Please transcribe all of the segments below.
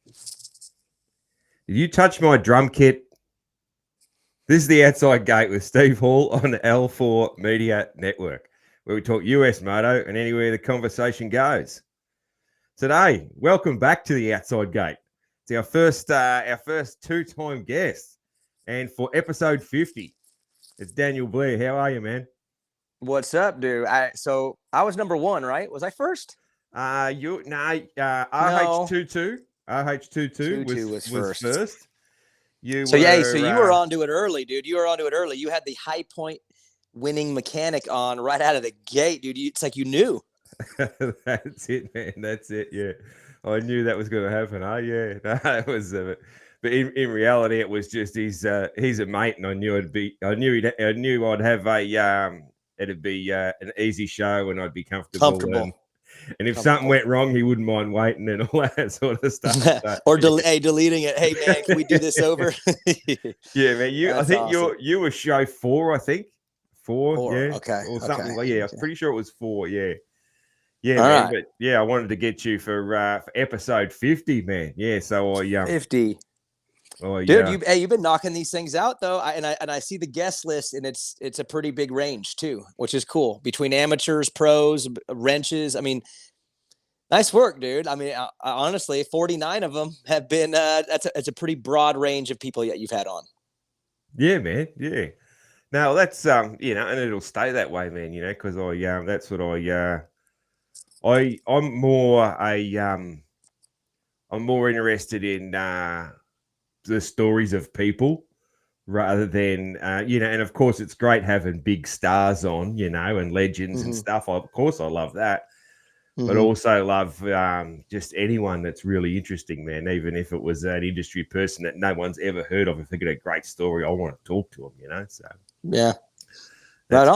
Did you touch my drum kit? This is the Outside Gate with Steve Hall on the L4 Media Network, where we talk US moto and anywhere the conversation goes. Today, welcome back to the Outside Gate. It's our first two-time guest, and for episode 50, it's Daniel Blair. How are you, man? What's up, dude? So I was number one, right? Was I first? RH22. RH22 was first. So you were onto it early, dude. You were onto it early. You had the high point winning mechanic on right out of the gate, dude. It's like you knew. That's it, man. That's it. Yeah, I knew that was going to happen. Oh, yeah. No, it was. But in reality, it was just he's a mate, and I knew I'd have a it'd be an easy show, and I'd be comfortable. And if something went wrong, he wouldn't mind waiting and all that sort of stuff. So, or deleting it. Hey, man, can we do this over? Yeah, man. You were show 4, I think. Four, yeah. Okay. Or something. Okay. Like, yeah, I'm pretty sure it was 4, yeah. Yeah, all man. Right. But yeah, I wanted to get you for episode 50, man. Yeah, so 50. Dude, you've been knocking these things out though. I see the guest list, and it's a pretty big range too, which is cool. Between amateurs, pros, wrenches. I mean, nice work, dude. I mean, honestly, 49 of them have been. It's a pretty broad range of people that you've had on. Yeah, man. Yeah. Now that's and it'll stay that way, man. Because that's what I'm more interested in the stories of people rather than and of course it's great having big stars on, and legends and stuff. Of course I love that. But also love just anyone that's really interesting, man. Even if it was an industry person that no one's ever heard of, if they got a great story, I want to talk to them. So yeah, that's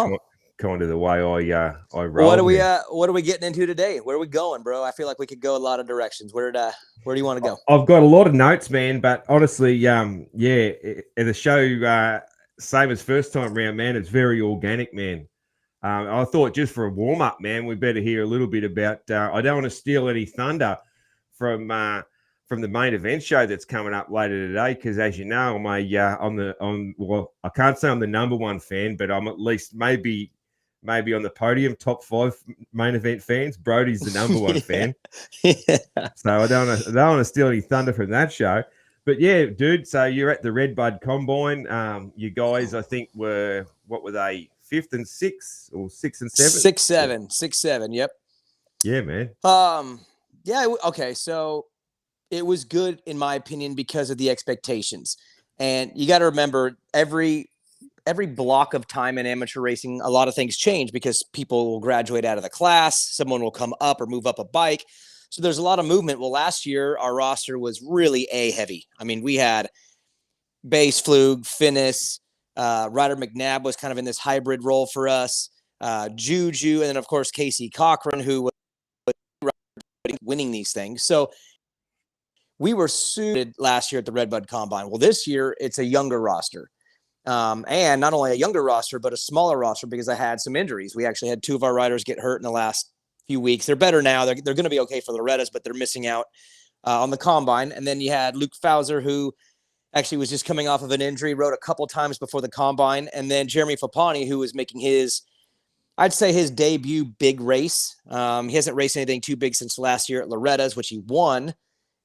kind of the way I roll. What are we getting into today? Where are we going, bro? I feel like we could go a lot of directions. Where do you want to go? I've got a lot of notes, man. But honestly, the show, same as first time round, man. It's very organic, man. I thought just for a warm up, man, we better hear a little bit about. I don't want to steal any thunder from the main event show that's coming up later today, because as you know, I can't say I'm the number one fan, but I'm at least maybe on the podium, top 5 main event fans. Brody's the number one fan. Yeah. So I don't want to steal any thunder from that show. But yeah, dude. So you're at the Redbud Combine. You guys, I think, what were they? 5th and 6th, or 6 and 7? 6, 7. Yep. Yeah, man. Yeah. Okay. So it was good in my opinion because of the expectations, and you got to remember every block of time in amateur racing, a lot of things change because people will graduate out of the class. Someone will come up or move up a bike. So there's a lot of movement. Well, last year our roster was really A heavy. I mean, we had Base Flug, Finnis, Ryder McNabb was kind of in this hybrid role for us. Juju, and then of course Casey Cochran, who was winning these things. So we were suited last year at the Redbud Combine. Well, this year it's a younger roster. And not only a younger roster, but a smaller roster because I had some injuries. We actually had 2 of our riders get hurt in the last few weeks. They're better now. They're going to be okay for the Loretta's, but they're missing out on the Combine. And then you had Luke Fauser, who actually was just coming off of an injury, rode a couple times before the Combine. And then Jeremy Fapani, who was making his debut big race. He hasn't raced anything too big since last year at Loretta's, which he won.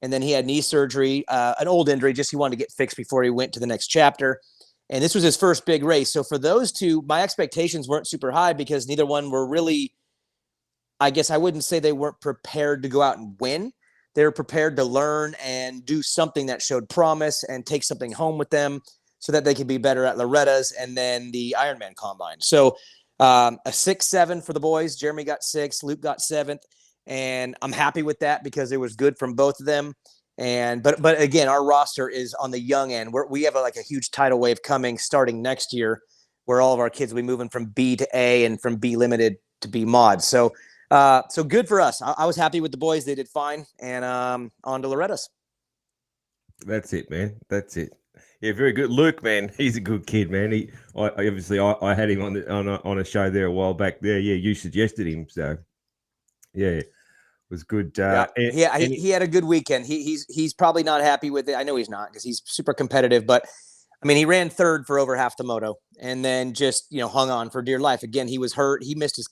And then he had knee surgery, an old injury, just he wanted to get fixed before he went to the next chapter. And this was his first big race. So for those two, my expectations weren't super high because neither one were really, I guess I wouldn't say they weren't prepared to go out and win. They were prepared to learn and do something that showed promise and take something home with them so that they could be better at Loretta's and then the Ironman Combine. So a 6-7 for the boys. Jeremy got 6, Luke got 7th. And I'm happy with that because it was good from both of them. But again, our roster is on the young end. We have a huge tidal wave coming starting next year, where all of our kids will be moving from B to A and from B limited to B mod. So good for us. I was happy with the boys; they did fine, and on to Loretta's. That's it, man. That's it. Yeah, very good. Luke, man, he's a good kid, man. I had him on a show there a while back. There, yeah, you suggested him, so yeah. was good. He had a good weekend. He's probably not happy with it. I know he's not because he's super competitive, but I mean, he ran third for over half the moto and then just, hung on for dear life. Again, he was hurt. He missed his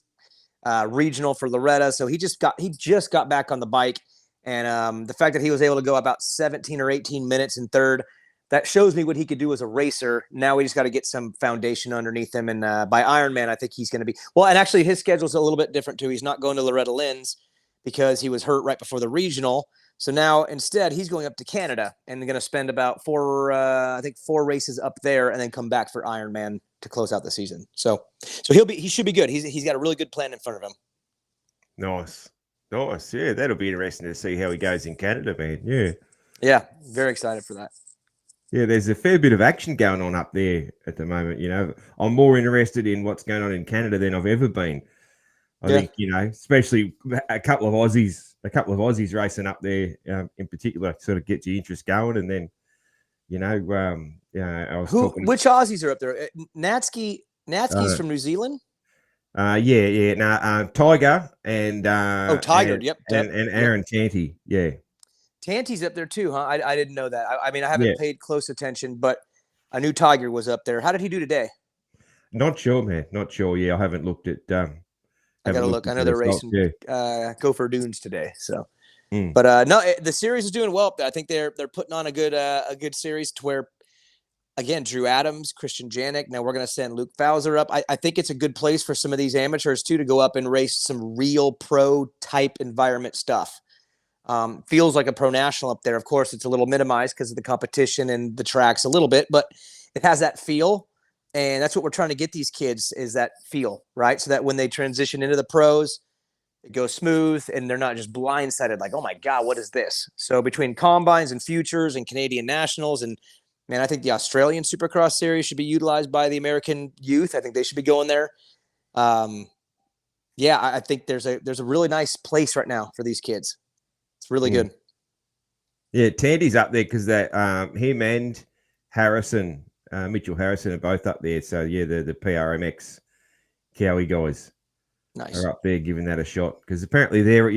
regional for Loretta. So he just got back on the bike. And the fact that he was able to go about 17 or 18 minutes in third, that shows me what he could do as a racer. Now we just got to get some foundation underneath him. And by Ironman, I think he's going to be well. And actually, his schedule's a little bit different too. He's not going to Loretta Lynn's because he was hurt right before the regional. So now instead, he's going up to Canada and going to spend about 4 races up there, and then come back for Ironman to close out the season. So he should be good. He's got a really good plan in front of him. Nice. Yeah, that'll be interesting to see how he goes in Canada, man. Yeah, very excited for that. Yeah, there's a fair bit of action going on up there at the moment. I'm more interested in what's going on in Canada than I've ever been. I think, especially a couple of Aussies racing up there in particular sort of gets your interest going. And then, I was talking. Which Aussies are up there? Natski's from New Zealand? Tiger and Tiger, and Aaron Tanti, yeah. Tanti's up there too, huh? I didn't know that. I mean, I haven't paid close attention, but I knew Tiger was up there. How did he do today? Not sure, man. Not sure. Yeah, I haven't looked at. I gotta look. I know they're racing Gopher Dunes today. So, Mm. But no, the series is doing well. I think they're putting on a good series to where, again, Drew Adams, Christian Janik. Now we're going to send Luke Fowler up. I think it's a good place for some of these amateurs too to go up and race some real pro type environment stuff. Feels like a pro national up there. Of course, it's a little minimized because of the competition and the tracks a little bit, but it has that feel. And that's what we're trying to get these kids is that feel, right? So that when they transition into the pros, it goes smooth and they're not just blindsided like, oh my God, what is this? So between combines and futures and Canadian nationals, and man, I think the Australian Supercross series should be utilized by the American youth. I think they should be going there. I think there's a really nice place right now for these kids. It's really good. Yeah, Tandy's up there because that him and Harrison, Mitchell Harrison are both up there. So yeah, the PRMX Cowie guys are up there giving that a shot because apparently they're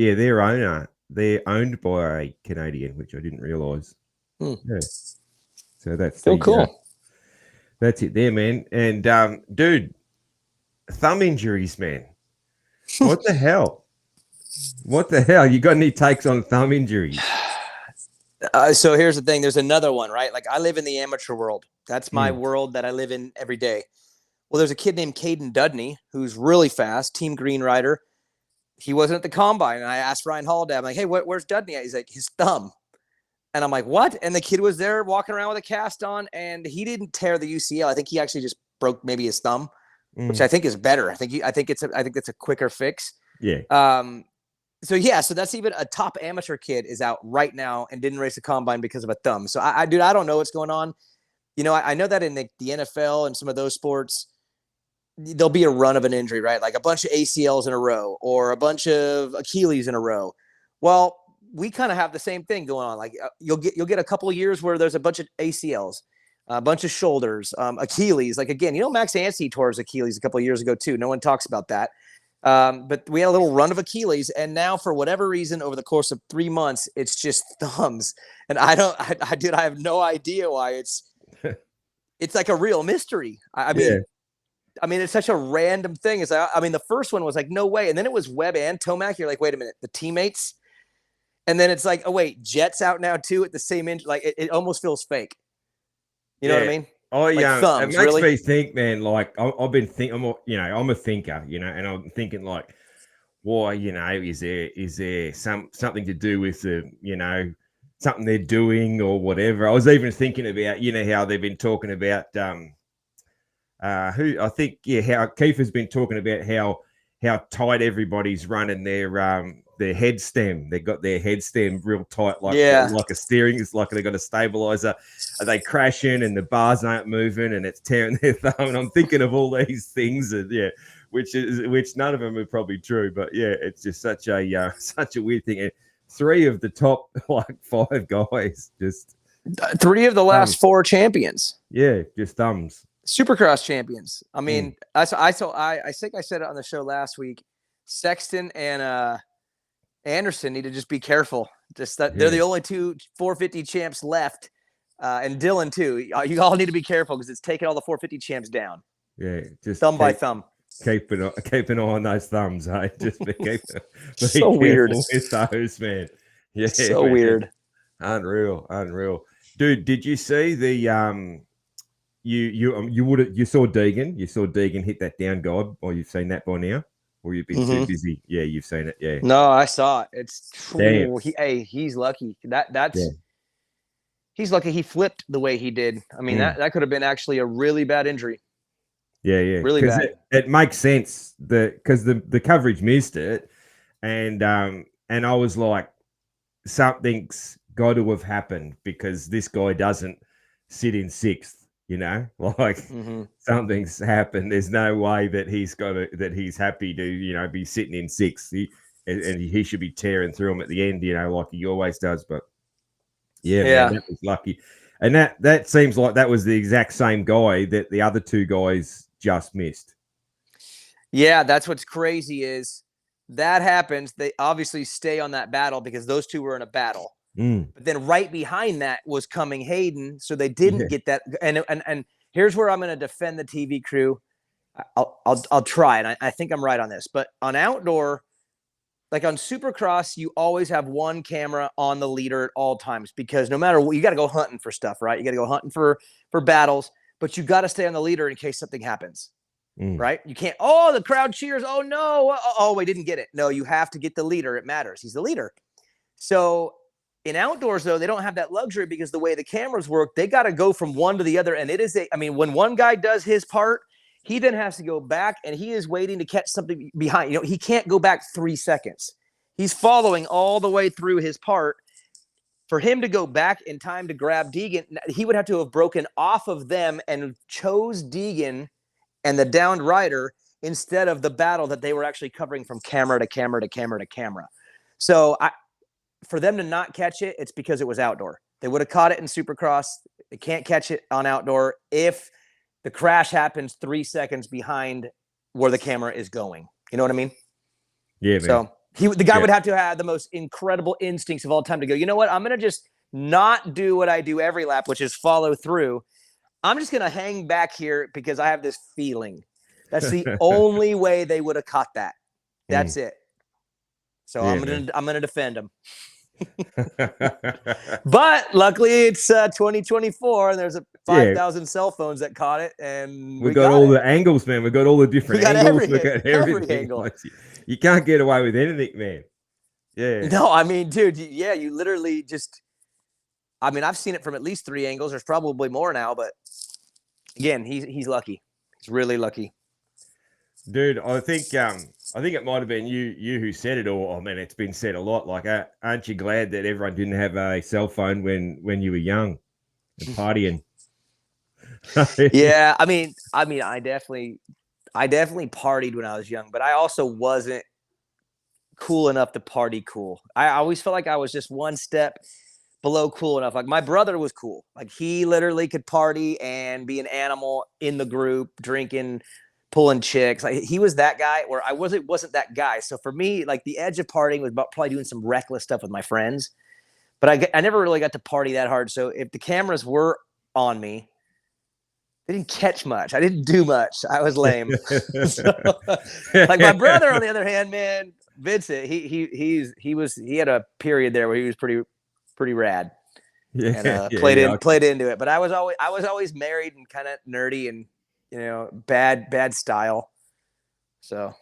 owned by a Canadian, which I didn't realize. Yeah. So that's so cool. That's it there, man. And dude, thumb injuries, man. What the hell? What the hell? You got any takes on thumb injuries? So here's the thing. There's another one, right? Like I live in the amateur world. That's my world that I live in every day. Well, there's a kid named Caden Dudney who's really fast, Team Green rider. He wasn't at the combine. And I asked Ryan Holiday, I'm like, hey, where's Dudney at? He's like, his thumb. And I'm like, what? And the kid was there walking around with a cast on, and he didn't tear the UCL. I think he actually just broke maybe his thumb, which I think is better. I think that's a quicker fix. Yeah. So that's even a top amateur kid is out right now and didn't race a combine because of a thumb. So I don't know what's going on. I know that in the NFL and some of those sports, there'll be a run of an injury, right? Like a bunch of ACLs in a row or a bunch of Achilles in a row. Well, we kind of have the same thing going on. Like you'll get a couple of years where there's a bunch of ACLs, a bunch of shoulders, Achilles. Like again, Max Anstie tore his Achilles a couple of years ago too. No one talks about that. But we had a little run of Achilles, and now for whatever reason, over the course of 3 months, it's just thumbs. And I have no idea why it's like a real mystery. I mean, it's such a random thing. The first one was like, no way. And then it was Webb and Tomac. You're like, wait a minute, the teammates. And then it's like, oh wait, Jet's out now too at the same injury. Like it almost feels fake. You know what I mean? Oh yeah, thumbs, it makes me think, man. Like I've been thinking, I'm a thinker, and I'm thinking like, why, is there something to do with the, something they're doing or whatever? I was even thinking about, how they've been talking about, how Kiefer's been talking about how tight everybody's running their head stem. They got their head stem real tight, like a steering. It's like they got a stabilizer. Are they crashing and the bars aren't moving and it's tearing their thumb? And I'm thinking of all these things, and which none of them are probably true. But it's just such a weird thing. And 3 of the top 5 guys, just 3 of the last 4 champions. Yeah, just thumbs. Supercross champions. I mean, I think I said it on the show last week. Sexton and Anderson need to just be careful. Just that they're the only two 450 champs left, and Dylan too. You all need to be careful because it's taking all the 450 champs down. Yeah, just thumb by thumb. Keep an eye on those thumbs, hey. Just be so weird with those, man. Yeah, so man. weird. Unreal. Dude, did you see the you saw Deegan? You saw Deegan hit that down guide, or you've seen that by now? Or you've been too busy? Yeah, you've seen it. Yeah. No, I saw it. It's he's lucky. He's lucky he flipped the way he did. I mean, that could have been actually a really bad injury. Yeah. Really bad. It makes sense because the coverage missed it, and I was like, something's got to have happened because this guy doesn't sit in sixth. Like something's happened. There's no way that he's happy to, be sitting in sixth. He should be tearing through them at the end, like he always does. But yeah. Man, that was lucky. And that seems like that was the exact same guy that the other two guys just missed. Yeah, that's what's crazy is that happens. They obviously stay on that battle because those two were in a battle. But then right behind that was coming Hayden, so they didn't get that. And here's where I'm going to defend the TV crew. I'll try, and I think I'm right on this. But on outdoor, like on Supercross, you always have one camera on the leader at all times because no matter what, you got to go hunting for stuff, right? You got to go hunting for battles, but you got to stay on the leader in case something happens, right? You can't. Oh, the crowd cheers. Oh no! Oh, we didn't get it. No, you have to get the leader. It matters. He's the leader. So. In outdoors, though, they don't have that luxury because the way the cameras work, they got to go from one to the other. And when one guy does his part, he then has to go back and he is waiting to catch something behind. He can't go back 3 seconds. He's following all the way through his part. For him to go back in time to grab Deegan, he would have to have broken off of them and chose Deegan and the downed rider instead of the battle that they were actually covering from camera to camera to camera to camera. So for them to not catch it, it's because it was outdoor. They would have caught it in Supercross. They can't catch it on outdoor if the crash happens 3 seconds behind where the camera is going. You know what I mean? Yeah, man. So the guy would have to have the most incredible instincts of all time to go, you know what? I'm going to just not do what I do every lap, which is follow through. I'm just going to hang back here because I have this feeling. That's the only way they would have caught that. That's it. So I'm gonna defend him. But luckily it's 2024 and there's 5,000 cell phones that caught it, and we got all the angles, man. We got all the different angles. We got every angle. You can't get away with anything, man. Yeah. No, I mean, dude, you literally just. I mean, I've seen it from at least 3 angles. There's probably more now, but again, he's lucky. He's really lucky. Dude, I think it might have been you who said it, or man, it's been said a lot. Like, aren't you glad that everyone didn't have a cell phone when you were young and partying? Yeah, I mean, I definitely partied when I was young, but I also wasn't cool enough to party cool. I always felt like I was just one step below cool enough. Like my brother was cool. Like he literally could party and be an animal in the group, drinking, pulling chicks. Like he was that guy where I wasn't that guy. So for me, like the edge of partying was about probably doing some reckless stuff with my friends, but I never really got to party that hard. So if the cameras were on me, they didn't catch much. I didn't do much. I was lame. So, like my brother, on the other hand, man, Vincent, he had a period there where he was pretty rad. And played into it. But I was always married and kind of nerdy and bad style. So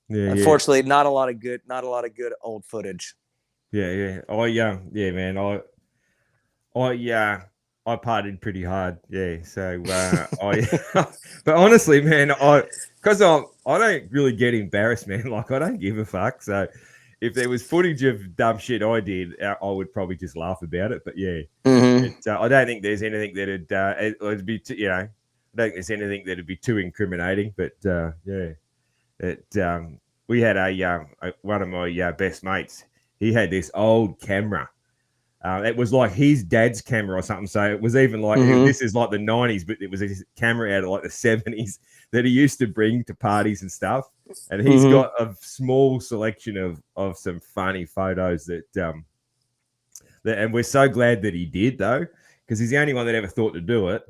unfortunately, not a lot of good old footage. Yeah. Man. I partied pretty hard. Yeah. So but honestly, man, because I don't really get embarrassed, man. Like I don't give a fuck. So if there was footage of dumb shit I did, I would probably just laugh about it. But yeah, I don't think there's anything that'd be I don't think there's anything that'd be too incriminating, but we had one of my best mates. He had this old camera. It was like his dad's camera or something. So it was even like this is like the 90s, but it was a camera out of like the 70s that he used to bring to parties and stuff. and he's got a small selection of some funny photos that and we're so glad that he did though, because he's the only one that ever thought to do it,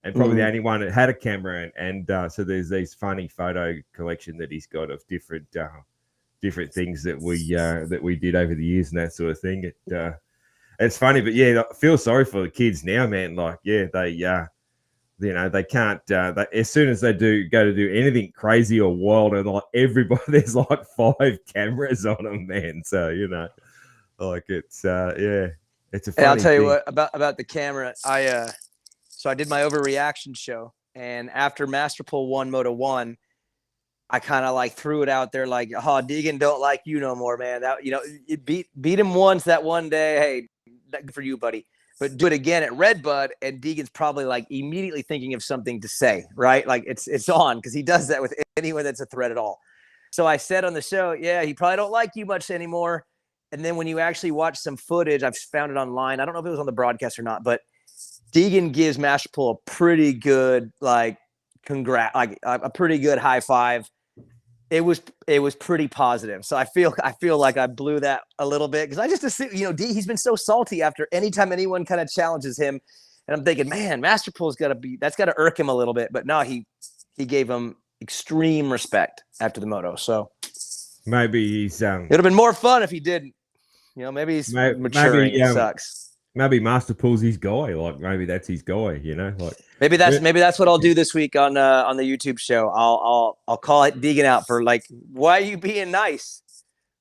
and probably the only one that had a camera, and so there's these funny photo collection that he's got of different things that we did over the years and that sort of thing. It's funny, but yeah, I feel sorry for the kids now, man. Like, yeah, they can't. As soon as they go to do anything crazy or wild, and like everybody, there's like 5 cameras on them, man. So like it's it's a funny I'll tell you thing. what about the camera. So I did my overreaction show, and after Masterpool won Moto 1, I kind of like threw it out there like, "Oh, Deegan don't like you no more, man. That you beat him once that one day. Hey, good for you, buddy. But do it again at Redbud," and Deegan's probably like immediately thinking of something to say, right? Like it's on, because he does that with anyone that's a threat at all. So I said on the show, yeah, he probably don't like you much anymore. And then when you actually watch some footage, I've found it online. I don't know if it was on the broadcast or not, but Deegan gives Masterpool a pretty good like a pretty good high five. It was pretty positive. So I feel like I blew that a little bit, because I just assume, he's been so salty after anytime anyone kind of challenges him, and I'm thinking, man, Masterpool's got to irk him a little bit. But no, he gave him extreme respect after the moto. So maybe he's it'd have been more fun if he didn't. Maybe he's maturing. It sucks. Maybe Masterpool's his guy. Like maybe that's his guy. Like maybe that's what I'll do this week on the YouTube show. I'll call it Deegan out for like, why are you being nice?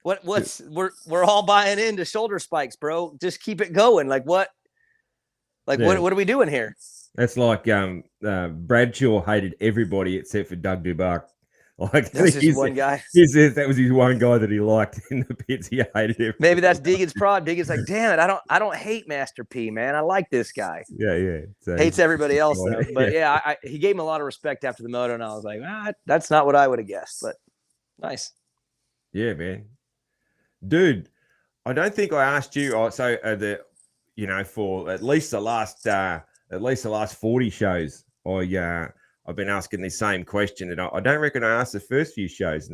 We're all buying into shoulder spikes, bro. Just keep it going. Like what? Like what are we doing here? That's like Bradshaw hated everybody except for Doug Dubuck. Like that's just one guy. That was his one guy that he liked in the pits. He hated him. Maybe that's Deegan's problem. Deegan's like, damn it, I don't hate Master P, man. I like this guy. Yeah. So, hates everybody else though. But he gave him a lot of respect after the moto, and I was like, that's not what I would have guessed. But nice. Yeah, man. Dude, I don't think I asked you. So for at least the last 40 shows, I've been asking the same question, and I don't reckon I asked the first few shows,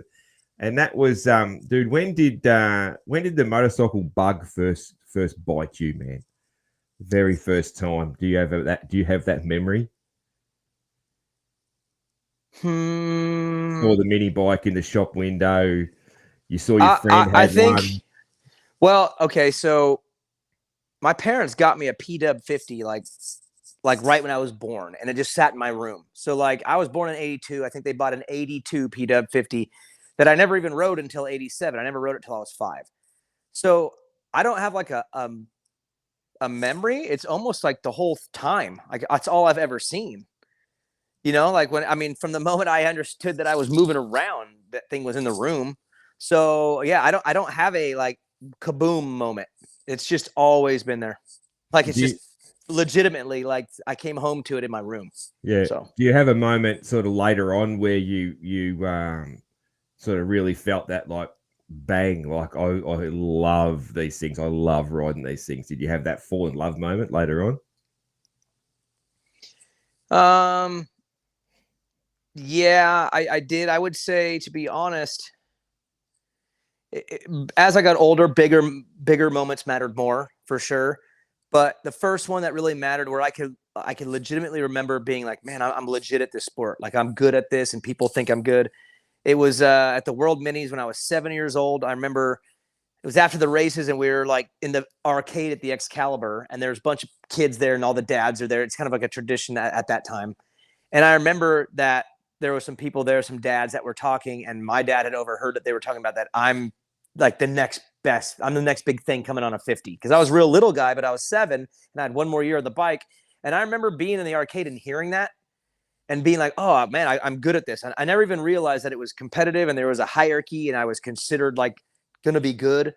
and that was, dude, when did the motorcycle bug first bite you, man? Very first time. Do you have that memory? Or the mini bike in the shop window, you saw your friend had one. Well, okay, so my parents got me a PW 50 like right when I was born, and it just sat in my room. So like I was born in 82. I think they bought an 82 PW 50 that I never even rode until 87. I never rode it till I was 5. So I don't have like a memory. It's almost like the whole time. Like that's all I've ever seen. Like from the moment I understood that I was moving around, that thing was in the room. So yeah, I don't have a like kaboom moment. It's just always been there. Like it's just legitimately like I came home to it in my room. Yeah. So do you have a moment sort of later on where you sort of really felt that like bang, like I love these things, I love riding these things? Did you have that fall in love moment later on? Yeah, I did. I would say, to be honest, as I got older, bigger moments mattered more for sure. But the first one that really mattered, where I could legitimately remember being like, man, I'm legit at this sport. Like I'm good at this, and people think I'm good. It was at the World Minis when I was 7 years old. I remember it was after the races, and we were like in the arcade at the Excalibur, and there's a bunch of kids there, and all the dads are there. It's kind of like a tradition at that time. And I remember that there were some people there, some dads that were talking, and my dad had overheard that they were talking about that I'm like the next big thing coming on a 50, because I was a real little guy, but I was 7 and I had one more year of the bike. And I remember being in the arcade and hearing that and being like, oh man, I'm good at this. And I never even realized that it was competitive and there was a hierarchy and I was considered like going to be good.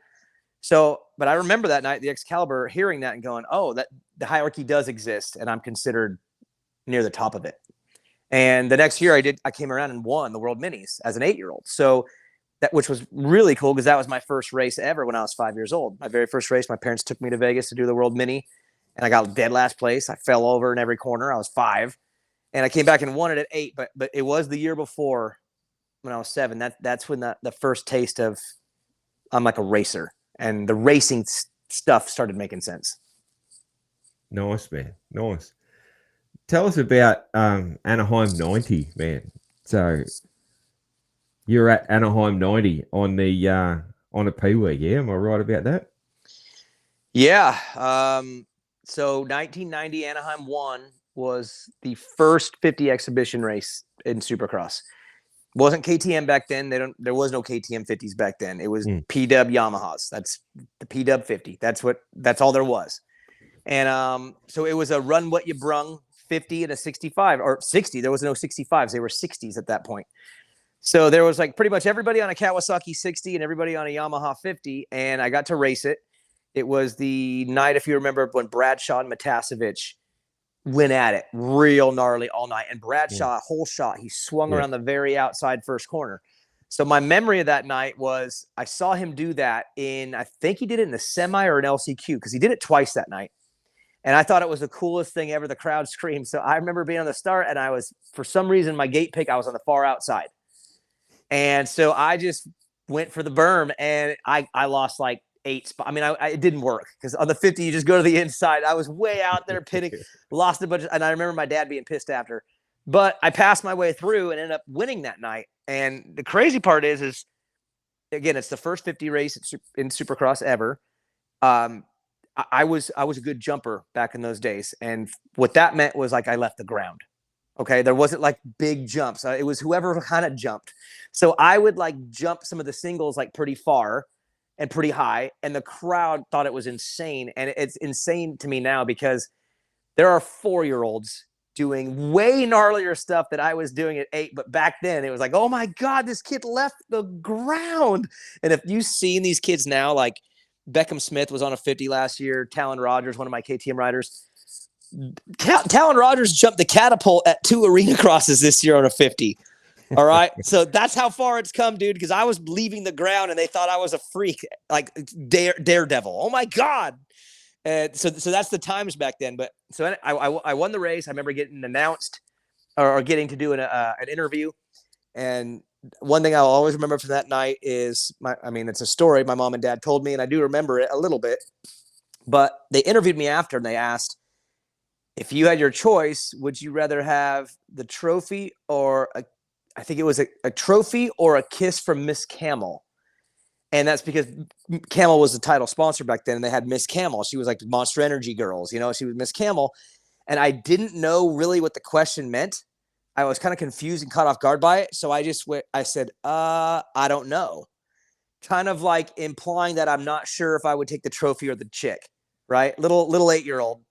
So, but I remember that night, the Excalibur, hearing that and going, oh, that the hierarchy does exist and I'm considered near the top of it. And the next year I came around and won the World Minis as an 8-year-old. So which was really cool, because that was my first race ever when I was 5 years old. My very first race, my parents took me to Vegas to do the World Mini, and I got dead last place. I fell over in every corner. I was 5, and I came back and won it at 8. But it was the year before when I was 7. That's when the first taste of I'm like a racer, and the racing stuff started making sense. Nice, man. Nice. Tell us about Anaheim 90, man. So you're at Anaheim 90 on a Pee-wee, yeah? Am I right about that? Yeah. So 1990 Anaheim 1 was the first 50 exhibition race in Supercross. Wasn't KTM back then. There was no KTM 50s back then. It was PW Yamahas. That's the PW 50. That's all there was. And so it was a run what you brung 50 and a 65 or 60. There was no 65s. They were 60s at that point. So there was like pretty much everybody on a Kawasaki 60 and everybody on a Yamaha 50. And I got to race it. It was the night, if you remember, when Bradshaw and Matasevich went at it real gnarly all night. And Bradshaw, whole shot, he swung around the very outside first corner. So my memory of that night was I saw him do that I think he did it in a semi or an LCQ, because he did it twice that night. And I thought it was the coolest thing ever. The crowd screamed. So I remember being on the start, and I was, for some reason, my gate pick, I was on the far outside. And so I just went for the berm, and I lost like 8 spots. I mean, it didn't work, because on the 50, you just go to the inside. I was way out there pitting, lost a bunch. And I remember my dad being pissed after. But I passed my way through and ended up winning that night. And the crazy part is again, it's the first 50 race in Supercross ever. I was a good jumper back in those days. And what that meant was like I left the ground. Okay. There wasn't like big jumps. It was whoever kind of jumped. So I would like jump some of the singles like pretty far and pretty high. And the crowd thought it was insane. And it's insane to me now, because there are 4-year-olds doing way gnarlier stuff that I was doing at 8. But back then it was like, oh my God, this kid left the ground. And if you've seen these kids now, like Beckham Smith was on a 50 last year. Talon Rogers, one of my KTM riders. Talon Rogers jumped the catapult at 2 arena crosses this year on a 50. All right. So that's how far it's come, dude, because I was leaving the ground and they thought I was a freak, like daredevil. Oh my God. So that's the times back then. But so I won the race. I remember getting announced or getting to do an interview. And one thing I'll always remember from that night is it's a story my mom and dad told me, and I do remember it a little bit, but they interviewed me after and they asked, if you had your choice, would you rather have the trophy or I think it was a trophy or a kiss from Miss Camel? And that's because Camel was the title sponsor back then, and they had Miss Camel. She was like the Monster Energy Girls, she was Miss Camel. And I didn't know really what the question meant. I was kind of confused and caught off guard by it. So I said, I don't know. Kind of like implying that I'm not sure if I would take the trophy or the chick, right? Little 8-year-old.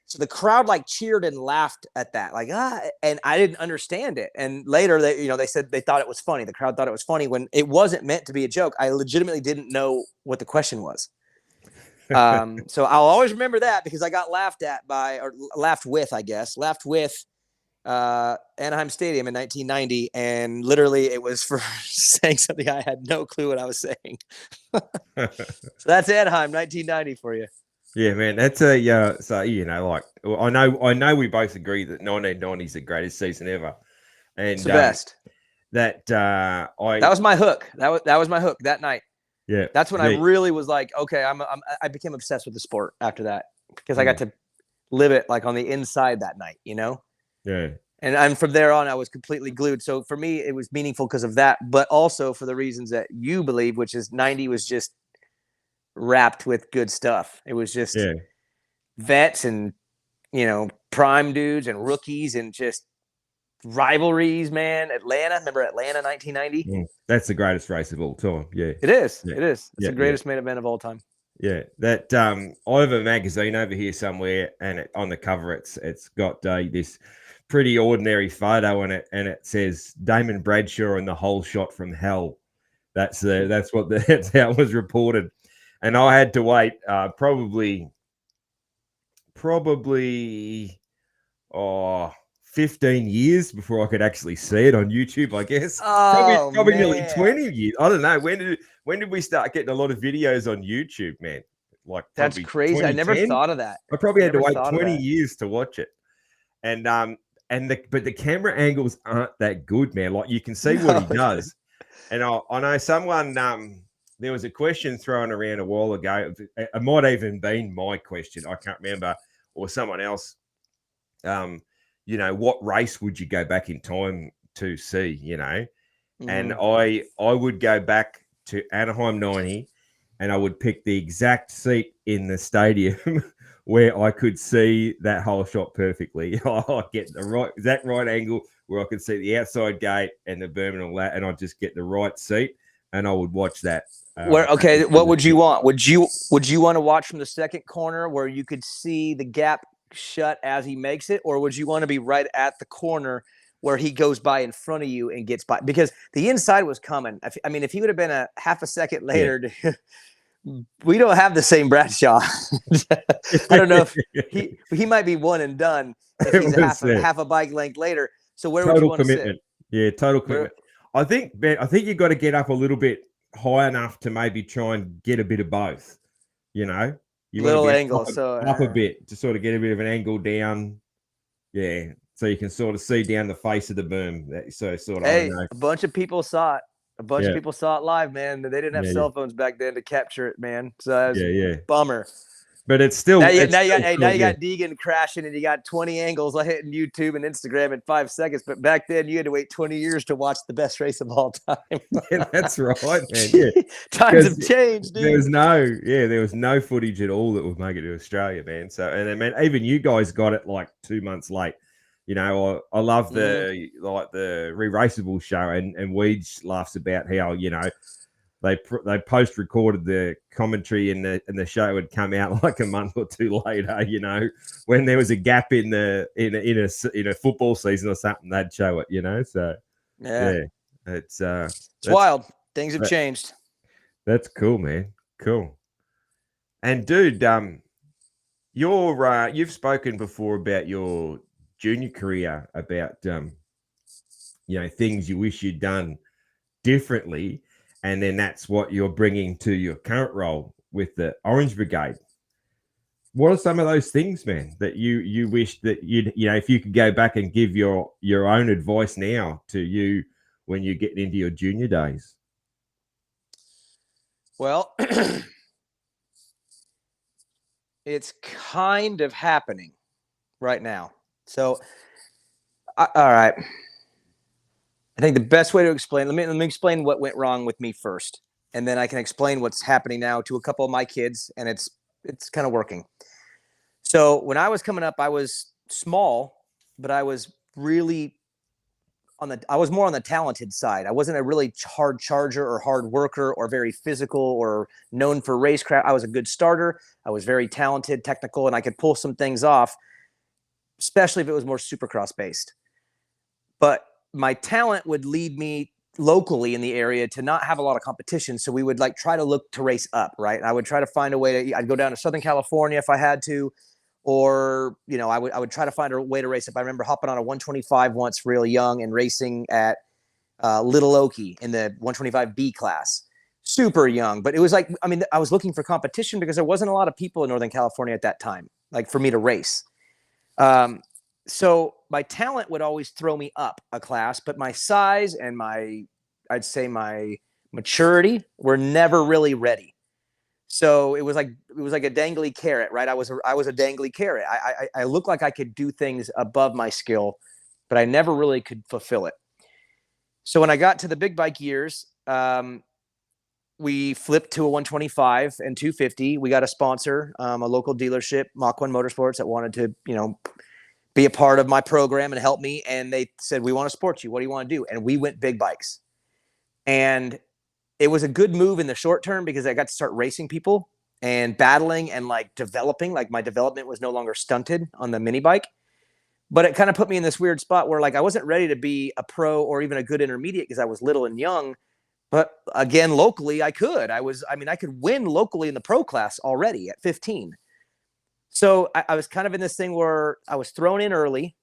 So the crowd like cheered and laughed at that, like, and I didn't understand it. And later they said they thought it was funny. The crowd thought it was funny when it wasn't meant to be a joke. I legitimately didn't know what the question was. So I'll always remember that, because I got laughed with Anaheim Stadium in 1990. And literally it was for saying something I had no clue what I was saying. So that's Anaheim 1990 for you. Yeah, man, that's so like I know we both agree that 1990 is the greatest season ever, and it's the best. That was my hook. That was my hook that night. Yeah, that's when I really was like, okay, I became obsessed with the sport after that, because I got to live it like on the inside that night, Yeah, and from there on, I was completely glued. So for me, it was meaningful because of that, but also for the reasons that you believe, which is 90 was just wrapped with good stuff. It was just vets and prime dudes and rookies and just rivalries, man. Remember Atlanta 1990? That's the greatest race of all time. Yeah, it is. It is. It's the greatest main event of all time. Yeah, that I have a magazine over here somewhere, and on the cover it's got this pretty ordinary photo in it, and it says Damon Bradshaw and the whole shot from hell. That's how it was reported. And I had to wait probably 15 years before I could actually see it on YouTube, I guess. Probably nearly 20 years. I don't know. When did we start getting a lot of videos on YouTube, man? Like, that's crazy. I never thought of that. I probably had to wait 20 years to watch it. And but the camera angles aren't that good, man. Like you can see what he No. does. And I know someone, there was a question thrown around a while ago. It might even been my question. I can't remember, or someone else. What race would you go back in time to see? And I would go back to Anaheim 90, and I would pick the exact seat in the stadium where I could see that whole shot perfectly. I get the exact right angle where I could see the outside gate and the berm and all that, and I'd just get the right seat, and I would watch that. What would you want? Would you want to watch from the second corner where you could see the gap shut as he makes it, or would you want to be right at the corner where he goes by in front of you and gets by? Because the inside was coming. I mean, if he would have been a half a second later, we don't have the same Bradshaw. I don't know if he might be one and done if he's half a bike length later. So where would you want commitment? To sit? Yeah, total commitment. I think you got to get up a little bit high enough to maybe try and get a bit of both. You Little angle, up a bit to sort of get a bit of an angle down. Yeah, so you can sort of see down the face of the berm. So sort of. Hey, a bunch of people saw it. A bunch of people saw it live, man. They didn't have cell phones back then to capture it, man. So that was bummer. But it's still now you got Deegan crashing, and you got 20 angles hitting YouTube and Instagram in 5 seconds. But back then, you had to wait 20 years to watch the best race of all time. Yeah, that's right, man. Yeah, times have changed, dude. There was no footage at all that would make it to Australia, man. So, and I mean, even you guys got it like 2 months late. I love the re-raceable show, and Weege laughs about how they post recorded the commentary and the show would come out like a month or two later. When there was a gap in a football season or something, they'd show it. So it's wild. Things have changed. That's cool, man. Cool. And dude, you've spoken before about your junior career, about things you wish you'd done differently, and then that's what you're bringing to your current role with the Orange Brigade. What are some of those things, man, that you wish that if you could go back and give your own advice now to you when you get into your junior days? Well, it's kind of happening right now. So, all right. I think the best way to explain, let me explain what went wrong with me first, and then I can explain what's happening now to a couple of my kids, and it's kind of working. So when I was coming up, I was small, but I was really I was more on the talented side. I wasn't a really hard charger or hard worker or very physical or known for racecraft. I was a good starter. I was very talented, technical, and I could pull some things off, especially if it was more Supercross based. But my talent would lead me locally in the area to not have a lot of competition. So we would try to look to race up, right? I would try to find a way I'd go down to Southern California if I had to, or, I would try to find a way to race up. I remember hopping on a 125 once real young and racing at Little Okie in the 125B class, super young. But it was I was looking for competition because there wasn't a lot of people in Northern California at that time, for me to race. So my talent would always throw me up a class, but my size and I'd say my maturity were never really ready. So it was like a dangly carrot, right? I was a dangly carrot. I looked like I could do things above my skill, but I never really could fulfill it. So when I got to the big bike years, we flipped to a 125 and 250. We got a sponsor, a local dealership, Mach 1 Motorsports, that wanted to, be a part of my program and help me. And they said, we want to support you. What do you want to do? And we went big bikes. And it was a good move in the short term because I got to start racing people and battling and developing. My development was no longer stunted on the mini bike. But it kind of put me in this weird spot where I wasn't ready to be a pro or even a good intermediate because I was little and young. But again, locally, I could. I could win locally in the pro class already at 15. So I was kind of in this thing where I was thrown in early.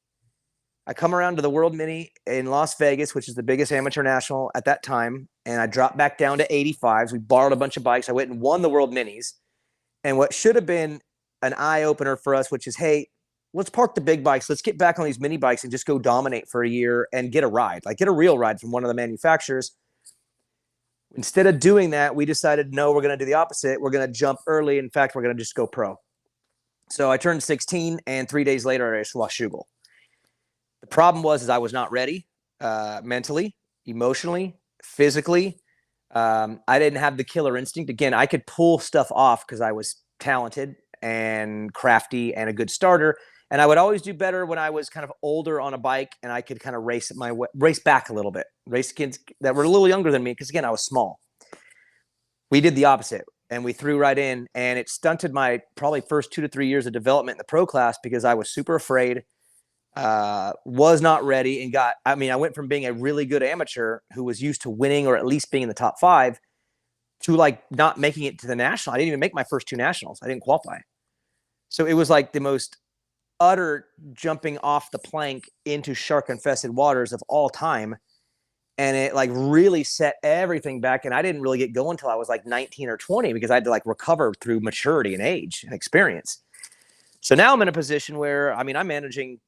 I come around to the World Mini in Las Vegas, which is the biggest amateur national at that time, and I dropped back down to 85s. We borrowed a bunch of bikes. I went and won the World Minis. And what should have been an eye-opener for us, which is, hey, let's park the big bikes. Let's get back on these mini bikes and just go dominate for a year and get a ride, like get a real ride from one of the manufacturers. Instead of doing that, we decided, no, we're going to do the opposite. We're going to jump early. In fact, we're going to just go pro. So I turned 16, and 3 days later, I raced Washougal. The problem was I was not ready mentally, emotionally, physically. I didn't have the killer instinct. Again, I could pull stuff off because I was talented and crafty and a good starter. And I would always do better when I was kind of older on a bike and I could kind of race back a little bit, race kids that were a little younger than me. Cause again, I was small. We did the opposite and we threw right in, and it stunted my probably first 2 to 3 years of development in the pro class because I was super afraid, was not ready, and I went from being a really good amateur who was used to winning or at least being in the top 5 to like not making it to the national. I didn't even make my first 2 nationals. I didn't qualify. So it was like the most utter jumping off the plank into shark infested waters of all time. And it like really set everything back. And I didn't really get going until I was like 19 or 20 because I had to like recover through maturity and age and experience. So now I'm in a position where, I'm managing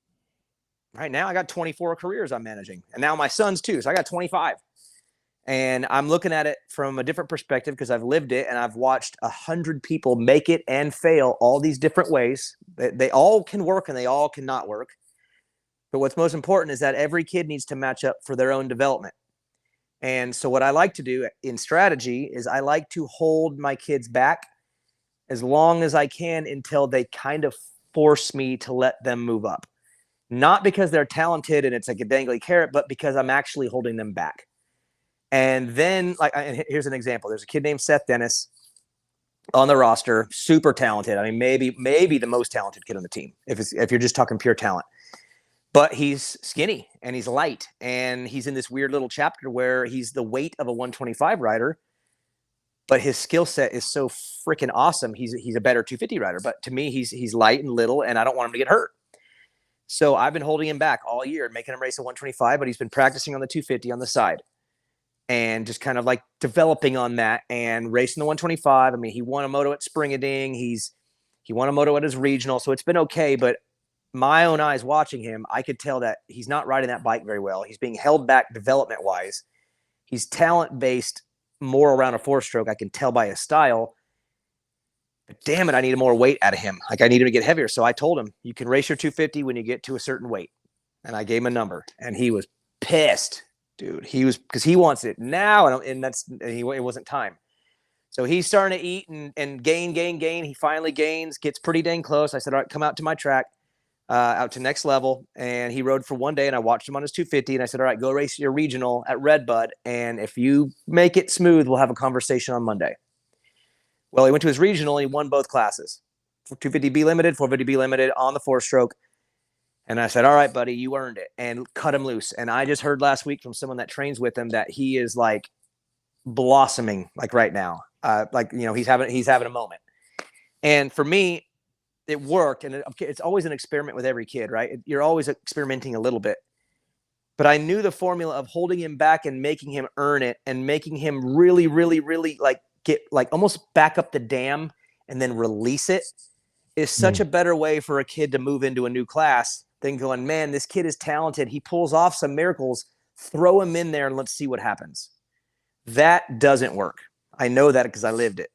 right now. I got 24 careers I'm managing, and now my son's too. So I got 25. And I'm looking at it from a different perspective because I've lived it and I've watched 100 people make it and fail all these different ways. They all can work and they all cannot work. But what's most important is that every kid needs to match up for their own development. And so what I like to do in strategy is I like to hold my kids back as long as I can until they kind of force me to let them move up. Not because they're talented and it's like a dangly carrot, but because I'm actually holding them back. And then, and here's an example. There's a kid named Seth Dennis on the roster, super talented. Maybe the most talented kid on the team, if you're just talking pure talent. But he's skinny and he's light, and he's in this weird little chapter where he's the weight of a 125 rider, but his skill set is so freaking awesome. He's a better 250 rider, but to me, he's light and little, and I don't want him to get hurt. So I've been holding him back all year, making him race a 125, but he's been practicing on the 250 on the side. And just kind of like developing on that and racing the 125. He won a moto at Spring-a-Ding. He won a moto at his regional. So it's been okay. But my own eyes watching him, I could tell that he's not riding that bike very well. He's being held back development-wise. He's talent-based more around a 4-stroke. I can tell by his style. But damn it, I needed more weight out of him. Like I need him to get heavier. So I told him, you can race your 250 when you get to a certain weight. And I gave him a number. And he was pissed. Dude, because he wants it now, and it wasn't time. So he's starting to eat and gain. He finally gains, gets pretty dang close. I said, all right, come out to my track, out to next level. And he rode for one day, and I watched him on his 250. And I said, all right, go race your regional at Redbud. And if you make it smooth, we'll have a conversation on Monday. Well, he went to his regional, and he won both classes. 250B limited, 450B limited on the 4-stroke. And I said, all right, buddy, you earned it, and cut him loose. And I just heard last week from someone that trains with him that he is like blossoming like right now. He's having a moment. And for me, it worked. And it's always an experiment with every kid, right? You're always experimenting a little bit. But I knew the formula of holding him back and making him earn it and making him really, really, really like get like almost back up the dam and then release it is such a better way for a kid to move into a new class than going, man, this kid is talented. He pulls off some miracles. Throw him in there and let's see what happens. That doesn't work. I know that because I lived it.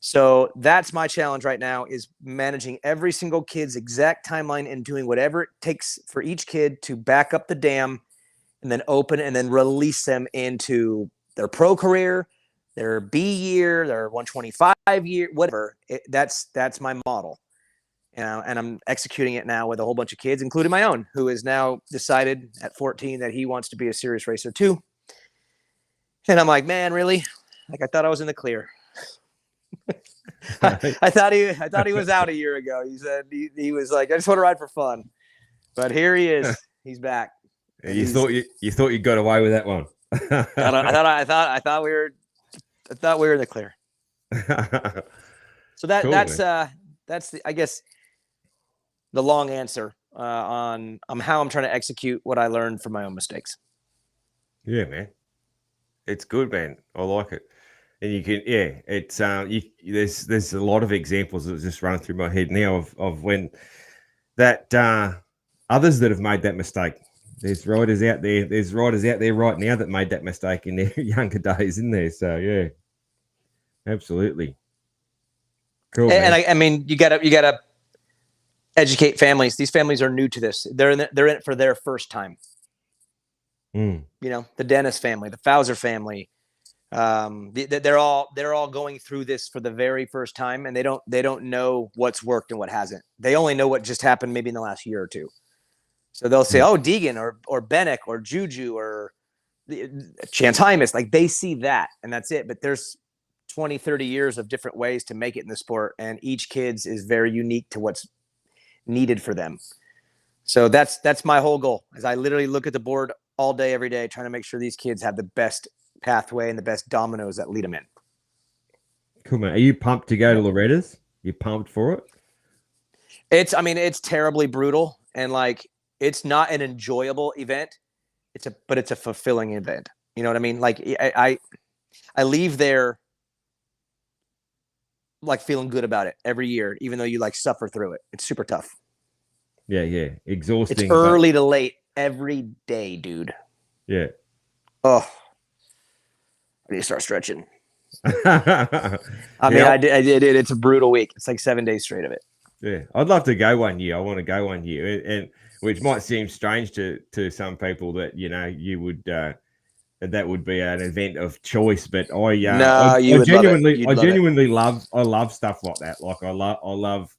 So that's my challenge right now, is managing every single kid's exact timeline and doing whatever it takes for each kid to back up the dam and then open and then release them into their pro career, their B year, their 125 year, whatever. That's my model. And I'm executing it now with a whole bunch of kids, including my own, who has now decided at 14 that he wants to be a serious racer too. And I'm like, man, really? Like, I thought I was in the clear. I thought he was out a year ago. He said he was like, I just want to ride for fun. But here he is. He's back. You thought you got away with that one. I thought we were in the clear. So that's the, I guess, the long answer on how I'm trying to execute what I learned from my own mistakes. Yeah, man. It's good, man. I like it. And you can, it's there's a lot of examples that just run through my head now of when that others that have made that mistake. There's riders out there. There's riders out there right now that made that mistake in their younger days, in there. So yeah, absolutely cool, And man. I mean, you gotta educate families. These families are new to this. They're in it for their first time. Mm. You know, the Dennis family, the Fowler family. They're all going through this for the very first time, and they don't know what's worked and what hasn't. They only know what just happened maybe in the last year or two. So they'll say, "Oh, Deegan or Bennick or Juju or Chance Hymas," like they see that, and that's it. But there's 20, 30 years of different ways to make it in the sport, and each kid's is very unique to what's needed for them. So that's my whole goal. Is I literally look at the board all day, every day, trying to make sure these kids have the best pathway and the best dominoes that lead them in. Cool, man. Are you pumped to go to Loretta's? You pumped for it? It's terribly brutal, and like it's not an enjoyable event. But it's a fulfilling event. You know what I mean? Like I leave there like feeling good about it every year, even though you like suffer through it. It's super tough. Yeah. Exhausting. It's early to late every day, dude. Yeah. Oh, I need to start stretching. I I did it. It's a brutal week. It's like 7 days straight of it. Yeah, I'd love to go one year. I want to go one year, and which might seem strange to some people that you would that would be an event of choice. But I genuinely love stuff like that. Like I love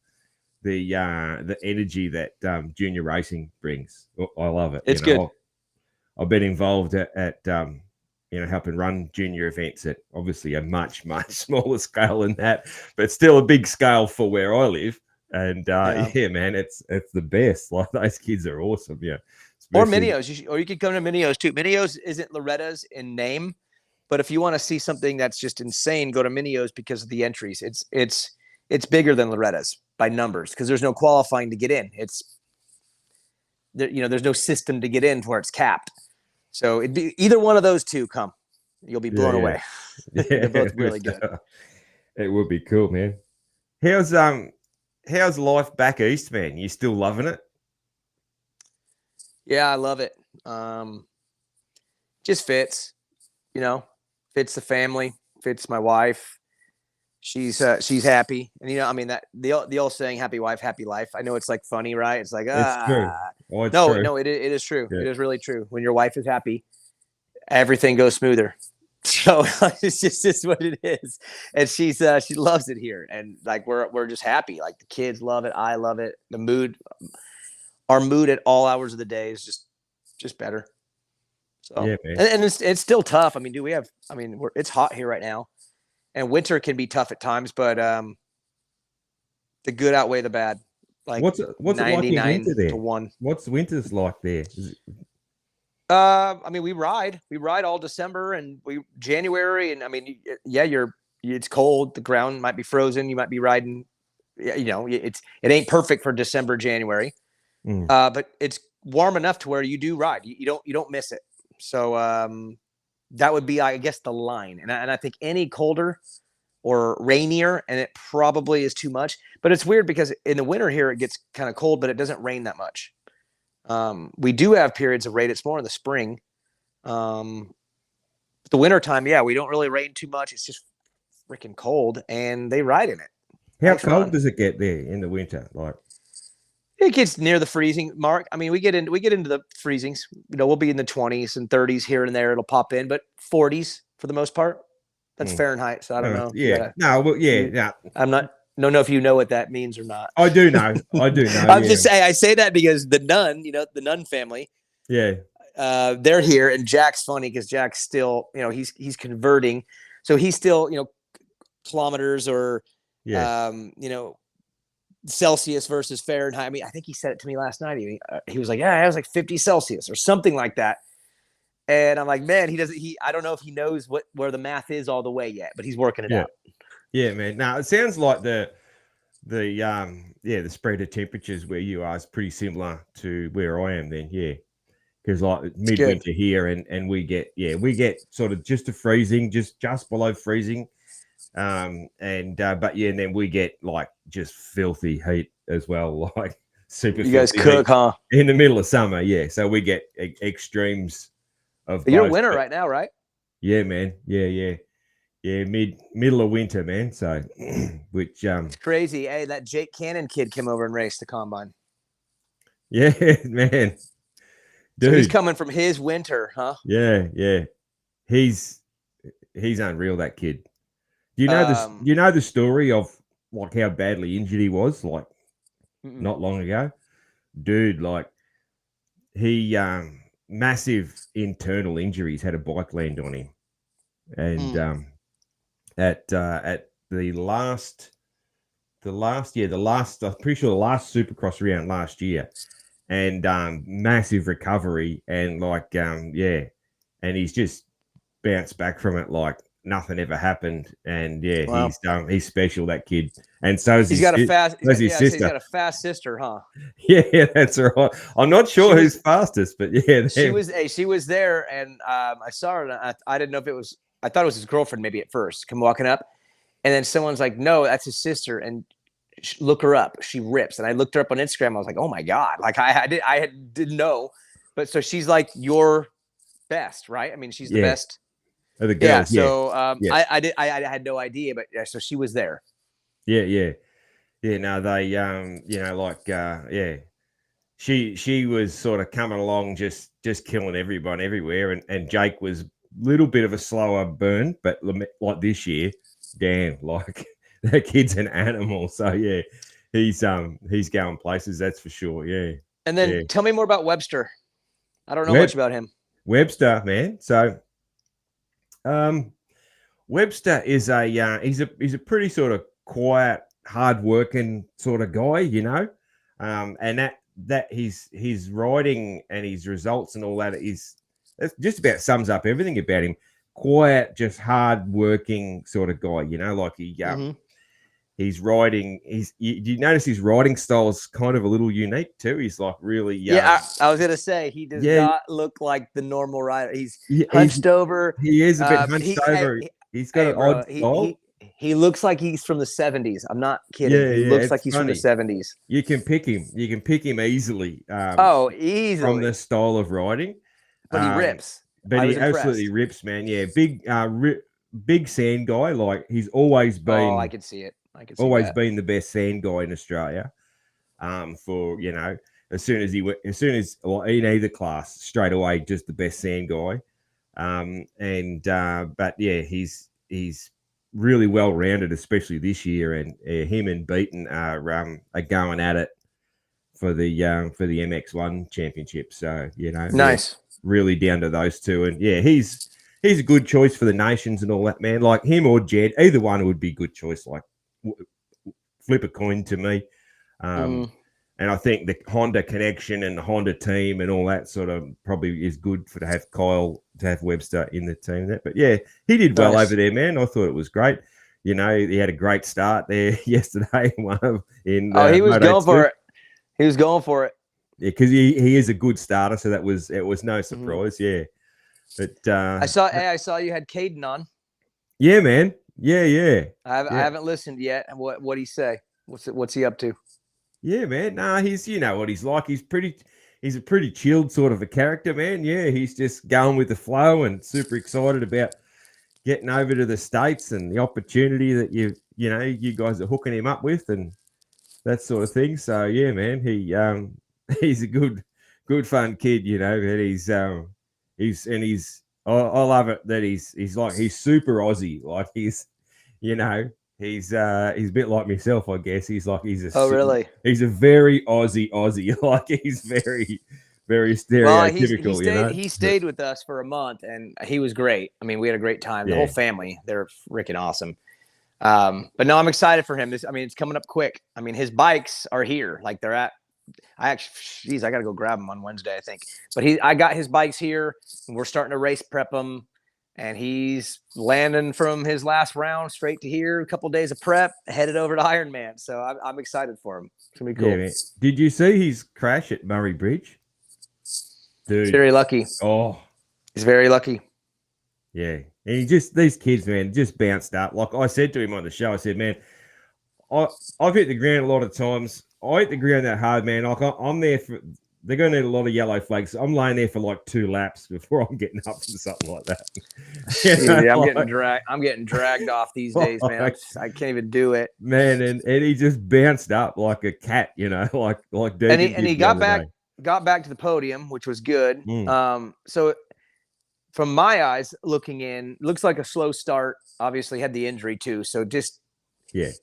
the energy that junior racing brings. I love it. It's good. I've been involved at helping run junior events at obviously a much smaller scale than that, but still a big scale for where I live. And man, it's the best. Like those kids are awesome. Yeah. Or Minios, or you could come to Minios too. Minios isn't Loretta's in name, but if you want to see something that's just insane, go to Minios because of the entries. It's bigger than Loretta's by numbers because there's no qualifying to get in. There's no system to get in where it's capped. So it'd be either one of those two. Come, you'll be blown away. They're both really good. It would be cool, man. How's life back east, man? You still loving it? Yeah, I love it. Just fits, fits the family, fits my wife. She's happy, and that the old saying, "Happy wife, happy life." I know it's like funny, right? It's like it's true. Oh, no, it is true. Yeah. It is really true. When your wife is happy, everything goes smoother. So it's just what it is, and she loves it here, and like we're just happy. Like the kids love it, I love it. Our mood at all hours of the day is just better. So yeah, and it's still tough. I mean, it's hot here right now, and winter can be tough at times, but the good outweigh the bad. Like what's it like in winter there? 1. What's winter's like there? We ride all December and January, and it's cold. The ground might be frozen. You might be riding, it ain't perfect for December, January, but it's warm enough to where you do ride. You don't miss it. So, that would be, I guess, the line. And I think any colder or rainier, and it probably is too much, but it's weird because in the winter here, it gets kind of cold, but it doesn't rain that much. We do have periods of rain. It's more in the spring. The winter time, we don't really rain too much. It's just freaking cold, and they ride in it. How cold does it get there in the winter? Like it gets near the freezing mark. I mean, we get into the freezings. We'll be in the 20s and 30s here and there. It'll pop in, but 40s for the most part. That's Fahrenheit, so I don't know. Yeah. I'm not. Don't know if you know what that means or not. I do know. I'm just saying. I say that because the Nunn family. Yeah. They're here, and Jack's funny because Jack's still, he's converting, so he's still, kilometers or, Celsius versus Fahrenheit. I mean, I think he said it to me last night. He was like, "Yeah, it was like 50 Celsius or something like that." And I'm like, man, I don't know if he knows where the math is all the way yet, but he's working it out. Yeah, man. Now it sounds like the spread of temperatures where you are is pretty similar to where I am then. Yeah. Because like midwinter here and we get sort of just a freezing, just below freezing. And then we get like just filthy heat as well. Like super. You guys filthy cook, heat huh? in the middle of summer. Yeah, so we get extremes of You're a both. winter But right now, right? yeah, man. Yeah. Middle of winter, man. So, which It's crazy. Hey, that Jake Cannon kid came over and raced the combine. yeah, man, So he's dude. coming from his winter, huh? Yeah. He's unreal. That kid. Do you know this? Um, Do you know the story of like how badly injured he was? Like mm-mm. not long ago, dude. Like he massive internal injuries. Had a bike land on him, and at the last I'm pretty sure the last Supercross round last year, and massive recovery, and like and he's just bounced back from it like nothing ever happened, and yeah, Wow. he's special, that kid, and so is He's got a fast. so is his So he's sister. got a fast sister, huh? Yeah, that's right. I'm not sure who's fastest, but yeah, She was there, and I saw her. And I didn't know if it was. I thought it was his girlfriend maybe at first. Come walking up, and then someone's like, "No, that's his sister." And look her up. She rips. And I looked her up on Instagram. I was like, "Oh my god!" Like I didn't know, but so she's like your best, right? I mean, she's the best. The girls, yeah. So yes. I had no idea, but yeah, so she was there. Yeah. No, they she was sort of coming along, just killing everyone everywhere, and Jake was a little bit of a slower burn, but like this year, damn, like that kid's an animal. So yeah, he's going places, that's for sure. Yeah. And then tell me more about Webster. I don't know much about him. Webster, man. So Webster is he's a pretty sort of quiet, hard-working sort of guy, you know, and that his riding and his results and all that that's just about sums up everything about him. Quiet, just hard-working sort of guy, you know, like he's riding. Do you notice his riding style is kind of a little unique too? He's like really I was gonna say he does not look like the normal rider. He's hunched over. He is a bit hunched over. He's got an odd style. He looks like he's from the 70s. I'm not kidding. Yeah, he looks like he's from the 70s. You can pick him. You can pick him easily. Easily from the style of riding. But he rips. But he absolutely rips, man. Yeah, big sand guy. Like he's always been. Oh, I can see it. Always been the best sand guy in Australia. For as soon as in either class, straight away, just the best sand guy. But yeah, he's really well rounded, especially this year, and him and Beaton are going at it for the MX1 championship. So nice, really down to those two, and yeah, he's a good choice for the nations and all that, man. Like him or Jed, either one would be a good choice. Like flip a coin to me. And I think the Honda connection and the Honda team and all that sort of probably is good to have Webster in the team. But yeah, he did well over there, man. I thought it was great. You know, he had a great start there yesterday. He was going for it. He was going for it. Yeah, because he is a good starter, so it was no surprise. Yeah, but I saw you had Caden on. Yeah, man. Yeah. I haven't listened yet. What he say? What's he up to? Yeah, man. Nah, he's what he's like. He's a pretty chilled sort of a character, man. Yeah, he's just going with the flow and super excited about getting over to the States and the opportunity that you guys are hooking him up with and that sort of thing. So yeah, man, he's a good fun kid, and I love it that he's super Aussie. Like he's a bit like myself, I guess. Really? He's a very Aussie. Like he's very, very stereotypical. Well, he stayed with us for a month, and he was great. I mean, we had a great time. The whole family, they're freaking awesome. But no, I'm excited for him. It's coming up quick. I mean, his bikes are here. Like they're at. I got to go grab them on Wednesday, I think. But I got his bikes here, and we're starting to race prep them. And he's landing from his last round straight to here. A couple of days of prep, headed over to Ironman. So I'm excited for him. It's gonna be cool. Yeah, did you see his crash at Murray Bridge? Dude, he's very lucky. Oh, he's very lucky. Yeah, and these kids, man, just bounced up. Like I said to him on the show, I said, man, I've hit the ground a lot of times. I agree on that hard, man. Like I'm there for. They're going to need a lot of yellow flags. I'm laying there for like 2 laps before I'm getting up for something like that. I'm getting dragged. I'm getting dragged off these days, man. I can't even do it, man. And he just bounced up like a cat, like Deegan and he got back to the podium, which was good. So from my eyes looking in, looks like a slow start. Obviously had the injury too, so just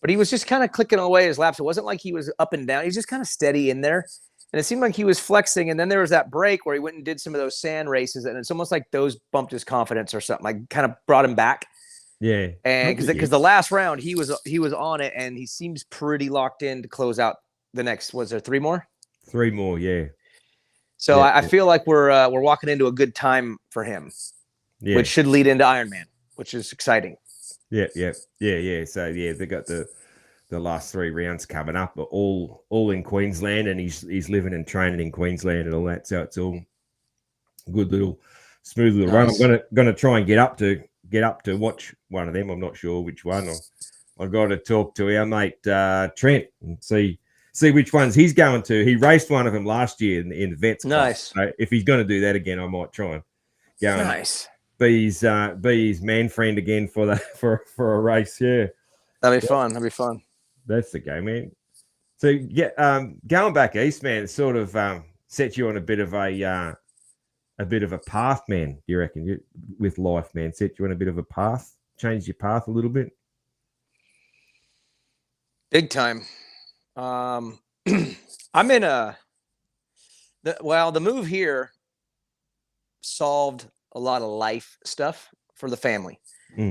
But he was just kind of clicking away his laps. It wasn't like he was up and down. He was just kind of steady in there. And it seemed like he was flexing. And then there was that break where he went and did some of those sand races. And it's almost like those bumped his confidence or something. Like kind of brought him back. Yeah. And because the last round he was on it, and he seems pretty locked in to close out the next. Was there 3 more? 3 more, yeah. So I feel like we're walking into a good time for him, which should lead into Ironman, which is exciting. Yeah. So they got the last 3 rounds coming up, but all in Queensland, and he's living and training in Queensland and all that. So it's all good little smooth little run. I'm gonna try and get up to watch one of them. I'm not sure which one. I got to talk to our mate Trent and see which ones he's going to. He raced one of them last year in the vets. Nice. So if he's going to do that again, I might try and go. Nice. Be his man friend again for a race. Yeah, that'd be fun. That's the game, man. So going back east, man, sort of set you on a bit of a path, man. Do you reckon with life, man? Set you on a bit of a path, changed your path a little bit. Big time. I'm in the move here solved a lot of life stuff for the family.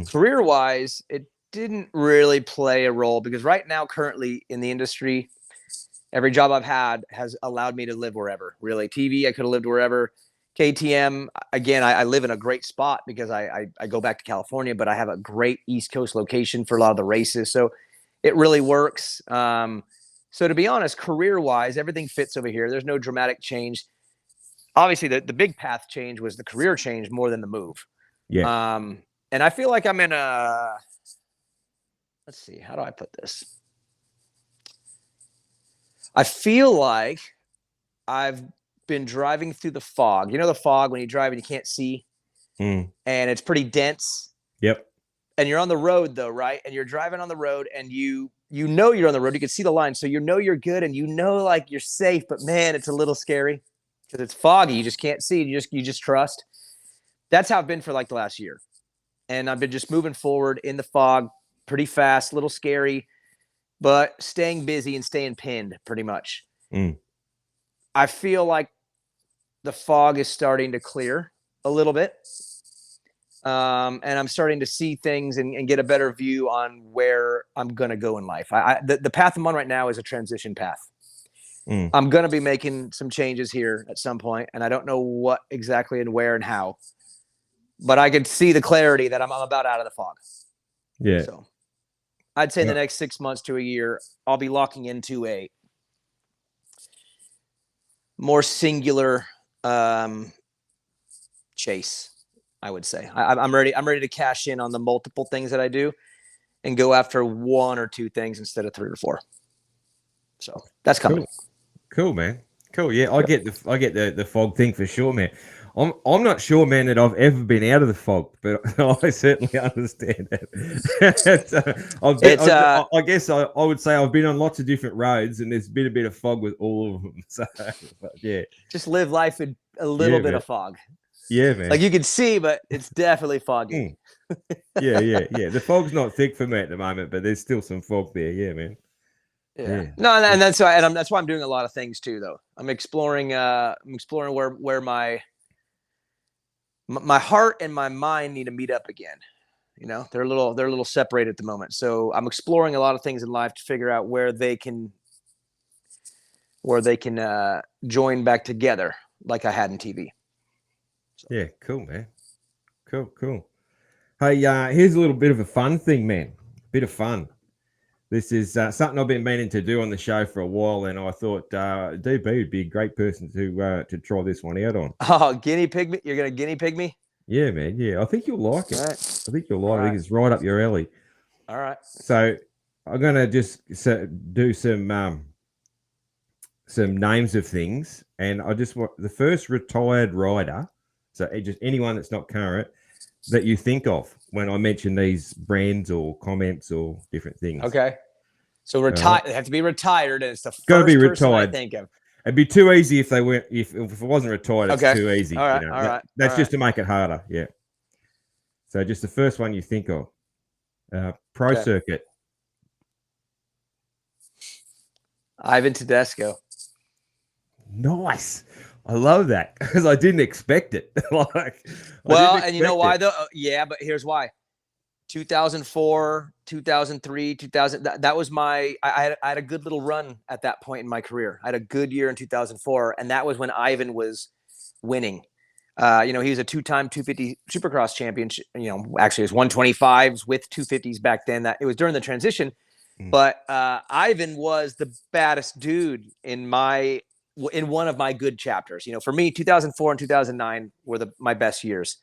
Career-wise, it didn't really play a role because right now, currently in the industry, every job I've had has allowed me to live wherever. Really, TV, I could have lived wherever. KTM, again, I live in a great spot because I go back to California, but I have a great East Coast location for a lot of the races, so it really works. So to be honest, career-wise, everything fits over here. There's no dramatic change. Obviously, the big path change was the career change more than the move. Yeah. And I feel like I'm in a. Let's see, how do I put this? I feel like I've been driving through the fog. You know the fog when you drive and you can't see, and it's pretty dense. Yep. And you're on the road though, right? And you're driving on the road, and you know you're on the road. You can see the line, so you know you're good, and you know like you're safe. But man, it's a little scary because it's foggy. You just can't see. You just trust. That's how I've been for like the last year, and I've been just moving forward in the fog. Pretty fast, a little scary, but staying busy and staying pinned pretty much. I feel like the fog is starting to clear a little bit. And I'm starting to see things and get a better view on where I'm going to go in life. The path I'm on right now is a transition path. I'm going to be making some changes here at some point, and I don't know what exactly and where and how, but I could see the clarity that I'm about out of the fog. Yeah. So I'd say in the next 6 months to a year, I'll be locking into a more singular chase, I would say. I'm ready to cash in on the multiple things that I do and go after 1 or 2 things instead of 3 or 4. So that's coming. Cool, man. Cool. Yeah, I get the fog thing for sure, man. I'm not sure, man, that I've ever been out of the fog, but I certainly understand that. I guess I would say I've been on lots of different roads, and there's been a bit of fog with all of them. So, yeah. Just live life in a little bit of fog. Yeah, man. Like you can see, but it's definitely foggy. Yeah. The fog's not thick for me at the moment, but there's still some fog there. Yeah, man. Yeah. No, and that's why I'm doing a lot of things too, though. I'm exploring where my heart and my mind need to meet up again. You know, they're a little separated at the moment. So I'm exploring a lot of things in life to figure out where they can join back together like I had in TV. So. Yeah, cool, man. Cool. Hey, here's a little bit of a fun thing, man. Bit of fun. This is something I've been meaning to do on the show for a while, and I thought DB would be a great person to try this one out on. Oh, guinea pig me? You're going to guinea pig me? Yeah, man. Yeah, I think you'll like it. Right. I think you'll like it. I think it's right up your alley. All right. So I'm going to just do some some names of things, and I just want the first retired rider. So just anyone that's not current that you think of when I mention these brands or comments or different things. Okay. So retired. They have to be retired, and it's the Got to be first person I retired. think of. It'd be too easy if they weren't. If it wasn't retired, it's Okay. too easy. All right. You know? All right. That's all just right. to make it harder. Yeah. So just the first one you think of, pro Okay. circuit. Ivan Tedesco. Nice. I love that because I didn't expect it. And you know why though? Yeah, but here's why. 2004, 2003, 2000. That was my. I had a good little run at that point in my career. I had a good year in 2004, and that was when Ivan was winning. He was a two-time 250 Supercross champion. Actually, it was 125s with 250s back then. That it was during the transition, but Ivan was the baddest dude in one of my good chapters. For me, 2004 and 2009 were my best years.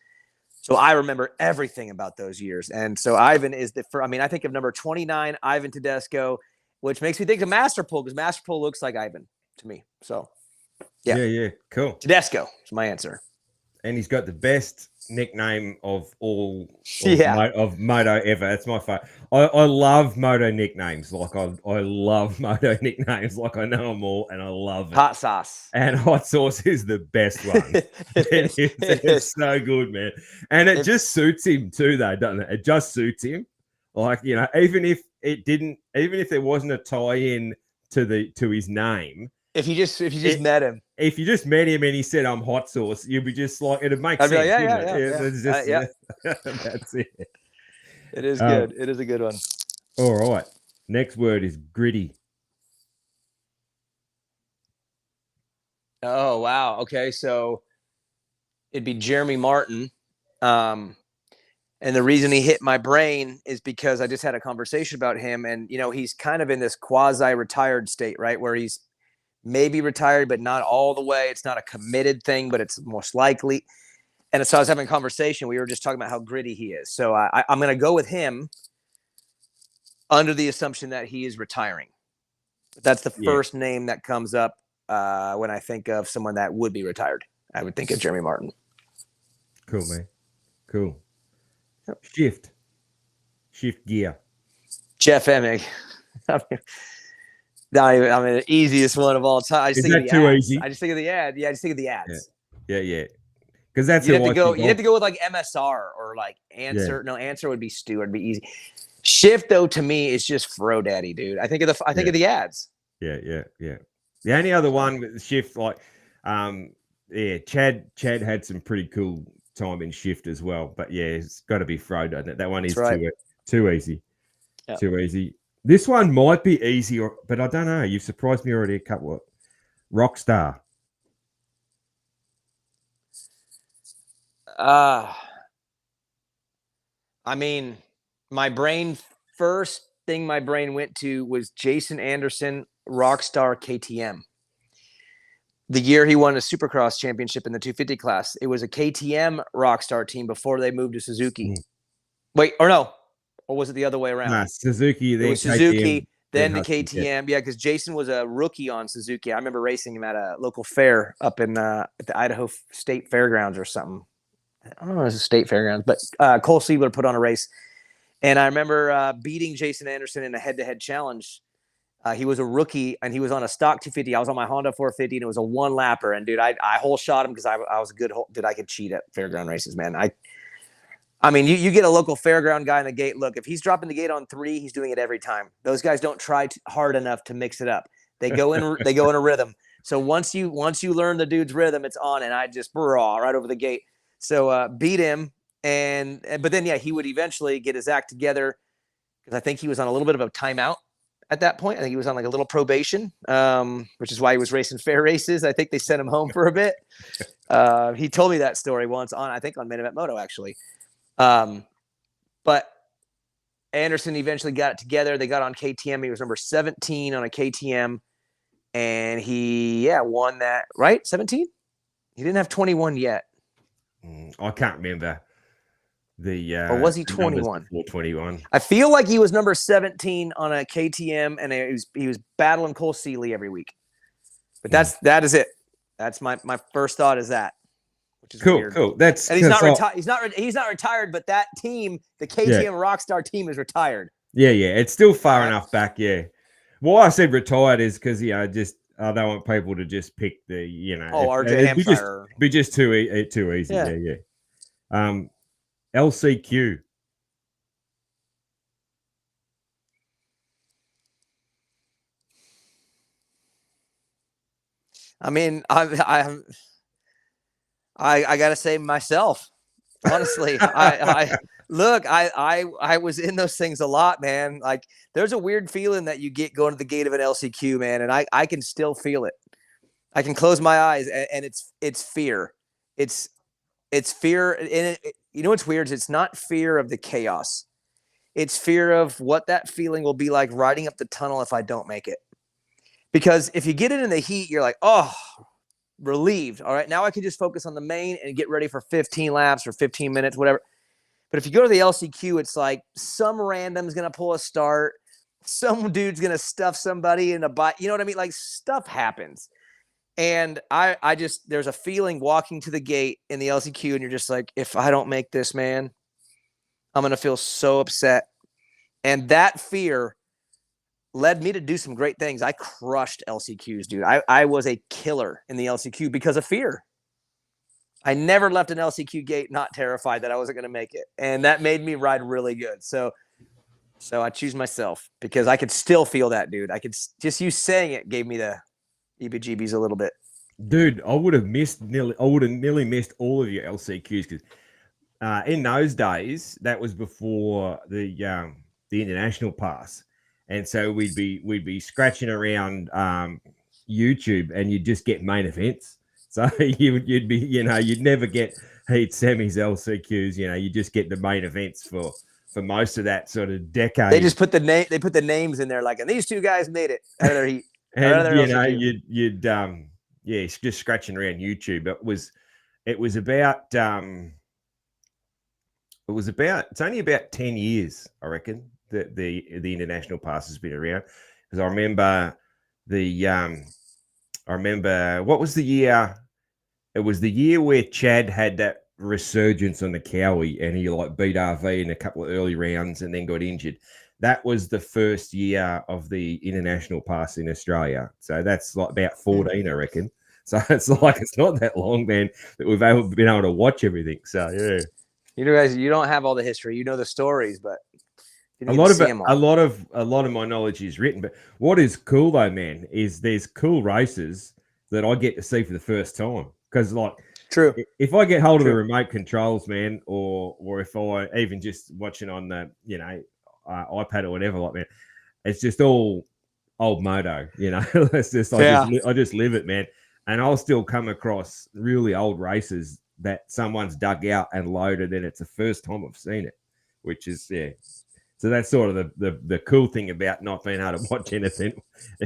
So I remember everything about those years. And so Ivan is I think of number 29, Ivan Tedesco, which makes me think of Masterpool because Masterpool looks like Ivan to me. So yeah, cool. Tedesco is my answer. And he's got the best nickname of all of moto ever. That's my favorite. I love moto nicknames. Like I love moto nicknames. Like I know them all, and I love it. Hot sauce. And hot sauce is the best one. It's so good, man. And it just suits him too, though, doesn't it? It just suits him. Like even if there wasn't a tie-in to his name. If you just met him. If you just met him and he said, "I'm hot sauce," you'd be just like, it'd make sense. Like, yeah. That's it. It is good. It is a good one. All right. Next word is gritty. Oh, wow. Okay. So it'd be Jeremy Martin. And the reason he hit my brain is because I just had a conversation about him. And, he's kind of in this quasi-retired state, right? Where he's maybe retired, but not all the way. It's not a committed thing, but it's most likely. And so I was having a conversation. We were just talking about how gritty he is. So I'm going to go with him under the assumption that he is retiring. That's the first name that comes up when I think of someone that would be retired. I would think of Jeremy Martin. Cool, man. Cool. Yep. Shift gear. Jeff Emig. The easiest one of all time. Is that too easy? I just think of the ad. Yeah, I just think of the ads. Yeah. Because that's you'd have to go with like MSR or like Answer. Yeah. No, Answer would be Stu. It'd be easy. Shift though to me is just Fro Daddy, dude. I think of the ads. Yeah. The only other one with Shift, like, Chad had some pretty cool time in Shift as well. But yeah, it's got to be Fro, doesn't it? That one is too easy. Yep. Too easy. This one might be easy, but I don't know. You've surprised me already a couple of Rockstar. First thing my brain went to was Jason Anderson, Rockstar KTM. The year he won a Supercross championship in the 250 class, it was a KTM Rockstar team before they moved to Suzuki. Wait, or no. Or was it the other way around? Nah, Suzuki. It was Suzuki, then the KTM. Yeah, because Jason was a rookie on Suzuki. I remember racing him at a local fair up in at the Idaho State Fairgrounds or something. I don't know if it was a state fairgrounds, but Cole Siebler put on a race. And I remember beating Jason Anderson in a head-to-head challenge. He was a rookie, and he was on a stock 250. I was on my Honda 450, and it was a one-lapper. And, dude, I hole shot him because I was a good hole. Dude, I could cheat at fairground races, man. I mean, you get a local fairground guy in the gate. Look, if he's dropping the gate on 3, he's doing it every time. Those guys don't try hard enough to mix it up. They go in a rhythm. So once you learn the dude's rhythm, it's on, and I just right over the gate. So beat him, but then he would eventually get his act together because I think he was on a little bit of a timeout at that point. I think he was on like a little probation, which is why he was racing fair races. I think they sent him home for a bit. He told me that story once on Main Event Moto actually. But Anderson eventually got it together. They got on KTM. He was number 17 on a KTM, and he won that, right? 17? He didn't have 21 yet. I can't remember or was he 21? 21. I feel like he was number 17 on a KTM, and he was battling Cole Seeley every week. But that is it. That's my first thought is that, which is cool. weird. Cool. That's And he's not retired. He's not retired. But that team, the KTM Rockstar team, is retired. Yeah. It's still far enough back. Yeah. Why I said retired is because just I don't want people to just pick the RJ Hampshire. It'd be just too easy. Yeah. LCQ. I mean, I gotta say myself, honestly. I was in those things a lot, man. Like, there's a weird feeling that you get going to the gate of an LCQ, man, and I can still feel it. I can close my eyes, and it's fear. It's fear, and you know what's weird? It's not fear of the chaos. It's fear of what that feeling will be like riding up the tunnel if I don't make it. Because if you get it in the heat, you're like, oh, relieved. All right, now I can just focus on the main and get ready for 15 laps or 15 minutes, whatever. But if you go to the LCQ, it's like some random's going to pull a start. Some dude's going to stuff somebody in a bike. You know what I mean? Like, stuff happens. And I just, there's a feeling walking to the gate in the LCQ, and you're just like, if I don't make this, man, I'm going to feel so upset. And that fear led me to do some great things. I crushed LCQs, dude. I was a killer in the LCQ because of fear. I never left an LCQ gate not terrified that I wasn't going to make it. And that made me ride really good. So I choose myself because I could still feel that, dude. I could just, you saying it gave me the EBGBs a little bit. Dude, I would have nearly missed all of your LCQs because in those days, that was before the international pass. And so we'd be scratching around YouTube, and you'd just get main events. So you'd be, you'd never get heat semis, LCQs. You just get the main events for most of that sort of decade. They just put the name. They put the names in there, like, and these two guys made it out of their heat. And you'd just scratching around YouTube. It was about it's only about 10 years, I reckon, that the international pass has been around, because I remember what was the year? It was the year where Chad had that resurgence on the Cowie, and he beat RV in a couple of early rounds and then got injured. That was the first year of the international pass in Australia. So that's like about 14, I reckon. So it's not that long, man, that we've been able to watch everything. So yeah. Guys, you don't have all the history. You know the stories, but a lot of my knowledge is written. But what is cool though, man, is there's cool races that I get to see for the first time. Because true, if I get hold of the remote controls, man, or if I even just watching on the iPad or whatever, man, it's just all old moto. It's just I just live it, man. And I'll still come across really old races that someone's dug out and loaded, and it's the first time I've seen it, which is So that's sort of the cool thing about not being able to watch anything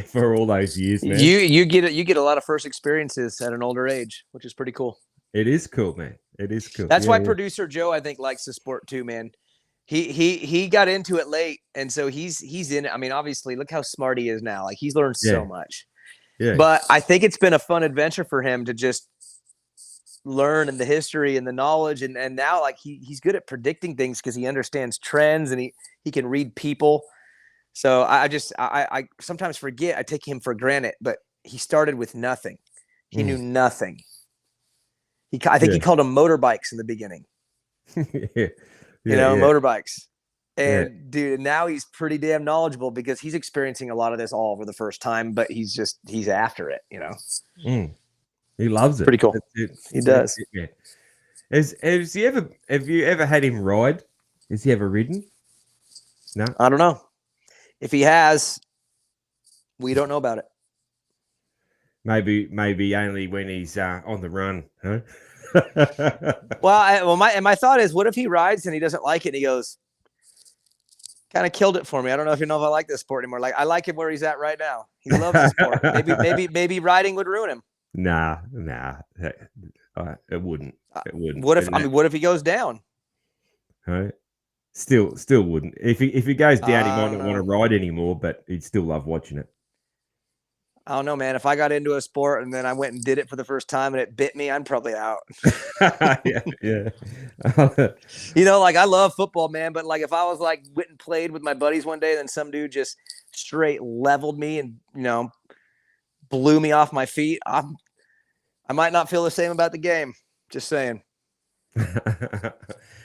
for all those years, man. You get a lot of first experiences at an older age, which is pretty cool. It is cool, man. It is cool. That's why producer Joe, I think, likes the sport too, man. He got into it late, and so he's in it. I mean, obviously, look how smart he is now. Like, he's learned so much. Yeah. But I think it's been a fun adventure for him to just learn and the history and the knowledge, and now like he's good at predicting things because he understands trends and he can read people. So I sometimes forget, I take him for granted, but he started with nothing. He knew nothing. I think he called them motorbikes in the beginning. Motorbikes. And dude, now he's pretty damn knowledgeable because he's experiencing a lot of this all for the first time, but he's after it, He loves it. Pretty cool. He does. Yeah. Have you ever had him ride? Has he ever ridden? No? I don't know. If he has, we don't know about it. Maybe only when he's on the run, huh? My thought is, what if he rides and he doesn't like it and he goes, kind of killed it for me. I don't know if I like this sport anymore. Like, I like him where he's at right now. He loves the sport. Maybe riding would ruin him. Nah. It wouldn't. It wouldn't. What if he goes down? Right. Still wouldn't. If he goes down, he might not want to ride anymore, but he'd still love watching it. I don't know, man. If I got into a sport and then I went and did it for the first time and it bit me, I'm probably out. Yeah. Like I love football, man, but like if I was like went and played with my buddies one day, and then some dude just straight leveled me and blew me off my feet, I might not feel the same about the game. Just saying.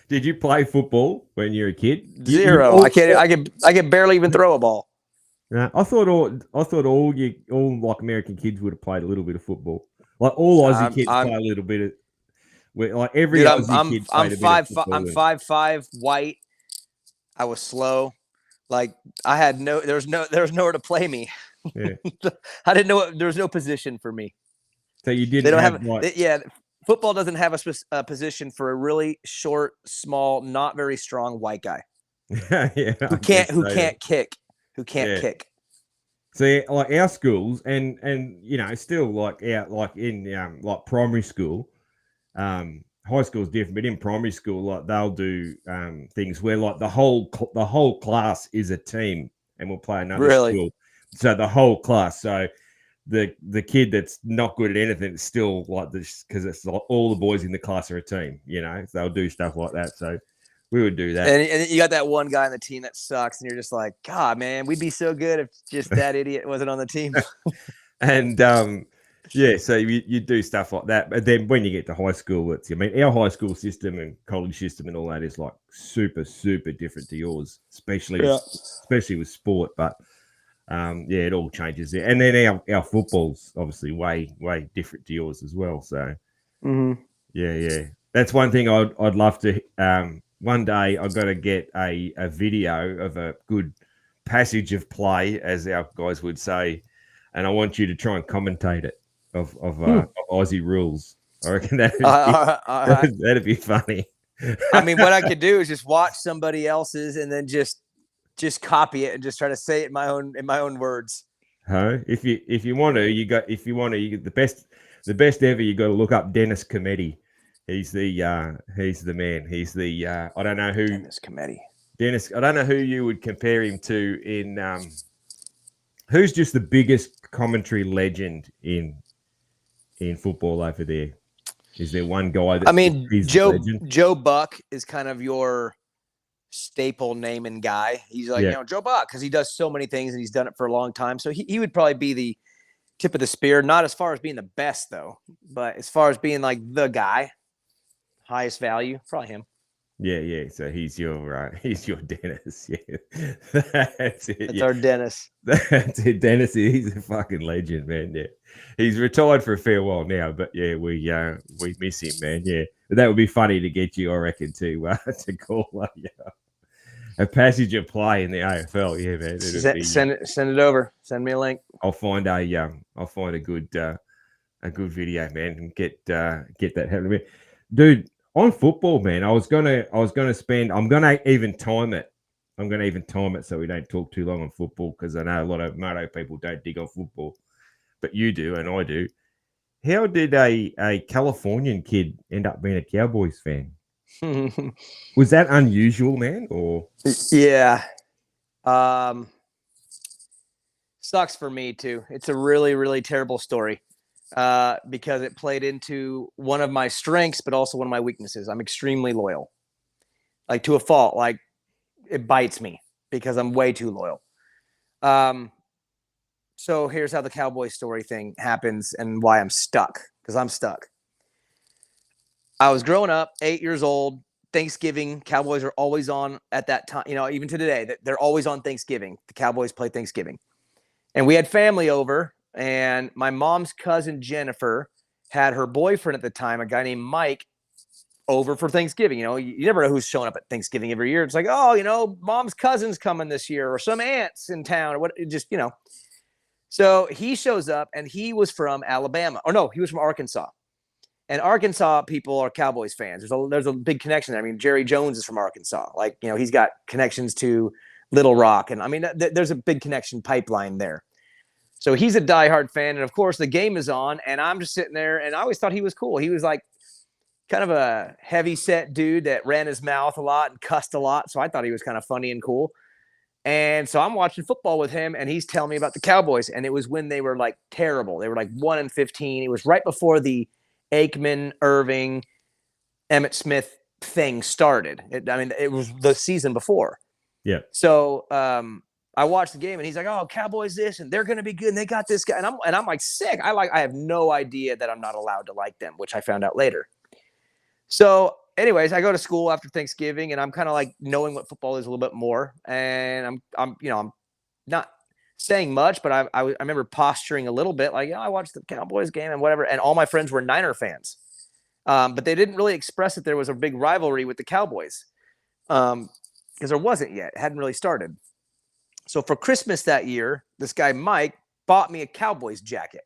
Did you play football when you were a kid? Zero. I can barely even throw a ball. I thought all like American kids would have played a little bit of football. Like all Aussie kids play a little bit of. Like every Dude, Aussie kid played a bit of football. I'm 5'5", white. I was slow. Like I had there was nowhere to play me. Yeah. I didn't know there was no position for me. So you didn't. Football doesn't have a position for a really short, small, not very strong white guy. Who can't kick. See, like our schools, and still like in like primary school, high school is different, but in primary school, like they'll do things where like the whole class is a team, and we'll play another school. So the whole class. So the kid that's not good at anything is still like this because it's like all the boys in the class are a team. So they'll do stuff like that. So we would do that. And you got that one guy on the team that sucks, and you're just like, God, man, we'd be so good if just that idiot wasn't on the team. And so you do stuff like that. But then when you get to high school, our high school system and college system and all that is like super, super different to yours, especially with sport. But it all changes there. And then our football's obviously way, way different to yours as well. So that's one thing I'd love to. One day I've got to get a video of a good passage of play, as our guys would say, and I want you to try and commentate it of Aussie rules. I reckon that'd be funny. I mean, what I could do is just watch somebody else's and then just copy it and just try to say it in my own words. Huh? If you want to, you get the best ever. You got to look up Dennis Cometti. He's the man. He's the I don't know who Dennis. I don't know who you would compare him to in who's just the biggest commentary legend in football over there. Is there one guy that Joe Buck is kind of your staple naming guy. He's like, Joe Buck, because he does so many things and he's done it for a long time. So he would probably be the tip of the spear, not as far as being the best though, but as far as being like the guy, highest value, probably him. Yeah. So he's your Dennis. Yeah, that's it. That's our Dennis. That's it. Dennis, he's a fucking legend, man. Yeah, he's retired for a fair while now, but yeah, we miss him, man. Yeah, but that would be funny to get you, I reckon, to call a passage of play in the AFL. Yeah, man. Send it over. Send me a link. I'll find a good video, man, and get that happening, dude. On football, man, I'm gonna even time it. I'm gonna even time it so we don't talk too long on football, because I know a lot of moto people don't dig on football, but you do and I do. How did a Californian kid end up being a Cowboys fan? Was that unusual, man? Or yeah, sucks for me too. It's a really, really terrible story. Because it played into one of my strengths, but also one of my weaknesses. I'm extremely loyal, like to a fault. Like it bites me because I'm way too loyal. So here's how the Cowboy story thing happens and why I'm stuck, because I'm stuck. I was growing up, 8 years old, Thanksgiving. Cowboys are always on at that time, even to today, they're always on Thanksgiving. The Cowboys play Thanksgiving. And we had family over. And my mom's cousin, Jennifer, had her boyfriend at the time, a guy named Mike, over for Thanksgiving. You never know who's showing up at Thanksgiving every year. It's like, mom's cousin's coming this year, or some aunts in town, or what, So he shows up, and he was from Alabama. Or no, he was from Arkansas. And Arkansas people are Cowboys fans. There's a big connection there. I mean, Jerry Jones is from Arkansas. Like, he's got connections to Little Rock. And I mean, there's a big connection pipeline there. So he's a diehard fan. And of course the game is on, and I'm just sitting there, and I always thought he was cool. He was like kind of a heavy set dude that ran his mouth a lot and cussed a lot. So I thought he was kind of funny and cool. And so I'm watching football with him, and he's telling me about the Cowboys. And it was when they were like terrible. They were like 1-15. It was right before the Aikman, Irving, Emmitt Smith thing started. It was the season before. Yeah. So I watched the game, and he's like, "Oh, Cowboys this, and they're going to be good, and they got this guy." And I'm like, sick. I have no idea that I'm not allowed to like them, which I found out later. So anyways, I go to school after Thanksgiving, and I'm kind of like knowing what football is a little bit more. And I'm not saying much, but I remember posturing a little bit, like, I watched the Cowboys game and whatever. And all my friends were Niner fans, but they didn't really express that there was a big rivalry with the Cowboys, because there wasn't yet. It hadn't really started. So for Christmas that year, this guy Mike bought me a Cowboys jacket.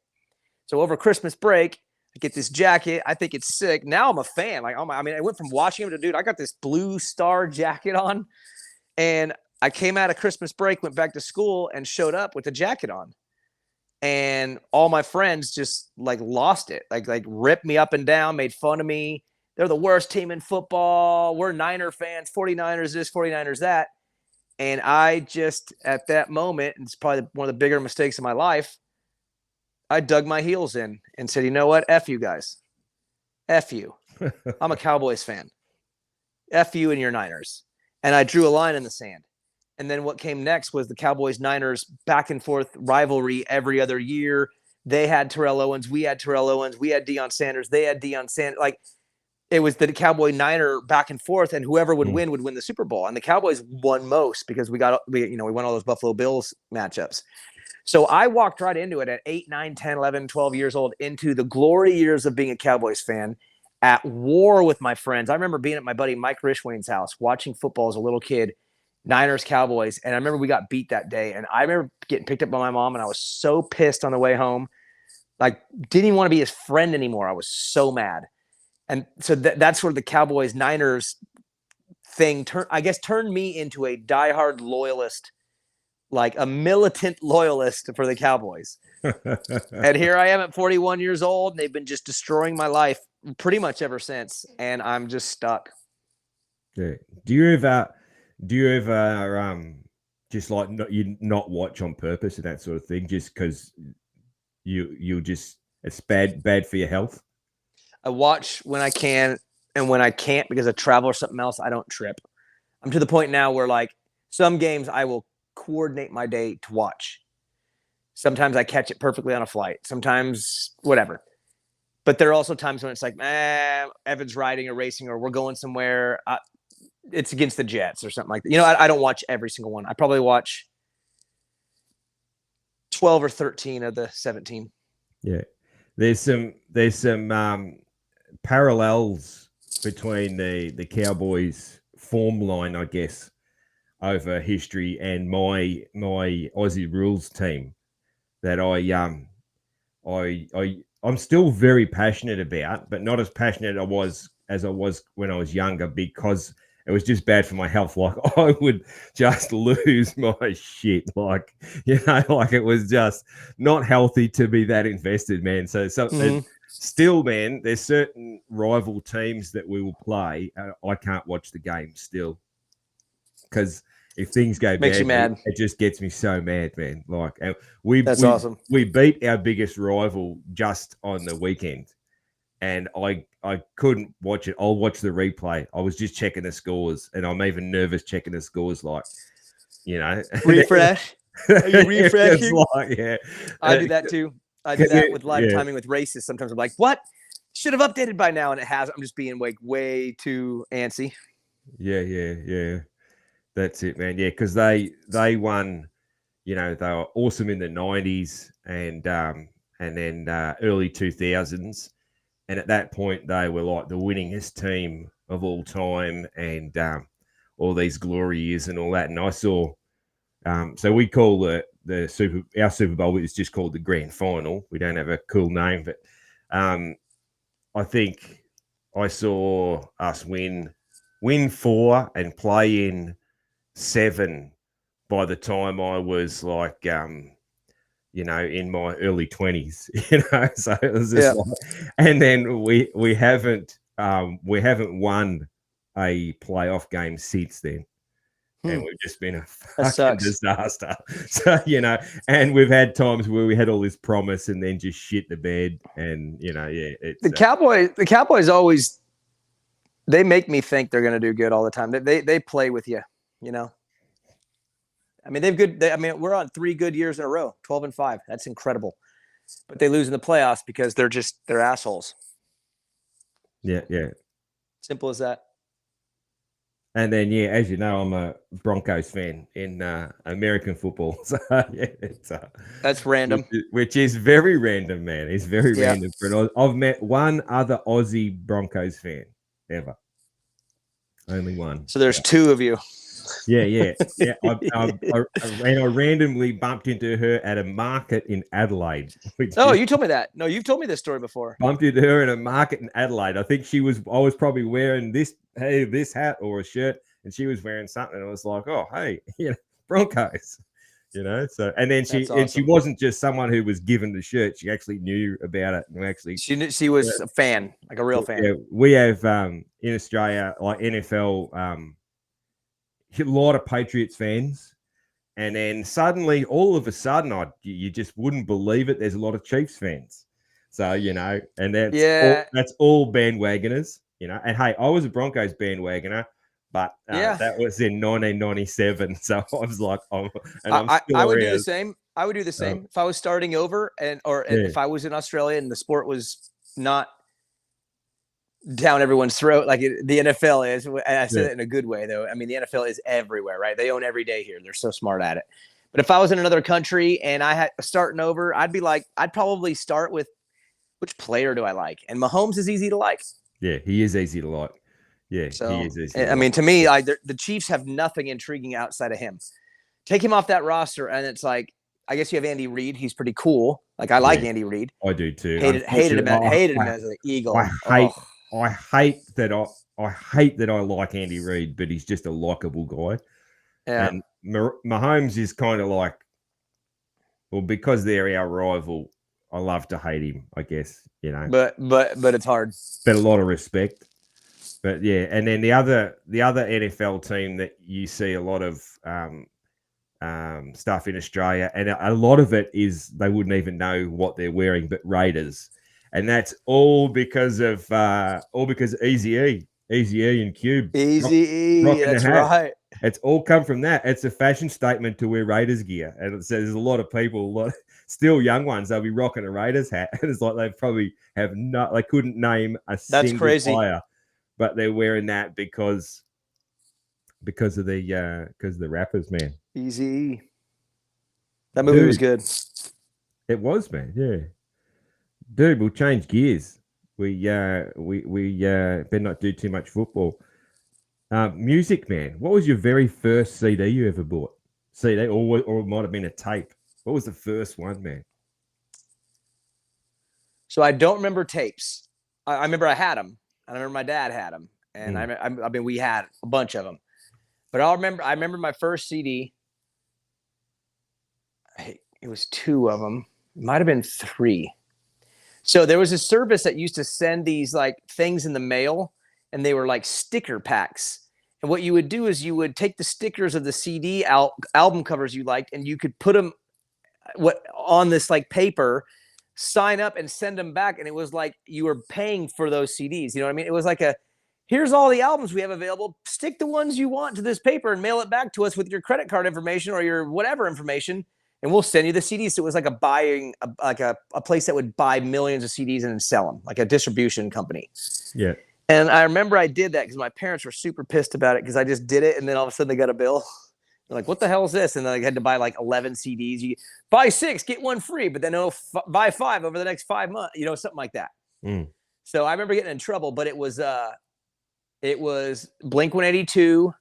So over Christmas break, I get this jacket. I think it's sick. Now I'm a fan. Like, I went from watching him to, dude, I got this blue star jacket on. And I came out of Christmas break, went back to school, and showed up with the jacket on. And all my friends just like lost it. Like ripped me up and down, made fun of me. They're the worst team in football. We're Niner fans, 49ers this, 49ers that. And I just, at that moment, and it's probably one of the bigger mistakes of my life, I dug my heels in and said, you know what? F you guys. F you. I'm a Cowboys fan. F you and your Niners. And I drew a line in the sand. And then what came next was the Cowboys-Niners back and forth rivalry every other year. They had Terrell Owens. We had Terrell Owens. We had Deion Sanders. They had Deion Sanders. Like, it was the Cowboy-Niner back and forth, and whoever would win the Super Bowl. And the Cowboys won most because we won all those Buffalo Bills matchups. So I walked right into it at 8, 9, 10, 11, 12 years old, into the glory years of being a Cowboys fan, at war with my friends. I remember being at my buddy Mike Rishwain's house, watching football as a little kid, Niners, Cowboys. And I remember we got beat that day. And I remember getting picked up by my mom, and I was so pissed on the way home. Like, didn't even want to be his friend anymore. I was so mad. And so that's where the Cowboys-Niners thing turned me into a diehard loyalist, like a militant loyalist for the Cowboys. And here I am at 41 years old, and they've been just destroying my life pretty much ever since. And I'm just stuck. Yeah. Do you ever just like not watch on purpose and that sort of thing, just because you just, it's bad for your health? I watch when I can, and when I can't because of travel or something else, I don't trip. I'm to the point now where, like, some games I will coordinate my day to watch. Sometimes I catch it perfectly on a flight. Sometimes whatever. But there are also times when it's like, Evan's riding or racing, or we're going somewhere. It's against the Jets or something like that. I don't watch every single one. I probably watch 12 or 13 of the 17. Yeah. There's some parallels between the Cowboys form line, I guess, over history, and my Aussie Rules team that I'm still very passionate about, but not as passionate as I was when I was younger, because it was just bad for my health. Like, I would just lose my shit. Like, like, it was just not healthy to be that invested, man. So still, man, there's certain rival teams that we will play. I can't watch the game still, because if things go Makes you mad. it just gets me so mad, man. Like, that's awesome. We beat our biggest rival just on the weekend, and I couldn't watch it. I'll watch the replay. I was just checking the scores, and I'm even nervous checking the scores. Like, refresh. Are you refreshing? Like, yeah, I do that too. I do that with live timing with races. Sometimes I'm like, what? Should have updated by now, and it has. I'm just being way too antsy. Yeah. That's it, man. Yeah, because they won. They were awesome in the 90s and then early 2000s, and at that point they were like the winningest team of all time, and all these glory years and all that. And I saw, so we call our Super Bowl is just called the Grand Final. We don't have a cool name, but I think I saw us win 4 and play in 7 by the time I was like, in my early 20s, so it was just like, and then we haven't won a playoff game since then. and we've just been a That fucking sucks. disaster. So, and we've had times where we had all this promise and then just shit the bed. And, it's The Cowboys always, they make me think they're going to do good all the time. They play with you, I mean, we're on 3 good years in a row, 12-5. That's incredible. But they lose in the playoffs because they're assholes. Yeah. Simple as that. And then, as you know, I'm a Broncos fan in American football. So, that's random. Which is very random, man. It's very random. I've met one other Aussie Broncos fan ever. Only one. So there's 2 of you. Yeah. I randomly bumped into her at a market in Adelaide. You told me that. No, you've told me this story before. Bumped into her in a market in Adelaide. I think I was probably wearing this hat or a shirt, and she was wearing something. And I was like, oh, hey, Broncos, So, and then she wasn't just someone who was given the shirt. She actually knew about it, and she was a fan, like a real fan. Yeah, we have in Australia, like NFL, a lot of Patriots fans, and then suddenly, all of a sudden, you just wouldn't believe it. There's a lot of Chiefs fans, so and that's all bandwagoners, And hey, I was a Broncos bandwagoner, but that was in 1997. So I was like, I would do the same. I would do the same if I was starting over, if I was in Australia and the sport was not down everyone's throat like the NFL is. And I say that in a good way, though. I mean, the NFL is everywhere, right? They own every day here. They're so smart at it. But if I was in another country and I had starting over, I'd probably start with, which player do I like? And Mahomes is easy to like. Yeah, he is easy to like. Yeah, so, he is easy. I mean, to me, the Chiefs have nothing intriguing outside of him. Take him off that roster, and it's like, I guess you have Andy Reid. He's pretty cool. Like, I like Andy Reid. I do too. Hated him as an Eagle. I hate that I like Andy Reid, but he's just a likable guy. Yeah. And Mahomes is kind of like, well, because they're our rival, I love to hate him, I guess, But it's hard. But a lot of respect. But yeah, and then the other NFL team that you see a lot of stuff in Australia, and a lot of it is they wouldn't even know what they're wearing, but Raiders. And that's all because of Eazy-E and Cube. Eazy-E, that's right. It's all come from that. It's a fashion statement to wear Raiders gear. And so there's a lot of people, still young ones, they'll be rocking a Raiders hat. And it's like they probably they couldn't name a single player, but they're wearing that because of the rappers, man. Eazy-E. That movie was good. It was, man. Yeah. Dude, we'll change gears. We better not do too much football. Music, man. What was your very first CD you ever bought? CD, or it might have been a tape. What was the first one, man? So I don't remember tapes. I remember I had them. I remember my dad had them, and I mean we had a bunch of them. But I remember my first CD. It was 2 of them. It might have been 3. So there was a service that used to send these like things in the mail, and they were like sticker packs. And what you would do is you would take the stickers of the CD album covers you liked, and you could put them on this like paper, sign up, and send them back. And it was like you were paying for those CDs. You know what I mean? It was like here's all the albums we have available. Stick the ones you want to this paper and mail it back to us with your credit card information or your whatever information, and we'll send you the CDs. So it was like a place that would buy millions of CDs and then sell them, like a distribution company. Yeah. And I remember I did that because my parents were super pissed about it because I just did it, and then all of a sudden they got a bill. They're like, "What the hell is this?" And then I had to buy like 11 CDs. You buy 6, get 1 free, but then buy 5 over the next 5 months. Something like that. So I remember getting in trouble, but it was Blink-182,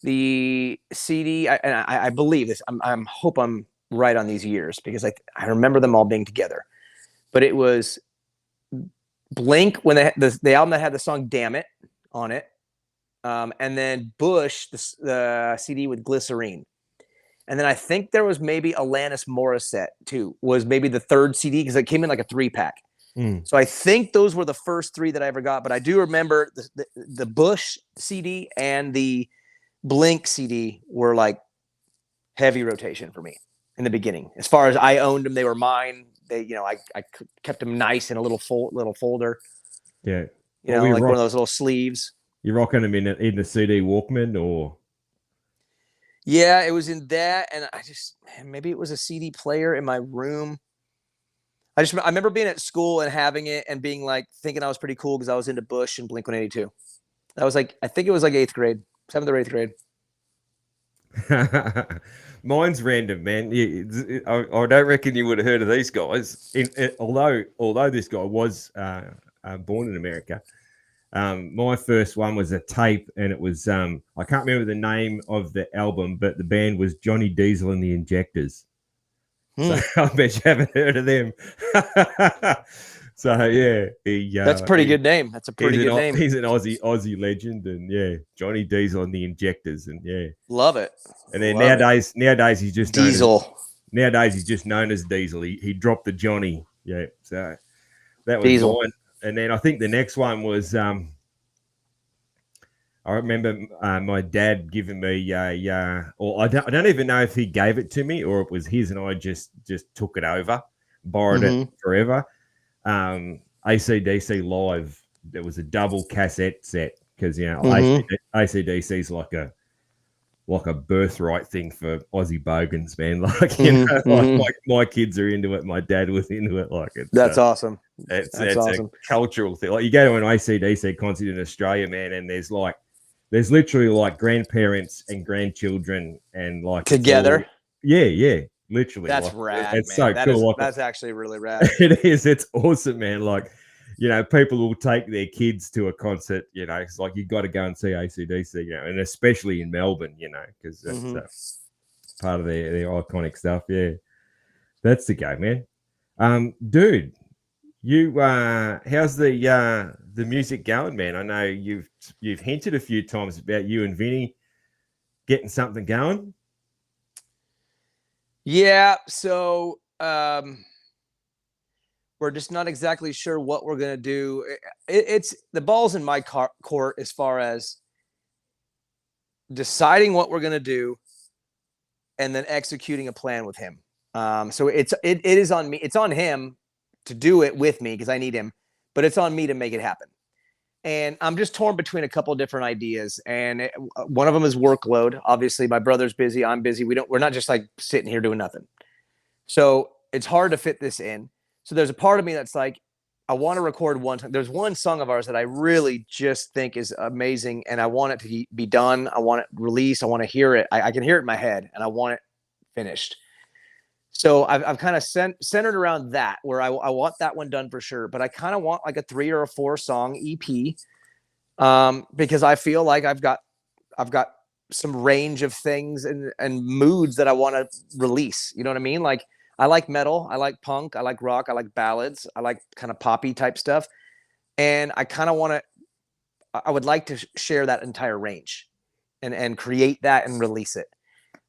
the CD, and I believe this. I hope I'm right on these years because I remember them all being together. But it was Blink when they had the album that had the song "Damn It" on it, and then Bush the CD with Glycerine, and then I think there was maybe Alanis Morissette too. Was maybe the 3rd CD because it came in like a 3-pack. So I think those were the first 3 that I ever got. But I do remember the Bush CD and the Blink CD were like heavy rotation for me in the beginning. As far as I owned them, they were mine. They, I kept them nice in a little folder. Yeah. Like one of those little sleeves. You rocking them in the CD Walkman or? Yeah, it was in that, and maybe it was a CD player in my room. I remember being at school and having it and being like thinking I was pretty cool because I was into Bush and Blink-182. That was like, I think it was like 8th grade, 7th or 8th grade. Mine's random, man. I don't reckon you would have heard of these guys. Although this guy was born in America, my first one was a tape, and it was I can't remember the name of the album, but the band was Johnny Diesel and the Injectors. So I bet you haven't heard of them. So yeah, that's a pretty good name. That's a pretty good name. He's an Aussie legend, and yeah, Johnny Diesel and the Injectors, and yeah, love it. And then nowadays he's just Diesel. Nowadays he's just known as Diesel. He dropped the Johnny. Yeah, so that was Diesel. mine. And then I think the next one was I remember my dad giving me or I don't even know if he gave it to me or it was his and I just took it over, borrowed it forever. AC/DC Live. There was a double cassette set because AC/DC is like a birthright thing for Aussie bogans, man. Like like my kids are into it. My dad was into it. Like that's awesome. It's awesome. A cultural thing. Like you go to an AC/DC concert in Australia, man, and there's literally like grandparents and grandchildren and like together. Yeah. Literally. That's rad. It's man. so cool. That's actually really rad. It is. It's awesome, man. Like, people will take their kids to a concert, it's like you got to go and see AC/DC, and especially in Melbourne, because that's part of their iconic stuff. Yeah. That's the go, man. Dude, you how's the music going, man? I know you've hinted a few times about you and Vinny getting something going. Yeah, so we're just not exactly sure what we're gonna do. It's the ball's in my court as far as deciding what we're gonna do and then executing a plan with him. So it is on me. It's on him to do it with me because I need him, but it's on me to make it happen. And I'm just torn between a couple of different ideas. And one of them is workload. Obviously, my brother's busy. I'm busy. We're not just like sitting here doing nothing. So it's hard to fit this in. So there's a part of me that's like, I want to record one time. There's one song of ours that I really just think is amazing. And I want it to be done. I want it released. I want to hear it. I can hear it in my head and I want it finished. So I've kind of centered around that where I want that one done for sure, but I kind of want like a 3 or a 4 song EP because I feel like I've got some range of things and moods that I want to release. You know what I mean? Like I like metal, I like punk, I like rock, I like ballads, I like kind of poppy type stuff. And I kind of I would like to share that entire range and create that and release it.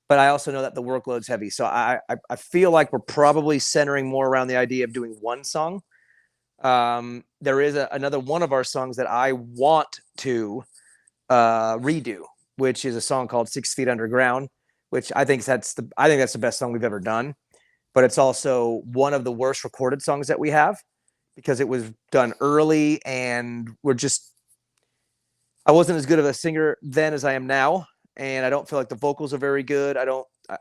But I also know that the workload's heavy. So I feel like we're probably centering more around the idea of doing one song. There is another one of our songs that I want to redo, which is a song called 6 Feet Underground, which I think that's the best song we've ever done. But it's also one of the worst recorded songs that we have because it was done early and I wasn't as good of a singer then as I am now. And I don't feel like the vocals are very good.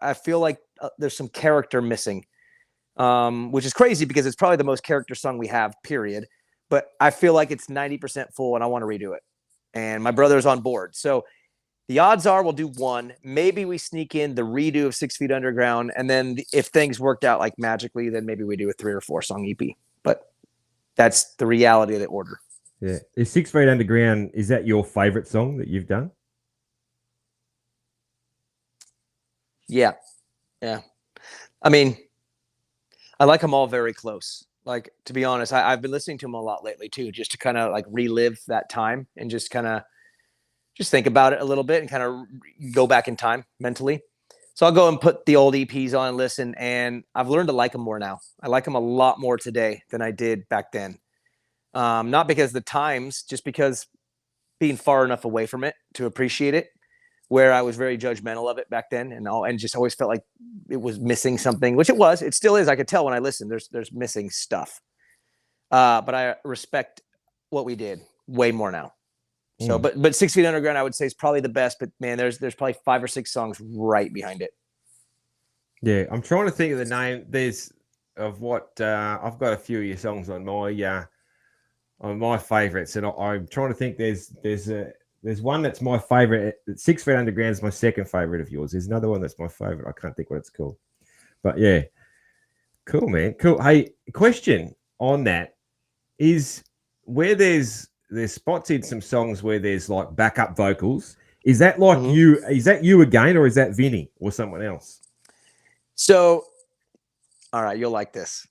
I feel like there's some character missing, which is crazy because it's probably the most character song we have, period. But I feel like it's 90% full and I want to redo it. And my brother's on board. So the odds are we'll do one. Maybe we sneak in the redo of 6 Feet Underground. And then if things worked out like magically, then maybe we do a 3 or 4 song EP. But that's the reality of the order. Yeah. Is 6 Feet Underground, is that your favorite song that you've done? Yeah. I mean, I like them all very close. Like, to be honest, I've been listening to them a lot lately too, just to kind of like relive that time and just kind of just think about it a little bit and kind of go back in time mentally. So I'll go and put the old EPs on and listen, and I've learned to like them more now. I like them a lot more today than I did back then. Not because the times, just because being far enough away from it to appreciate it. where I was very judgmental of it back then, and just always felt like it was missing something, which it was. It still is. I could tell when I listen. There's missing stuff. But I respect what we did way more now. So, but 6 Feet Underground, I would say, is probably the best. But man, there's probably 5 or 6 songs right behind it. Yeah, I'm trying to think of the name. I've got a few of your songs on my favorites, and I'm trying to think. There's one that's my favorite. 6 Feet Underground is my second favorite of yours. There's another one that's my favorite. I can't think what it's called. But yeah, cool, man. Cool. Hey, question on that is where there's spots in some songs where there's like backup vocals. Is that like you? Is that you again, or is that Vinny or someone else? So, all right, you'll like this.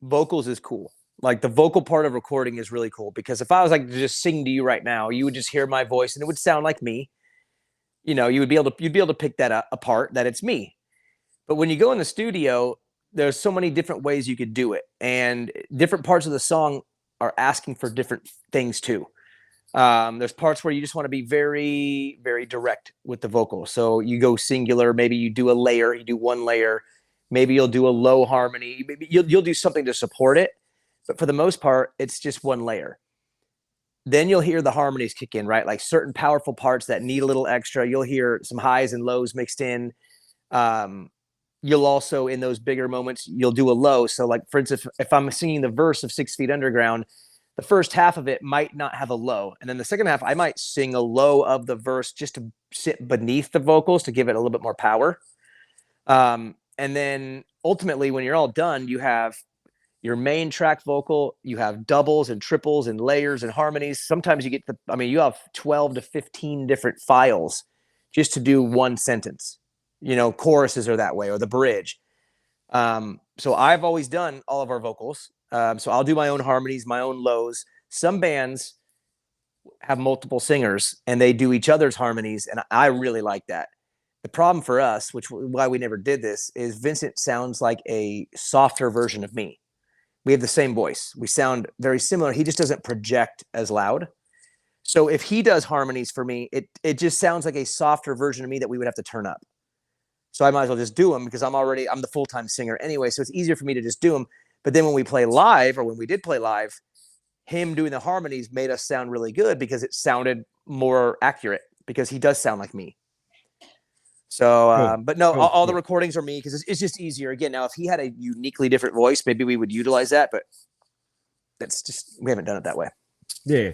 Vocals is cool. Like the vocal part of recording is really cool because if I was like to just sing to you right now, you would just hear my voice and it would sound like me. You know, you'd be able to pick that apart that it's me. But when you go in the studio, there's so many different ways you could do it, and different parts of the song are asking for different things too. There's parts where you just want to be very, very direct with the vocal. So you go singular, maybe you do a layer, you do one layer, maybe you'll do a low harmony, maybe you'll do something to support it. But for the most part, it's just one layer. Then you'll hear the harmonies kick in, right? Like certain powerful parts that need a little extra. You'll hear some highs and lows mixed in. You'll also, in those bigger moments, you'll do a low. So like, for instance, if I'm singing the verse of 6 Feet Underground, the first half of it might not have a low. And then the second half, I might sing a low of the verse just to sit beneath the vocals to give it a little bit more power. And then ultimately, when you're all done, you have your main track vocal, you have doubles and triples and layers and harmonies. Sometimes you get you have 12 to 15 different files just to do one sentence. You know, choruses are that way, or the bridge. So I've always done all of our vocals. So I'll do my own harmonies, my own lows. Some bands have multiple singers and they do each other's harmonies. And I really like that. The problem for us, why we never did this, is Vincent sounds like a softer version of me. We have the same voice. We sound very similar. He just doesn't project as loud. So if he does harmonies for me, it just sounds like a softer version of me that we would have to turn up. So I might as well just do them because I'm the full-time singer anyway. So it's easier for me to just do them. But then when we play live, or when we did play live, him doing the harmonies made us sound really good because it sounded more accurate because he does sound like me. So, Cool. but no, Cool. all the recordings are me because it's just easier. Again, now if he had a uniquely different voice, maybe we would utilize that, but we haven't done it that way. Yeah.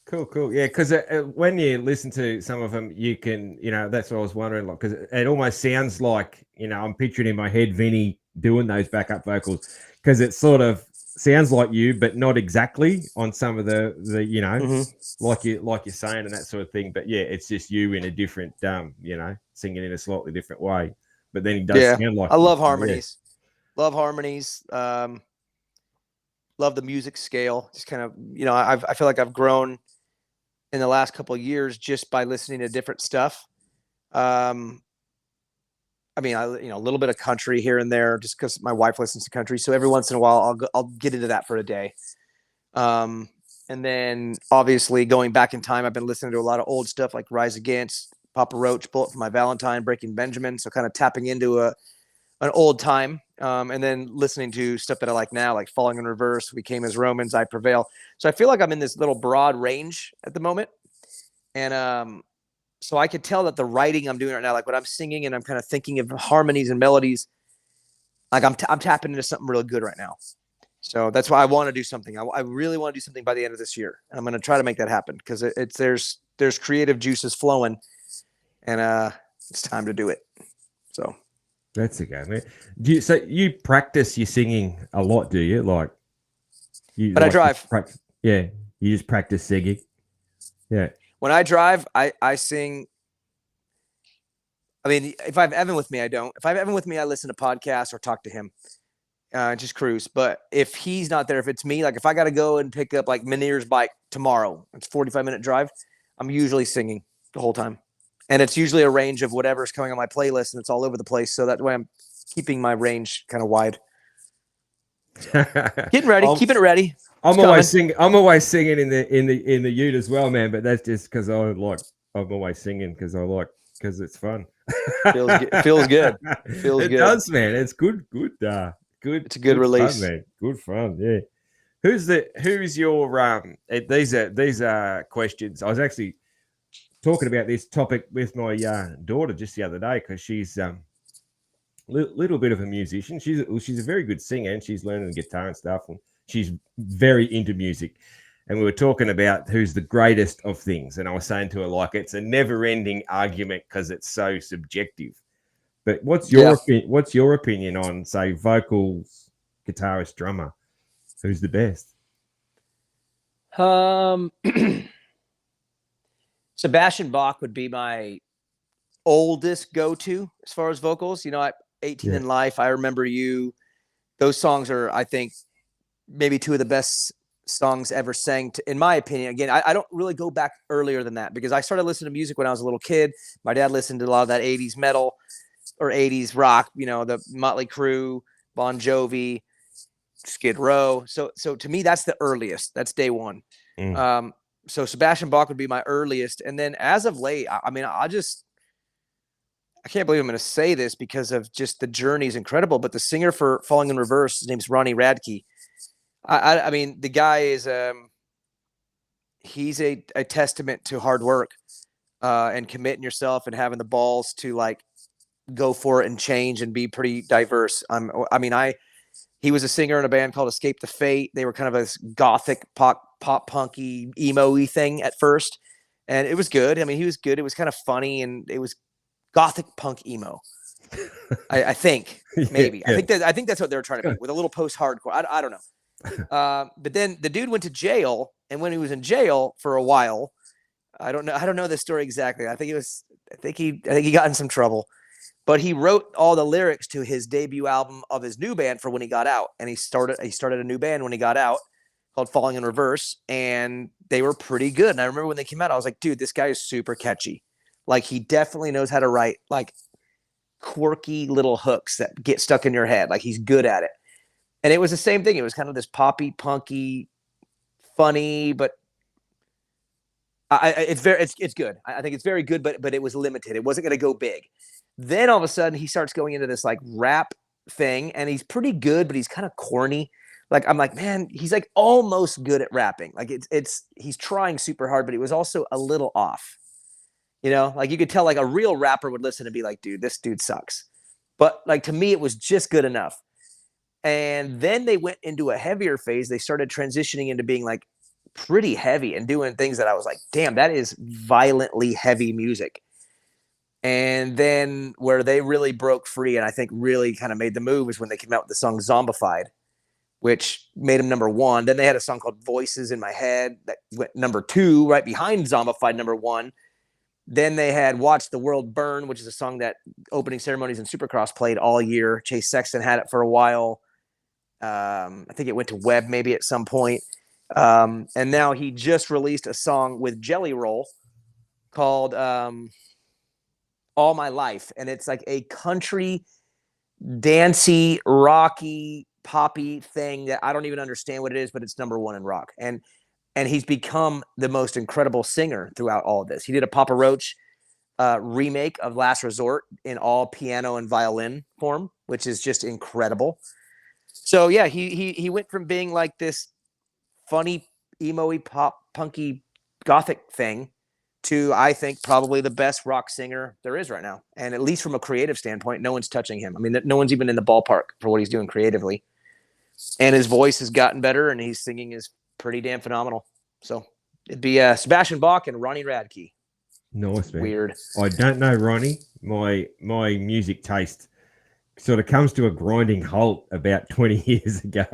Cool. Yeah, because when you listen to some of them, you can, that's what I was wondering, like, because it almost sounds like, I'm picturing in my head Vinny doing those backup vocals because it sort of sounds like you, but not exactly on some of the like you're saying and that sort of thing. But yeah, it's just you in a different, singing in a slightly different way. But then he does sound like. I love harmonies. Yeah. Love harmonies. Love the music scale. Just kind of, I feel like I've grown in the last couple of years just by listening to different stuff. A little bit of country here and there just because my wife listens to country. So every once in a while I'll get into that for a day. And then obviously going back in time, I've been listening to a lot of old stuff like Rise Against, Papa Roach, Bullet for My Valentine, Breaking Benjamin. So kind of tapping into an old time. And then listening to stuff that I like now, like Falling in Reverse, We Came as Romans, I Prevail. So I feel like I'm in this little broad range at the moment. And so I could tell that the writing I'm doing right now, like when I'm singing and I'm kind of thinking of harmonies and melodies, like I'm tapping into something really good right now. So that's why I want to do something. I really want to do something by the end of this year. And I'm going to try to make that happen because there's creative juices flowing and it's time to do it. So. That's okay, man. You practice your singing a lot, do you? Like you. But I drive. You just practice singing. Yeah. When I drive, I sing. I mean, if I have Evan with me, I don't. If I have Evan with me, I listen to podcasts or talk to him. Just cruise. But if he's not there, if it's me, like if I got to go and pick up like Minier's bike tomorrow, it's a 45-minute drive. I'm usually singing the whole time. And it's usually a range of whatever's coming on my playlist, and it's all over the place. So that way I'm keeping my range kind of wide. Getting ready, keeping it ready. I'm always singing in the ute as well, man. But that's just because I like I'm always singing because it's fun. Feels good. Feels good. Feels It good. does, man. It's good. It's a good release, fun, man. Good fun. Yeah. Who's your these are questions. I was actually talking about this topic with my daughter just the other day because she's little bit of a musician. She's a very good singer and she's learning the guitar and stuff. And she's very into music. And we were talking about who's the greatest of things. And I was saying to her, like, it's a never-ending argument because it's so subjective. But what's your opinion on, say, vocals, guitarist, drummer? Who's the best? Sebastian Bach would be my oldest go-to as far as vocals. You know, at 18 in Life, I Remember You. Those songs are, I think, maybe two of the best songs ever sang, in my opinion. Again, I don't really go back earlier than that because I started listening to music when I was a little kid. My dad listened to a lot of that 80s metal or 80s rock, you know, the Motley Crue, Bon Jovi, Skid Row. So to me, that's the earliest. That's day one. So Sebastian Bach would be my earliest. And then as of late, I mean, I can't believe I'm going to say this because of just the journey is incredible, but the singer for Falling in Reverse, his name's Ronnie Radke. I mean, the guy is, he's a testament to hard work, and committing yourself and having the balls to like go for it and change and be pretty diverse. He was a singer in a band called Escape the Fate. They were kind of a gothic pop punky emo-y thing at first. And it was good. I mean, he was good. It was kind of funny and it was gothic punk emo. I think maybe. Yeah. I think that's what they were trying to be with a little post-hardcore. I don't know. But then the dude went to jail, and when he was in jail for a while, I don't know the story exactly. I think he got in some trouble, but he wrote all the lyrics to his debut album of his new band for when he got out, and he started a new band when he got out called Falling in Reverse, and they were pretty good. And I remember when they came out, I was like, dude, this guy is super catchy. Like, he definitely knows how to write like quirky little hooks that get stuck in your head. Like, he's good at it. And it was the same thing. It was kind of this poppy, punky, funny, but it's good. I think it's very good, but it was limited. It wasn't going to go big. Then all of a sudden he starts going into this like rap thing, and he's pretty good, but he's kind of corny. Like, I'm like, man, he's like almost good at rapping. Like he's trying super hard, but he was also a little off. You know, like you could tell like a real rapper would listen and be like, dude, this dude sucks. But like, to me, it was just good enough. And then they went into a heavier phase. They started transitioning into being like pretty heavy and doing things that I was like, damn, that is violently heavy music. And then where they really broke free and I think really kind of made the move is when they came out with the song Zombified, which made them number one. Then they had a song called Voices in My Head that went number 2, right behind Zombified, number 1. Then they had Watch the World Burn, which is a song that opening ceremonies in Supercross played all year. Chase Sexton had it for a while. I think it went to Webb maybe at some point. And now he just released a song with Jelly Roll called All My Life. And it's like a country, dancey, rocky, poppy thing that I don't even understand what it is, but it's number 1 in rock. And he's become the most incredible singer throughout all of this. He did a Papa Roach remake of Last Resort in all piano and violin form, which is just incredible. So yeah, he went from being like this funny, emo-y, pop, punky, gothic thing to, I think, probably the best rock singer there is right now. And at least from a creative standpoint, no one's touching him. I mean, no one's even in the ballpark for what he's doing creatively. And his voice has gotten better, and his singing is pretty damn phenomenal. So it'd be Sebastian Bach and Ronnie Radke. Nice, man. Weird. I don't know, Ronnie. My music taste sort of comes to a grinding halt about 20 years ago.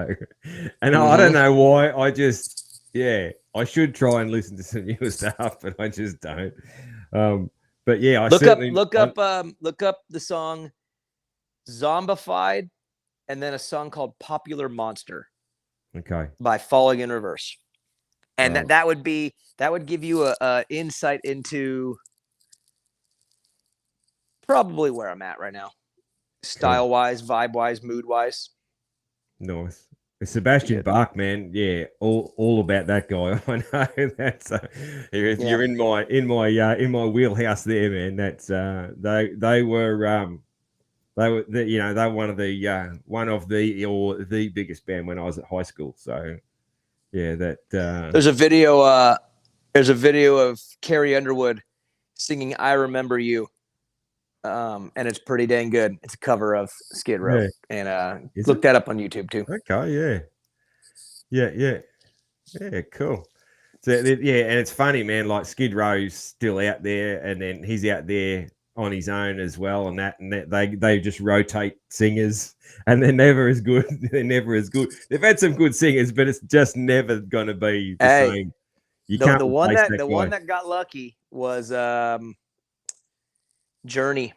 And I don't know why. I should try and listen to some newer stuff, but I just don't. But yeah, I look up the song Zombified and then a song called Popular Monster. Okay. By Falling in Reverse. And that would give you a insight into probably where I'm at right now. Style wise, vibe wise, mood wise. Nice. Sebastian Bach, man, yeah, all about that guy. I know that's you're in my wheelhouse there, man. That's they were they're one of the or the biggest band when I was at high school. So yeah, that There's a video. There's a video of Carrie Underwood singing "I Remember You," and it's pretty dang good. It's a cover of Skid Row, and look that up on YouTube too. Okay, yeah, cool. So yeah, and it's funny, man. Like Skid Row's still out there, and then he's out there on his own as well, and they just rotate singers, and they're never as good. They're never as good. They've had some good singers, but it's just never going to be the same. You can't. The one that got lucky was Journey.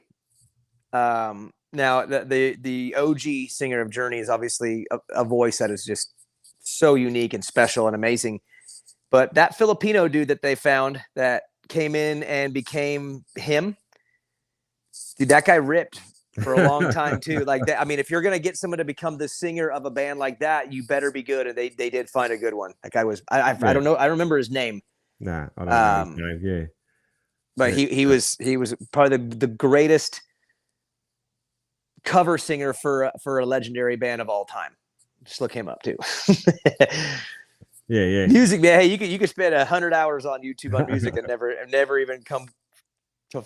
Now the OG singer of Journey is obviously a voice that is just so unique and special and amazing. But that Filipino dude that they found that came in and became him, dude, that guy ripped for a long time too. Like that, I mean, if you're gonna get someone to become the singer of a band like that, you better be good. And they did find a good one. That guy was I don't know, I remember his name. Nah, I don't know his name. Yeah. But he was probably the greatest cover singer for a legendary band of all time. Just look him up too. Yeah. Music, man. Hey, you could spend 100 hours on YouTube on music and never even come to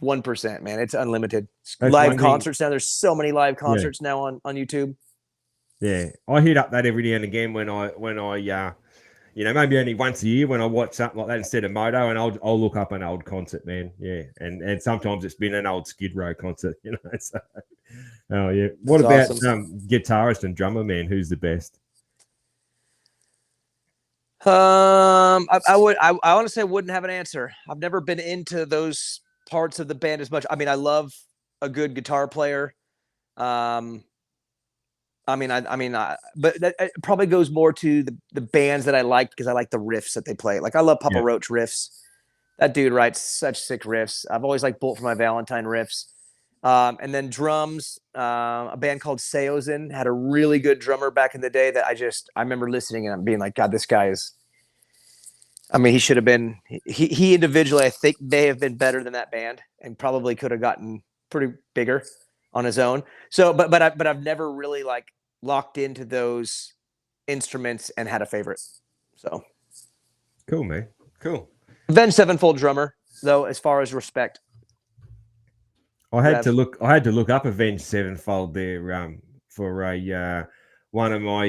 1%, man. It's unlimited. That's live concerts now. There's so many live concerts now on YouTube. Yeah, I hit up that every now and again when I maybe only once a year when I watch something like that instead of Moto, and I'll look up an old concert, man. Yeah, and sometimes it's been an old Skid Row concert, you know. So, oh yeah. What That's about awesome. Guitarist and drummer, man? Who's the best? I honestly wouldn't have an answer. I've never been into those parts of the band as much. I mean, I love a good guitar player. But it probably goes more to the bands that I like because I like the riffs that they play. Like I love Papa Roach riffs. That dude writes such sick riffs. I've always liked Bolt for My Valentine riffs. And then drums, a band called Seosin had a really good drummer back in the day that I remember listening and being like, God, this guy is, I mean, he should have been, he individually, I think may have been better than that band and probably could have gotten pretty bigger on his own. So, but I've never really like locked into those instruments and had a favorite. So cool, man. Cool. Avenged Sevenfold drummer though, as far as respect. I had to look up Avenged Sevenfold there for a one of my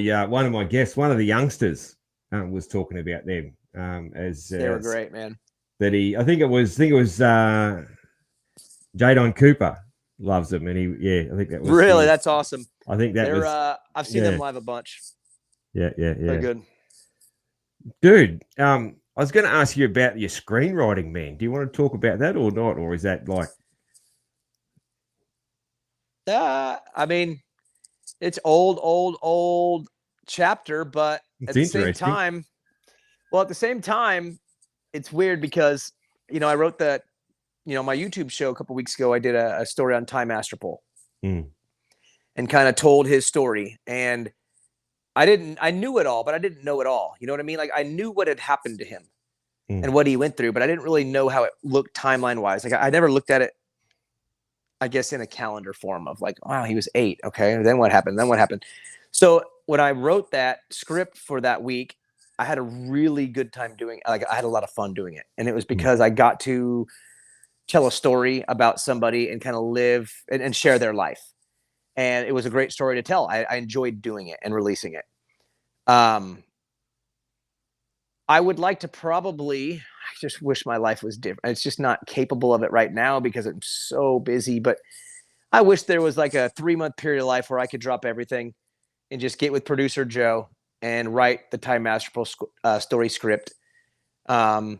guests, one of the youngsters was talking about them as they were great, man. That I think it was Jadon Cooper loves them, and I think that was really that's awesome. I think that I've seen them live a bunch. Yeah. They're good, dude. I was going to ask you about your screenwriting, man. Do you want to talk about that or not, or is that like? I mean, it's old chapter, but at the same time, it's weird because, I wrote that, my YouTube show a couple weeks ago, I did a story on Ty Masterpole and kind of told his story. And I knew it all, but I didn't know it all. You know what I mean? Like I knew what had happened to him and what he went through, but I didn't really know how it looked timeline wise. Like I never looked at it, I guess, in a calendar form of like, wow, he was 8. Okay. And then what happened? So when I wrote that script for that week, I had a really good time doing it. Like I had a lot of fun doing it. And it was because I got to tell a story about somebody and kind of live and share their life. And it was a great story to tell. I enjoyed doing it and releasing it. I would like to I just wish my life was different. It's just not capable of it right now because I'm so busy, but I wish there was like a 3-month period of life where I could drop everything and just get with producer Joe and write the Ty Masterful story script and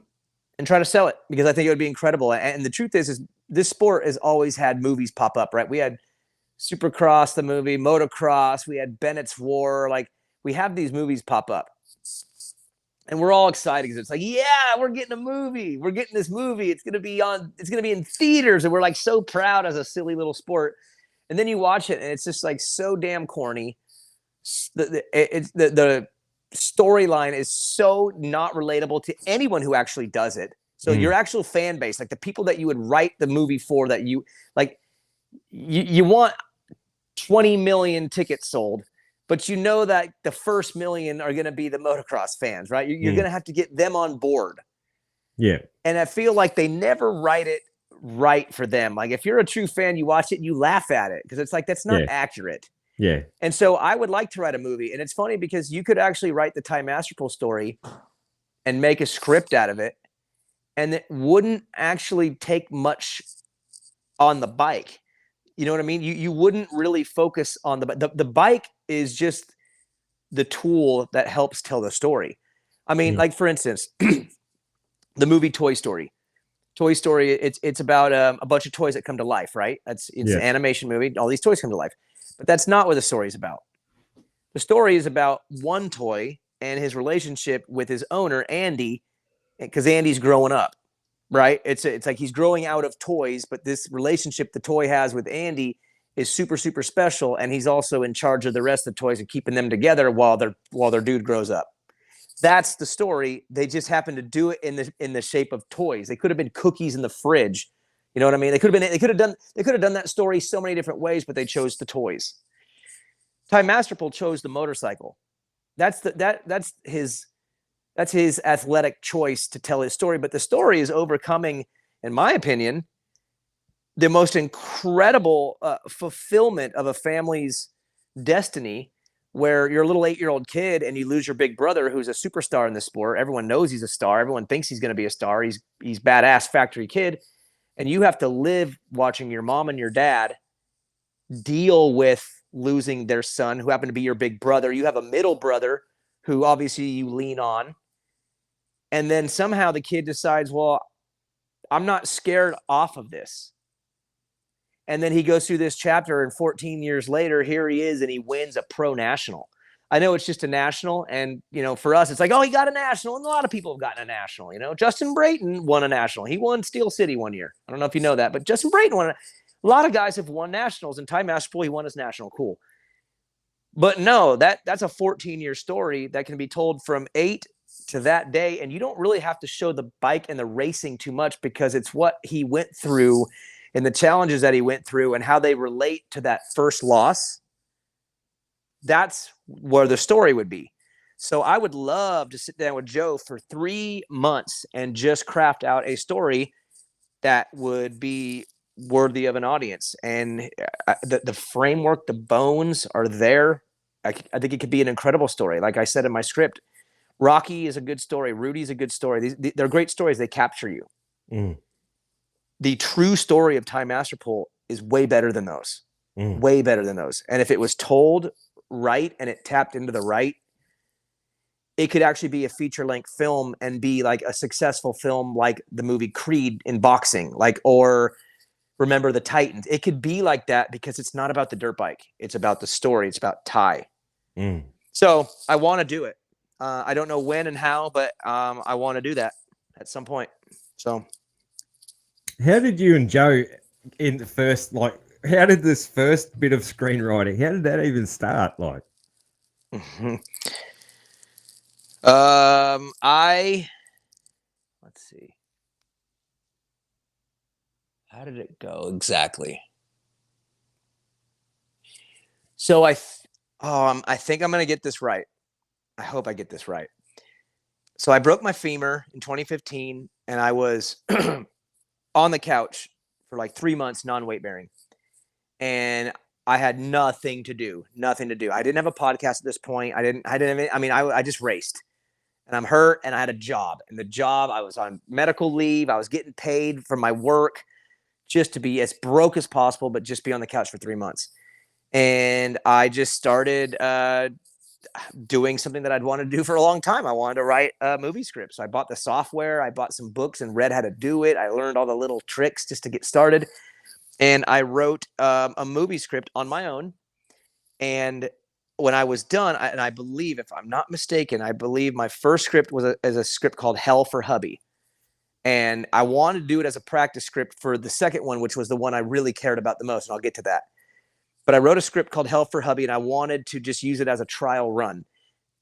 try to sell it because I think it would be incredible. And the truth is this sport has always had movies pop up, right? We had Supercross, the movie, Motocross, we had Bennett's War. Like we have these movies pop up. And we're all excited because it's like, yeah, we're getting a movie. We're getting this movie. It's going to be in theaters. And we're like so proud as a silly little sport. And then you watch it and it's just like so damn corny. The storyline is so not relatable to anyone who actually does it. So your actual fan base, like the people that you would write the movie for, that you like, you want 20 million tickets sold, but you know that the first million are going to be the motocross fans, right? You're going to have to get them on board. Yeah. And I feel like they never write it right for them. Like if you're a true fan, you watch it and you laugh at it because it's like, that's not accurate. Yeah. And so I would like to write a movie. And it's funny because you could actually write the Ty Masterpool story and make a script out of it. And it wouldn't actually take much on the bike. You know what I mean? You wouldn't really focus on the bike is just the tool that helps tell the story. I mean, like for instance, the movie Toy Story. Toy Story, it's about a bunch of toys that come to life, right? It's an animation movie. All these toys come to life. But that's not what the story is about. The story is about one toy and his relationship with his owner, Andy, because Andy's growing up, right? It's like he's growing out of toys, but this relationship the toy has with Andy is super, super special. And he's also in charge of the rest of the toys and keeping them together while their dude grows up. That's the story. They just happen to do it in the shape of toys. They could have been cookies in the fridge. You know what I mean? They could have done that story so many different ways, but they chose the toys. Ty Masterpool chose the motorcycle. That's his athletic choice to tell his story. But the story is overcoming, in my opinion, the most incredible fulfillment of a family's destiny, where you're a little 8-year-old kid and you lose your big brother who's a superstar in the sport. Everyone knows he's a star. Everyone thinks he's going to be a star. He's badass factory kid. And you have to live watching your mom and your dad deal with losing their son, who happened to be your big brother. You have a middle brother who obviously you lean on. And then somehow the kid decides, well, I'm not scared off of this. And then he goes through this chapter, and 14 years later, here he is, and he wins a pro national. I know it's just a national, and for us, it's like, oh, he got a national, and a lot of people have gotten a national. Justin Brayton won a national. He won Steel City one year. I don't know if you know that, but Justin Brayton won. A lot of guys have won nationals, and Ty Masterpool, he won his national. Cool. But no, that's a 14-year story that can be told from 8 to that day, and you don't really have to show the bike and the racing too much, because it's what he went through and the challenges that he went through and how they relate to that first loss. That's where the story would be. So I would love to sit down with Joe for 3 months and just craft out a story that would be worthy of an audience. And the framework, the bones are there. I think it could be an incredible story. Like I said in my script, Rocky is a good story. Rudy's a good story. They're great stories. They capture you. The true story of Ty Masterpool is way better than those. Way better than those. And if it was told right and it tapped into the right, it could actually be a feature-length film and be like a successful film, like the movie Creed in boxing, or Remember the Titans. It could be like that because it's not about the dirt bike. It's about the story. It's about Ty. So I want to do it. I don't know when and how, but I want to do that at some point. So how did you and Joe in the first, how did this first bit of screenwriting, how did that even start? Let's see. How did it go exactly? So I think I'm going to get this right. I hope I get this right. So I broke my femur in 2015, and I was on the couch for like 3 months, non-weight bearing. And I had nothing to do. I didn't have a podcast at this point. I just raced, and I'm hurt, and I had a job, and the job, I was on medical leave. I was getting paid for my work just to be as broke as possible, but just be on the couch for 3 months. And I just started doing something that I'd wanted to do for a long time. I wanted to write a movie script. So I bought the software, I bought some books and read how to do it. I learned all the little tricks just to get started. And I wrote a movie script on my own. And when I was done, I believe, if I'm not mistaken, I believe my first script was a script called Hell for Hubby. And I wanted to do it as a practice script for the second one, which was the one I really cared about the most. And I'll get to that. but I wrote a script called Hell for Hubby, and I wanted to just use it as a trial run.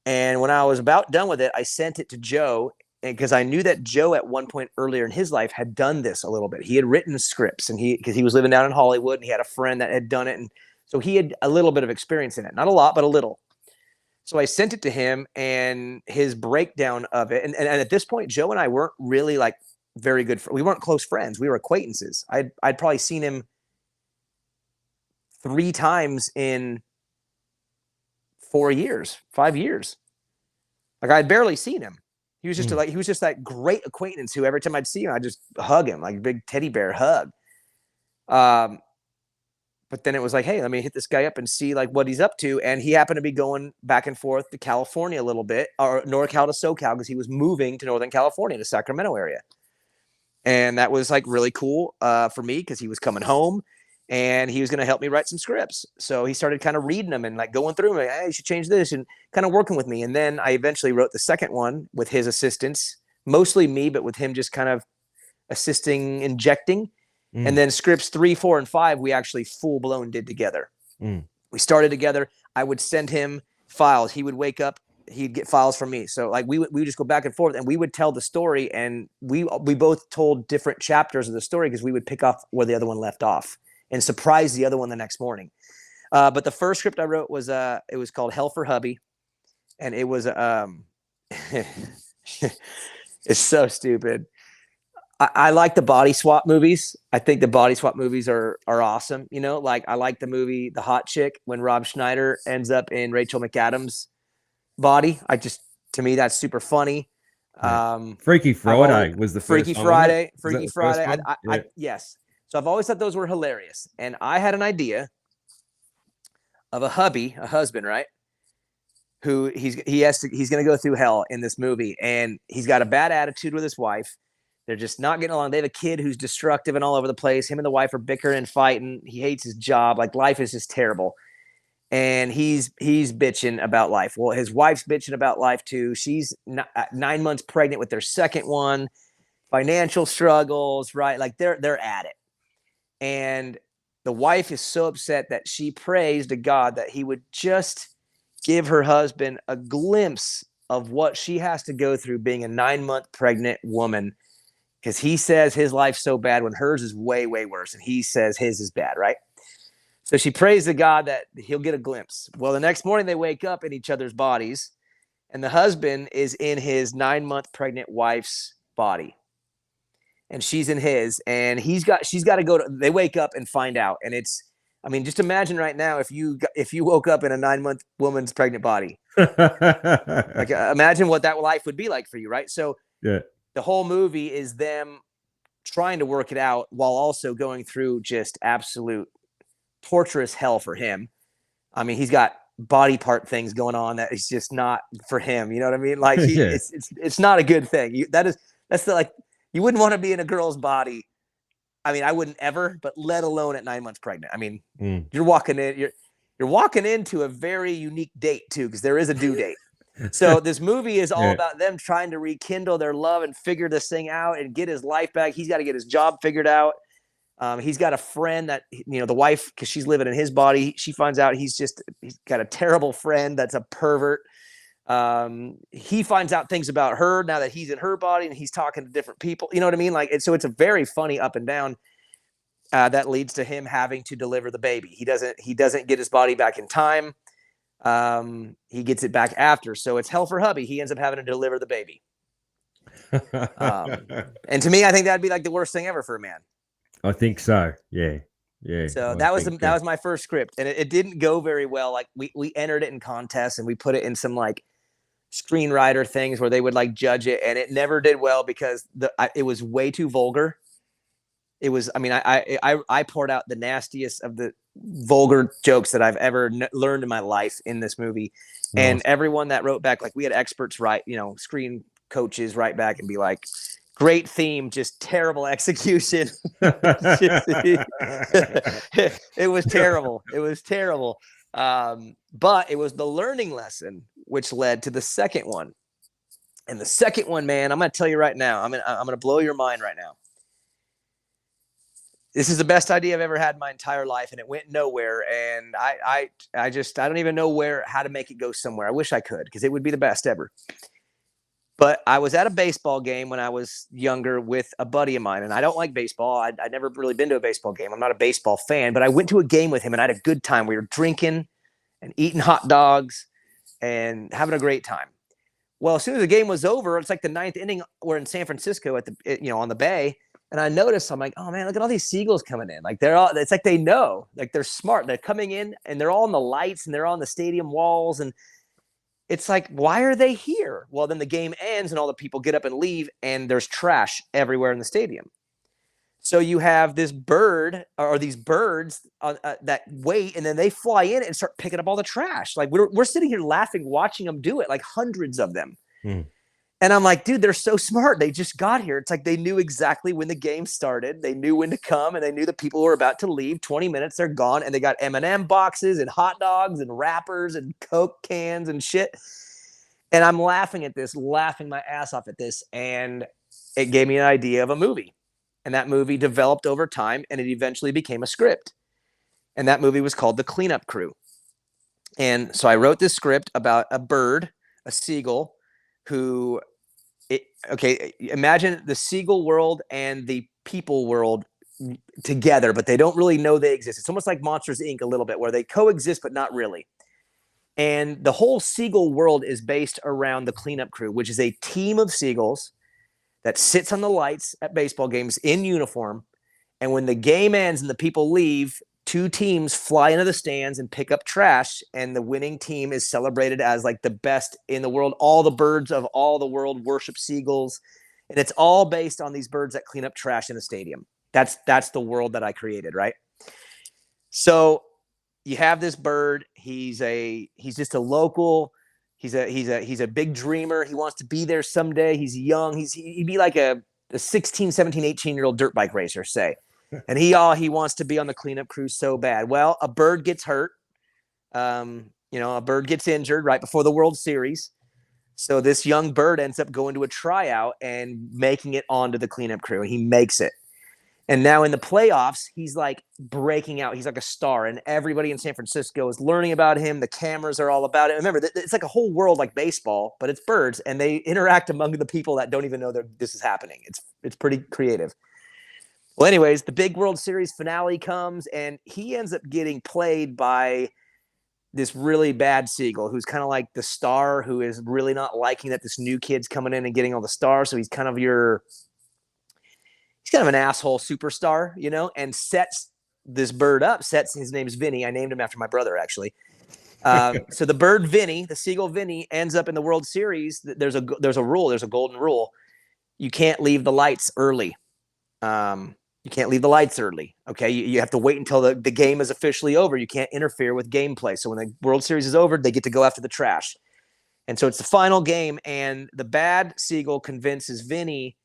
And when I was about done with it, I sent it to Joe, because I knew that Joe at one point earlier in his life had done this a little bit. He had written scripts, and because he was living down in Hollywood, and he had a friend that had done it, and so he had a little bit of experience in it. Not a lot, but a little. So I sent it to him, and his breakdown of it. And at this point, Joe and I weren't really like very good. We weren't close friends. We were acquaintances. I'd probably seen him 3 times in 4 years, 5 years. Like, I'd barely seen him. He was just he was just that great acquaintance who every time I'd see him, I'd just hug him, like a big teddy bear hug. But then it was like, hey, let me hit this guy up and see like what he's up to. And he happened to be going back and forth to California a little bit, or NorCal to SoCal, because he was moving to Northern California, the Sacramento area. And that was like really cool for me, because he was coming home and he was going to help me write some scripts. So he started kind of reading them and like going through them, like, hey, you should change this, and kind of working with me. And then I eventually wrote the second one with his assistance, mostly me, but with him just kind of assisting, injecting. And then scripts 3, 4, and 5, we actually full blown did together. We started together. I would send him files. He would wake up, he'd get files from me. So like we would just go back and forth, and we would tell the story, and we both told different chapters of the story, because we would pick off where the other one left off and surprise the other one the next morning. But the first script I wrote was it was called Hell for Hubby, and it was it's so stupid. I like the body swap movies. I think the body swap movies are awesome. You know, like I like the movie The Hot Chick, when Rob Schneider ends up in Rachel McAdams' body. To me, that's super funny. Freaky Friday was the first Freaky one, Friday. wasn't it? Freaky Was that the Friday. first one? Yes. So I've always thought those were hilarious. And I had an idea of a husband, right? Who he's going to go through hell in this movie, and he's got a bad attitude with his wife. They're just not getting along. They have a kid who's destructive and all over the place. Him and the wife are bickering and fighting. He hates his job. Like, life is just terrible. And he's bitching about life. Well, his wife's bitching about life too. She's 9 months pregnant with their second one. Financial struggles, right? Like they're at it. And the wife is so upset that she prays to God that he would just give her husband a glimpse of what she has to go through being a 9-month pregnant woman. Because he says his life's so bad when hers is way, way worse. And he says his is bad, right? So she prays to God that he'll get a glimpse. Well, the next morning they wake up in each other's bodies, and the husband is in his 9-month pregnant wife's body, and she's in his, and she's got to go to, they wake up and find out. And just imagine right now, if you woke up in a 9-month woman's pregnant body, like imagine what that life would be like for you. Right. So yeah. The whole movie is them trying to work it out while also going through just absolute torturous hell for him. I mean, he's got body part things going on that is just not for him. You know what I mean? Like it's not a good thing. You wouldn't want to be in a girl's body. I mean, I wouldn't ever, but let alone at 9 months pregnant. I mean, you're walking into a very unique date too, because there is a due date. So this movie is all about them trying to rekindle their love and figure this thing out and get his life back. He's got to get his job figured out. He's got a friend that, the wife, because she's living in his body, she finds out he's got a terrible friend that's a pervert. He finds out things about her now that he's in her body, and he's talking to different people. You know what I mean? So it's a very funny up and down that leads to him having to deliver the baby. He doesn't get his body back in time. He gets it back after. So it's hell for hubby. He ends up having to deliver the baby. And to me, I think that'd be like the worst thing ever for a man. I think so. Yeah. Yeah. So that was my first script, and it didn't go very well. Like we entered it in contests, and we put it in some like screenwriter things where they would like judge it, and it never did well because it was way too vulgar. It was, I poured out the nastiest of the vulgar jokes that I've ever learned in my life in this movie. Nice. And everyone that wrote back, like we had experts write, screen coaches write back and be like, great theme, just terrible execution. It was terrible. It was terrible. But it was the learning lesson, which led to the second one. And the second one, man, I'm going to tell you right now, I'm going to blow your mind right now. this is the best idea I've ever had in my entire life, and it went nowhere. And I don't even know how to make it go somewhere. I wish I could, because it would be the best ever. But I was at a baseball game when I was younger with a buddy of mine, and I don't like baseball. I'd never really been to a baseball game. I'm not a baseball fan, but I went to a game with him, and I had a good time. We were drinking and eating hot dogs and having a great time. Well, as soon as the game was over, it's like the ninth inning. We're in San Francisco on the bay. And I noticed, I'm like, oh man, look at all these seagulls coming in. Like it's like they know, like they're smart. They're coming in and they're all on the lights and they're on the stadium walls. And it's like, why are they here? Well, then the game ends and all the people get up and leave, and there's trash everywhere in the stadium. So you have this bird or these birds that wait, and then they fly in and start picking up all the trash. Like we're sitting here laughing, watching them do it, like hundreds of them. And I'm like, dude, they're so smart. They just got here. It's like they knew exactly when the game started. They knew when to come, and they knew the people were about to leave. 20 minutes, they're gone, and they got M&M boxes and hot dogs and wrappers and Coke cans and shit. And I'm laughing my ass off at this, and it gave me an idea of a movie. And that movie developed over time, and it eventually became a script. And that movie was called The Cleanup Crew. And so I wrote this script about a bird, a seagull, who... imagine the seagull world and the people world together, but they don't really know they exist. It's almost like Monsters, Inc. a little bit, where they coexist, but not really. And the whole seagull world is based around the Cleanup Crew, which is a team of seagulls that sits on the lights at baseball games in uniform. And when the game ends and the people leave, two teams fly into the stands and pick up trash, and the winning team is celebrated as like the best in the world. All the birds of all the world worship seagulls, and it's all based on these birds that clean up trash in the stadium. That's the world that I created, right? So you have this bird. He's just a local. He's a big dreamer. He wants to be there someday. He's young. He'd be like a 16, 17, 18-year-old dirt bike racer, say. And he wants to be on the Cleanup Crew so bad. Well, a bird gets hurt. A bird gets injured right before the World Series. So this young bird ends up going to a tryout and making it onto the Cleanup Crew, and he makes it. And now in the playoffs, he's like breaking out. He's like a star, and everybody in San Francisco is learning about him. The cameras are all about it. Remember, it's like a whole world like baseball, but it's birds, and they interact among the people that don't even know this is happening. It's pretty creative. Well, anyways, the big World Series finale comes, and he ends up getting played by this really bad seagull who's kind of like the star, who is really not liking that this new kid's coming in and getting all the stars. So he's kind of an asshole superstar, and sets this bird up. His name's Vinny. I named him after my brother, actually. So the bird Vinny, the seagull Vinny, ends up in the World Series. There's a rule. There's a golden rule. You can't leave the lights early. You can't leave the lights early. Okay. You have to wait until the game is officially over. You can't interfere with gameplay. So when the World Series is over, they get to go after the trash. And so it's the final game, and the bad seagull convinces Vinny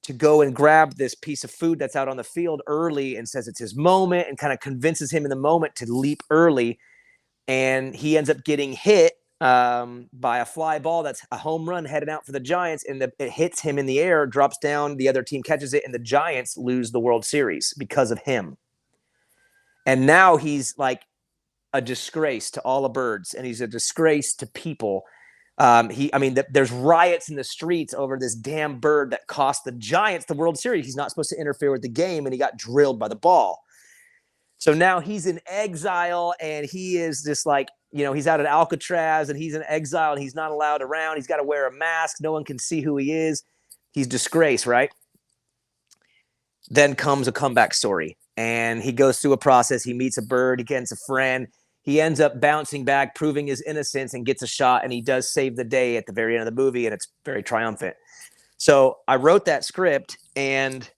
to go and grab this piece of food that's out on the field early, and says it's his moment, and kind of convinces him in the moment to leap early. And he ends up getting hit by a fly ball that's a home run headed out for the Giants, and it hits him in the air, drops down, the other team catches it, and the Giants lose the World Series because of him. And now he's like a disgrace to all the birds, and he's a disgrace to people. There's riots in the streets over this damn bird that cost the Giants the World Series. He's not supposed to interfere with the game, and he got drilled by the ball. So now he's in exile, and he is just like, he's out at Alcatraz, and he's in exile, and he's not allowed around. He's got to wear a mask. No one can see who he is. He's disgraced, right? Then comes a comeback story, and he goes through a process. He meets a bird. He gets a friend. He ends up bouncing back, proving his innocence, and gets a shot, and he does save the day at the very end of the movie, and it's very triumphant. So I wrote that script, and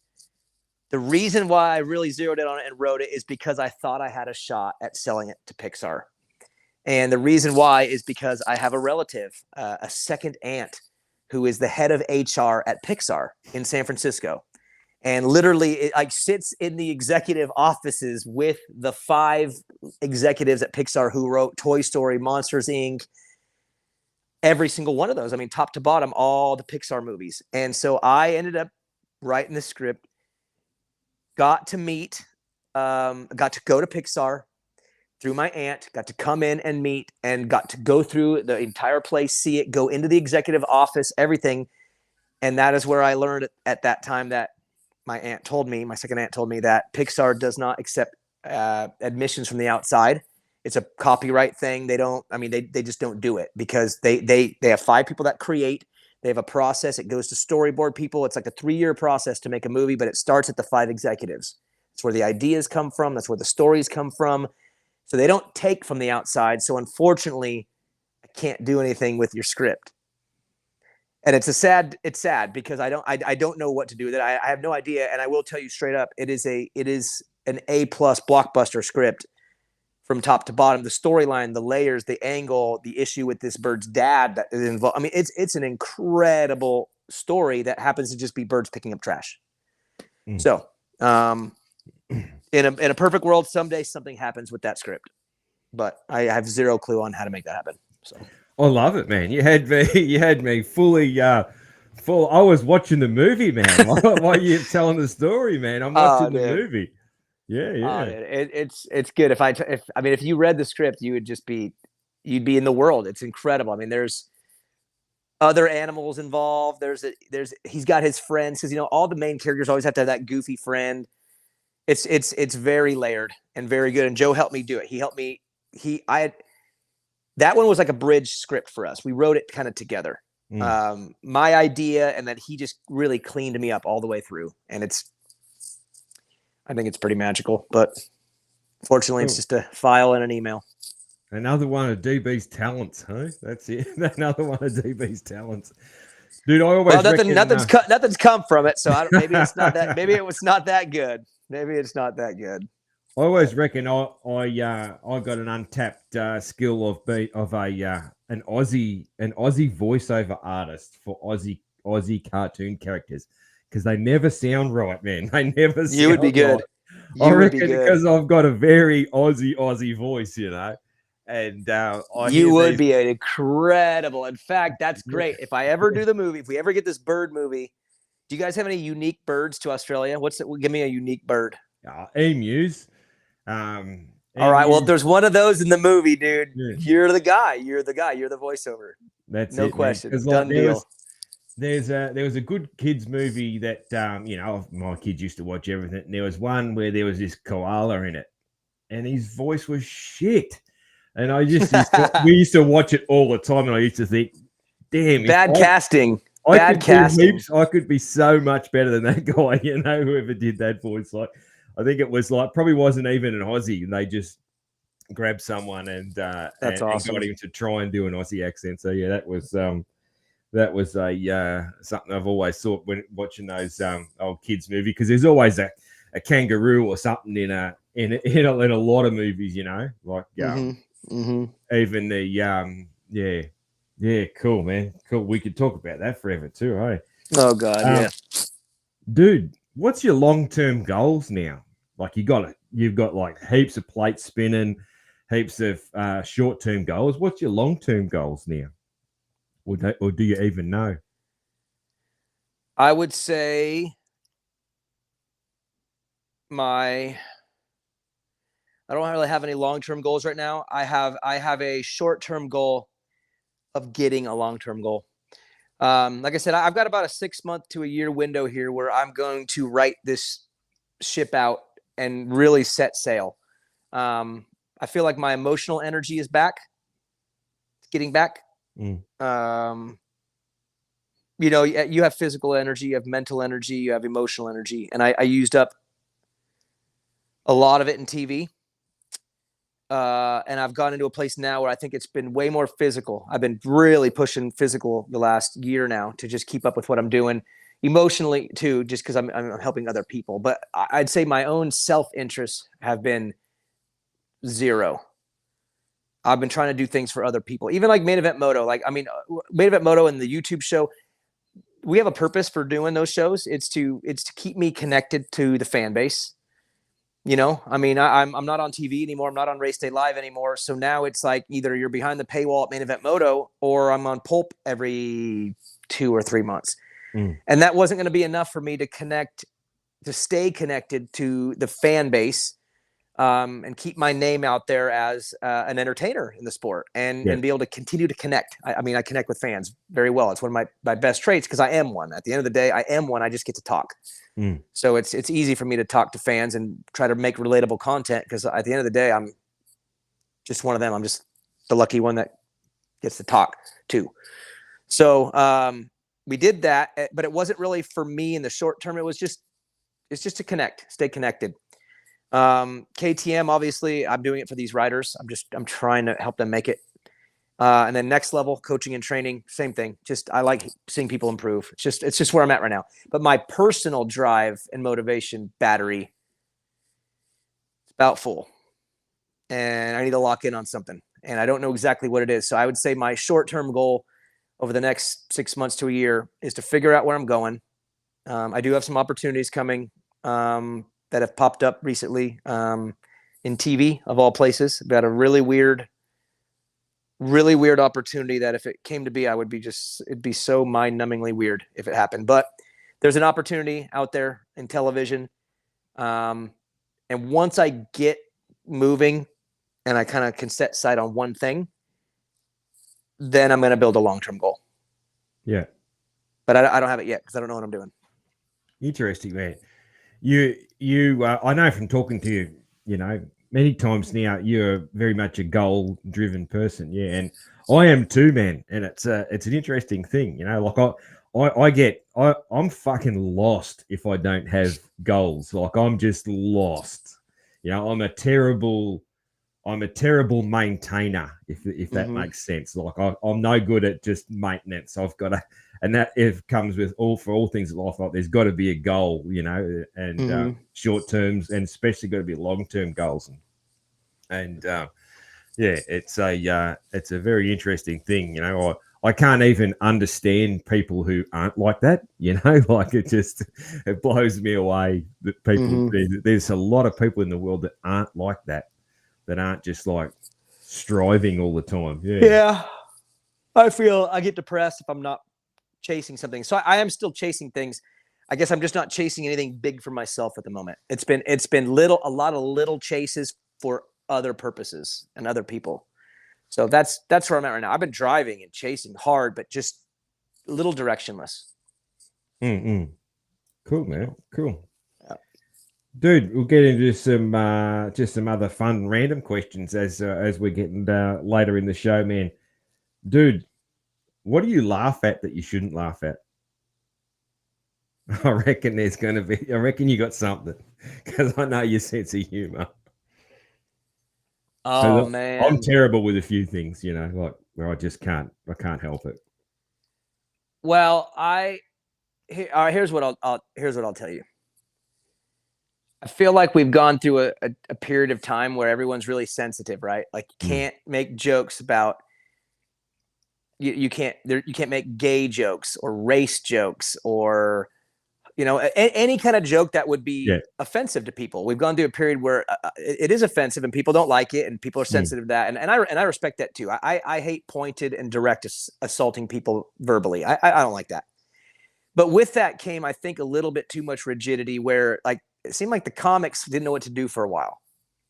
the reason why I really zeroed in on it and wrote it is because I thought I had a shot at selling it to Pixar. And the reason why is because I have a relative, a second aunt, who is the head of HR at Pixar in San Francisco. And literally it sits in the executive offices with the 5 executives at Pixar who wrote Toy Story, Monsters, Inc., every single one of those. I mean, top to bottom, all the Pixar movies. And so I ended up writing the script got to meet, got to go to Pixar through my aunt, got to come in and meet, and got to go through the entire place, see it, go into the executive office, everything. And that is where I learned at that time that my second aunt told me that Pixar does not accept admissions from the outside. It's a copyright thing. They just don't do it because they have 5 people that create. They have a process. It goes to storyboard people. It's like a 3-year process to make a movie, but it starts at the 5 executives. That's where the ideas come from. That's where the stories come from. So they don't take from the outside. So unfortunately, I can't do anything with your script. And it's sad because I don't know what to do with it. I have no idea. And I will tell you straight up, it is an A+ blockbuster script from top to bottom. The storyline, the layers, the angle, the issue with this bird's dad that is involved. I mean, it's an incredible story that happens to just be birds picking up trash. So, in a perfect world, someday something happens with that script, but I have zero clue on how to make that happen. So. I love it, man. You had me fully full. I was watching the movie, man. While you're telling the story, man, I'm watching the movie. Yeah. It's good. If you read the script, you'd be in the world. It's incredible. I mean, there's other animals involved. He's got his friends because all the main characters always have to have that goofy friend. It's very layered and very good. And Joe helped me do it. He helped me. That one was like a bridge script for us. We wrote it kind of together. My idea, and then he just really cleaned me up all the way through. And I think it's pretty magical, but fortunately it's just a file and an email. Another one of DB's talents, huh? That's it. Another one of DB's talents. Dude, I always nothing's come from it, so maybe it's not that. Maybe it was not that good. Maybe it's not that good. I always reckon I got an untapped skill of an Aussie voiceover artist for Aussie cartoon characters because they never sound right, man. They never. You would be good. I reckon because I've got a very Aussie voice, and you would be incredible. In fact, that's great. If I ever do the movie, if we ever get this bird movie, do you guys have any unique birds to Australia? Give me a unique bird. Emus. All right. Well, if there's one of those in the movie, dude, you're the guy. You're the voiceover. That's no it, question. Done deal. There was a good kids movie that my kids used to watch everything. And there was one where there was this koala in it, and his voice was shit. And we used to watch it all the time, and I used to think, damn, bad casting. I could be so much better than that guy, whoever did that voice. Like, I think it was probably wasn't even an Aussie, and they just grabbed someone and awesome. And got him to try and do an Aussie accent. So yeah, that was something I've always thought when watching those old kids movie, because there's always a kangaroo or something in a lot of movies, like even the cool, man, cool. We could talk about that forever too, hey? Oh god, yeah, dude. What's your long-term goals now? Like you've got like heaps of plates spinning, heaps of short-term goals. What's your long-term goals now? Or do you even know? I would say I don't really have any long-term goals right now. I have a short-term goal of getting a long-term goal. Like I said, I've got about a 6-month to a year window here where I'm going to write this ship out and really set sail. I feel like my emotional energy is back. It's getting back. You have physical energy, you have mental energy, you have emotional energy. And I used up a lot of it in TV. And I've gone into a place now where I think it's been way more physical. I've been really pushing physical the last year now to just keep up with what I'm doing emotionally too, just because I'm helping other people. But I'd say my own self-interests have been zero. I've been trying to do things for other people, even like Main Event Moto. Main Event Moto and the YouTube show, we have a purpose for doing those shows. It's to keep me connected to the fan base. I'm not on TV anymore. I'm not on Race Day Live anymore. So now it's like either you're behind the paywall at Main Event Moto or I'm on Pulp every 2 or 3 months. And that wasn't going to be enough for me to connect stay connected to the fan base, and keep my name out there as an entertainer in the sport, and be able to continue to connect. I mean, I connect with fans very well. It's one of my best traits, because I am one. At the end of the day, I am one. I just get to talk. So it's easy for me to talk to fans and try to make relatable content, because at the end of the day, I'm just one of them. I'm just the lucky one that gets to talk too. So we did that, but it wasn't really for me in the short term. It's just to connect, stay connected. KTM, obviously, I'm doing it for these riders. I'm trying to help them make it. And then next level, coaching and training, same thing. Just, I like seeing people improve. It's just where I'm at right now. But my personal drive and motivation battery is about full, and I need to lock in on something, and I don't know exactly what it is. So I would say my short-term goal over the next 6 months to a year is to figure out where I'm going. I do have some opportunities coming, that have popped up recently, in TV, of all places. I've got a really weird opportunity that if it came to be, it'd be so mind-numbingly weird if it happened. But there's an opportunity out there in television. And once I get moving and I kind of can set sight on one thing, then I'm going to build a long-term goal. Yeah. But I don't have it yet, because I don't know what I'm doing. Interesting, man. I know from talking to you, many times now, you're very much a goal-driven person. Yeah. And I am too, man. And it's an interesting thing, like I'm fucking lost if I don't have goals. Like, I'm just lost. I'm a terrible maintainer, if that makes sense. Like, I'm no good at just maintenance. I've got to, and that it comes with all things in life. Like, there's got to be a goal, and short terms, and especially got to be long term goals. And it's a very interesting thing. I can't even understand people who aren't like that. Like, it blows me away that people. There's a lot of people in the world that aren't like that. That aren't just like striving all the time. Yeah. I feel I get depressed if I'm not chasing something. So I am still chasing things. I guess I'm just not chasing anything big for myself at the moment. It's been a lot of little chases for other purposes and other people. So that's where I'm at right now. I've been driving and chasing hard, but just a little directionless. Cool, man. Cool. Dude, we'll get into some other fun random questions as we're getting later in the show, man. Dude, what do you laugh at that you shouldn't laugh at? I reckon you got something, because I know your sense of humor. Oh, man. I'm terrible with a few things, like where I can't help it. Well, here's what I'll tell you. I feel like we've gone through a period of time where everyone's really sensitive, right? Like, you can't make jokes about you can't make gay jokes or race jokes or any kind of joke that would be offensive to people. We've gone through a period where it is offensive and people don't like it, and people are sensitive to that, and I respect that too. I hate pointed and direct assaulting people verbally. I don't like that. But with that came, I think, a little bit too much rigidity, where like it seemed like the comics didn't know what to do for a while.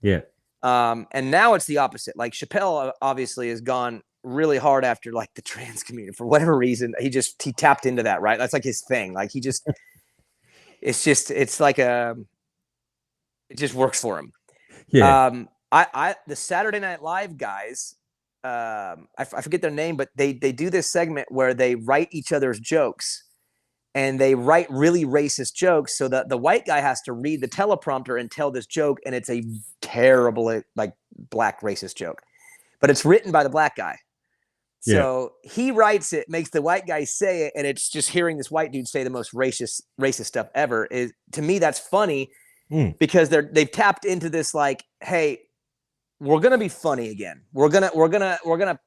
Yeah. And now it's the opposite. Like, Chappelle obviously has gone really hard after like the trans community for whatever reason. He tapped into that, right? That's like his thing. Like, it just works for him. Yeah. The Saturday Night Live guys, I forget their name, but they do this segment where they write each other's jokes. And they write really racist jokes, so that the white guy has to read the teleprompter and tell this joke, and it's a terrible, like, black racist joke. But it's written by the black guy. So he writes it, makes the white guy say it, and it's just hearing this white dude say the most racist stuff ever. To me, that's funny, because they've tapped into this, like, hey, we're gonna be funny again. We're gonna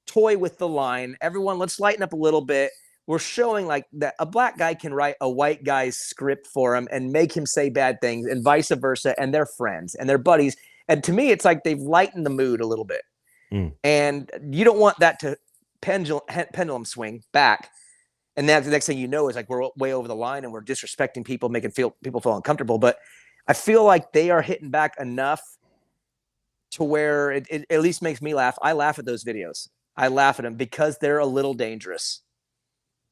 toy with the line. Everyone, let's lighten up a little bit. We're showing like that a black guy can write a white guy's script for him and make him say bad things, and vice versa. And they're friends and they're buddies. And to me, it's like they've lightened the mood a little bit. And you don't want that to pendulum swing back. And then the next thing you know is like we're way over the line and we're disrespecting people, making people feel uncomfortable. But I feel like they are hitting back enough to where it at least makes me laugh. I laugh at those videos. I laugh at them because they're a little dangerous.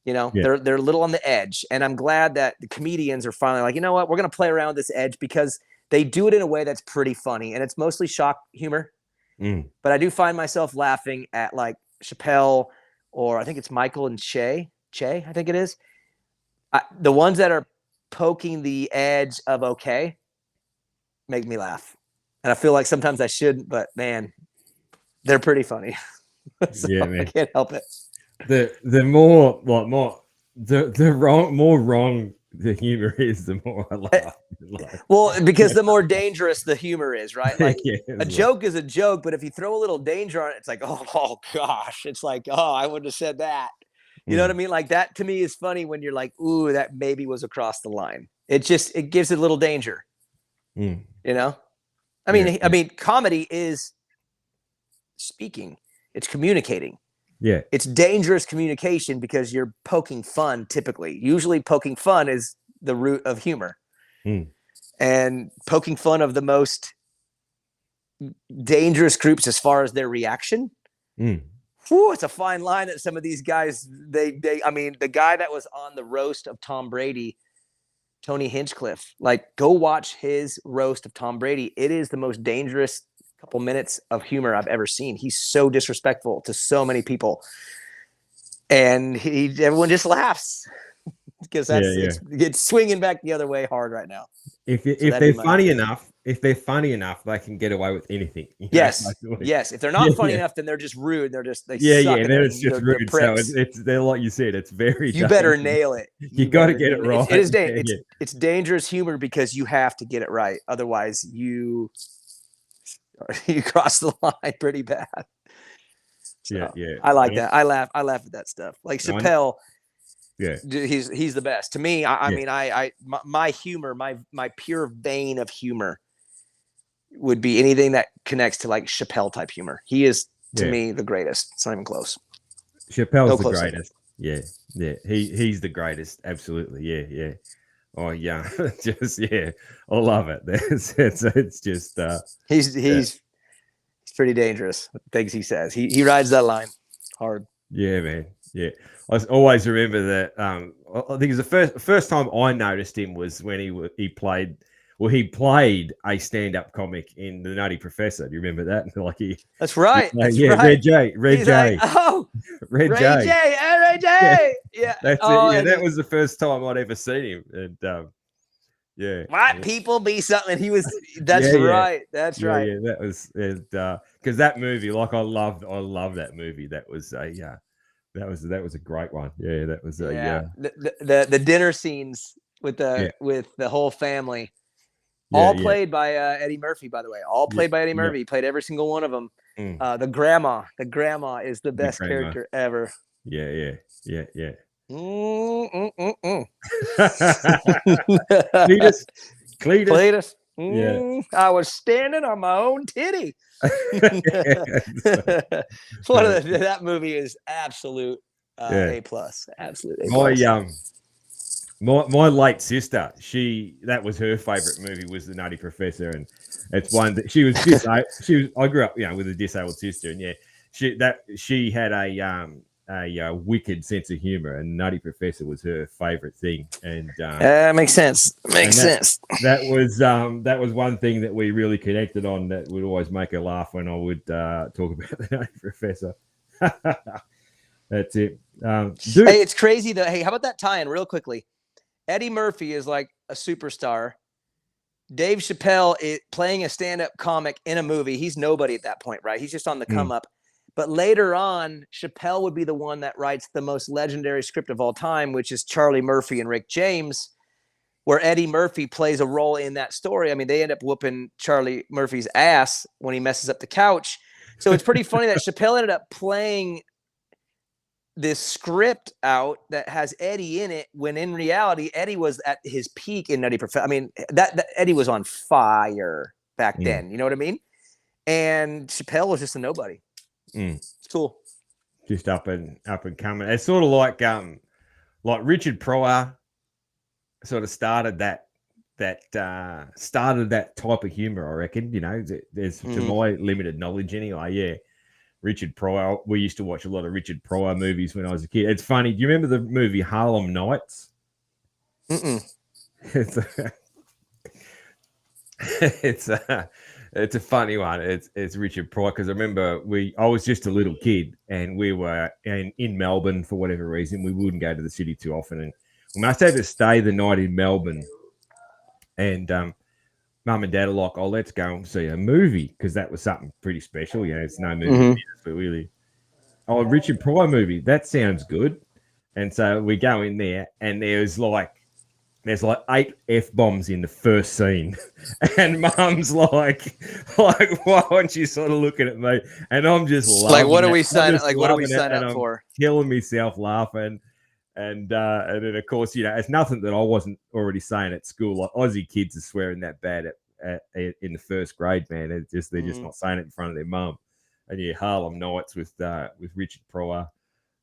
You know, they're a little on the edge. And I'm glad that the comedians are finally like, you know what, we're going to play around with this edge because they do it in a way that's pretty funny. And it's mostly shock humor. But I do find myself laughing at like Chappelle, or I think it's Michael and Che, I think it is. The ones that are poking the edge of okay make me laugh. And I feel like sometimes I shouldn't, but man, they're pretty funny. So yeah, man. I can't help it. The more wrong the humor is, the more I laugh. Well, because the more dangerous the humor is, right? Like a joke is a joke, but if you throw a little danger on it, it's like, oh gosh, it's like, oh, I wouldn't have said that. You know what I mean? Like that to me is funny when you're like, ooh, that maybe was across the line. It gives it a little danger. You know? I mean, comedy is speaking. It's communicating. Yeah. It's dangerous communication because you're poking fun typically. Usually poking fun is the root of humor. And poking fun of the most dangerous groups as far as their reaction. Whew, it's a fine line that some of these guys, I mean, the guy that was on the roast of Tom Brady, Tony Hinchcliffe, like go watch his roast of Tom Brady. It is the most dangerous couple minutes of humor I've ever seen. He's so disrespectful to so many people. And everyone just laughs because it's swinging back the other way hard right now. If they're funny enough, they can get away with anything. Yes. If they're not funny enough, then they're just rude. They're just suck. Then it's just rude. So they're like you said, it's very. You better nail it. You got to get it right. It is dangerous. It's dangerous humor because you have to get it right. Otherwise, you cross the line pretty bad. So, I like that. I laugh at that stuff. Like Chappelle. He's the best to me. I mean, my humor, my pure vein of humor would be anything that connects to like Chappelle type humor. He is to me the greatest. It's not even close. Chappelle's the greatest. He's the greatest. Absolutely. Yeah. Oh yeah, just I love it. It's just he's pretty dangerous. Things he says. He rides that line hard. Yeah, man. Yeah, I always remember that. I think it was the first time I noticed him was when he played a stand-up comic in The Nutty Professor. Do you remember that? Like that's right. That's right. Red J. Like, Red J. Red J. Yeah, that's it. That was the first time I'd ever seen him, and white people be something. He was. That's right. That's right. Yeah, that was because that movie. Like I love that movie. That was That was a great one. Yeah, that was the dinner scenes with the whole family, played by Eddie Murphy. By the way, all played by Eddie Murphy. He played every single one of them. The grandma is the best character ever. Yeah. Cletus. I was standing on my own titty. That movie is absolute A+. Absolute A+. My late sister, that was her favorite movie was The Nutty Professor, and it's one that she was I grew up with a disabled sister, and she had a wicked sense of humor, and Nutty Professor was her favorite thing. And makes sense. That was one thing that we really connected on. That would always make her laugh when I would talk about the Nutty Professor. That's it. Dude. Hey, it's crazy though. Hey, how about that tie-in real quickly? Eddie Murphy is like a superstar. Dave Chappelle is playing a stand-up comic in a movie. He's nobody at that point, right? He's just on the come up. But later on, Chappelle would be the one that writes the most legendary script of all time, which is Charlie Murphy and Rick James, where Eddie Murphy plays a role in that story. I mean, they end up whooping Charlie Murphy's ass when he messes up the couch. So it's pretty funny that Chappelle ended up playing this script out that has Eddie in it, when in reality, Eddie was at his peak in Nutty Professor. I mean, that Eddie was on fire back then. You know what I mean? And Chappelle was just a nobody. It's cool. Just up and coming. It's sort of like like Richard Pryor sort of started that type of humor, I reckon. You know, there's to my limited knowledge anyway. Yeah, Richard Pryor. We used to watch a lot of Richard Pryor movies when I was a kid. It's funny. Do you remember the movie Harlem Nights? It's it's a funny one. It's Richard Pryor because I remember I was just a little kid and we were in Melbourne for whatever reason. We wouldn't go to the city too often, and we must have to stay the night in Melbourne. And Mum and Dad are like, "Oh, let's go and see a movie," because that was something pretty special. You know, it's no movie, but really, a Richard Pryor movie. That sounds good. And so we go in there, and there's like 8 F-bombs in the first scene. And Mum's like, why aren't you sort of looking at me? And I'm just like, what are we signing? Like, what are we signing up for? Killing myself laughing. And then, of course, you know, it's nothing that I wasn't already saying at school. Like Aussie kids are swearing that bad in the first grade, man. It's just they're just not saying it in front of their mum. And yeah, Harlem Nights with Richard Pryor,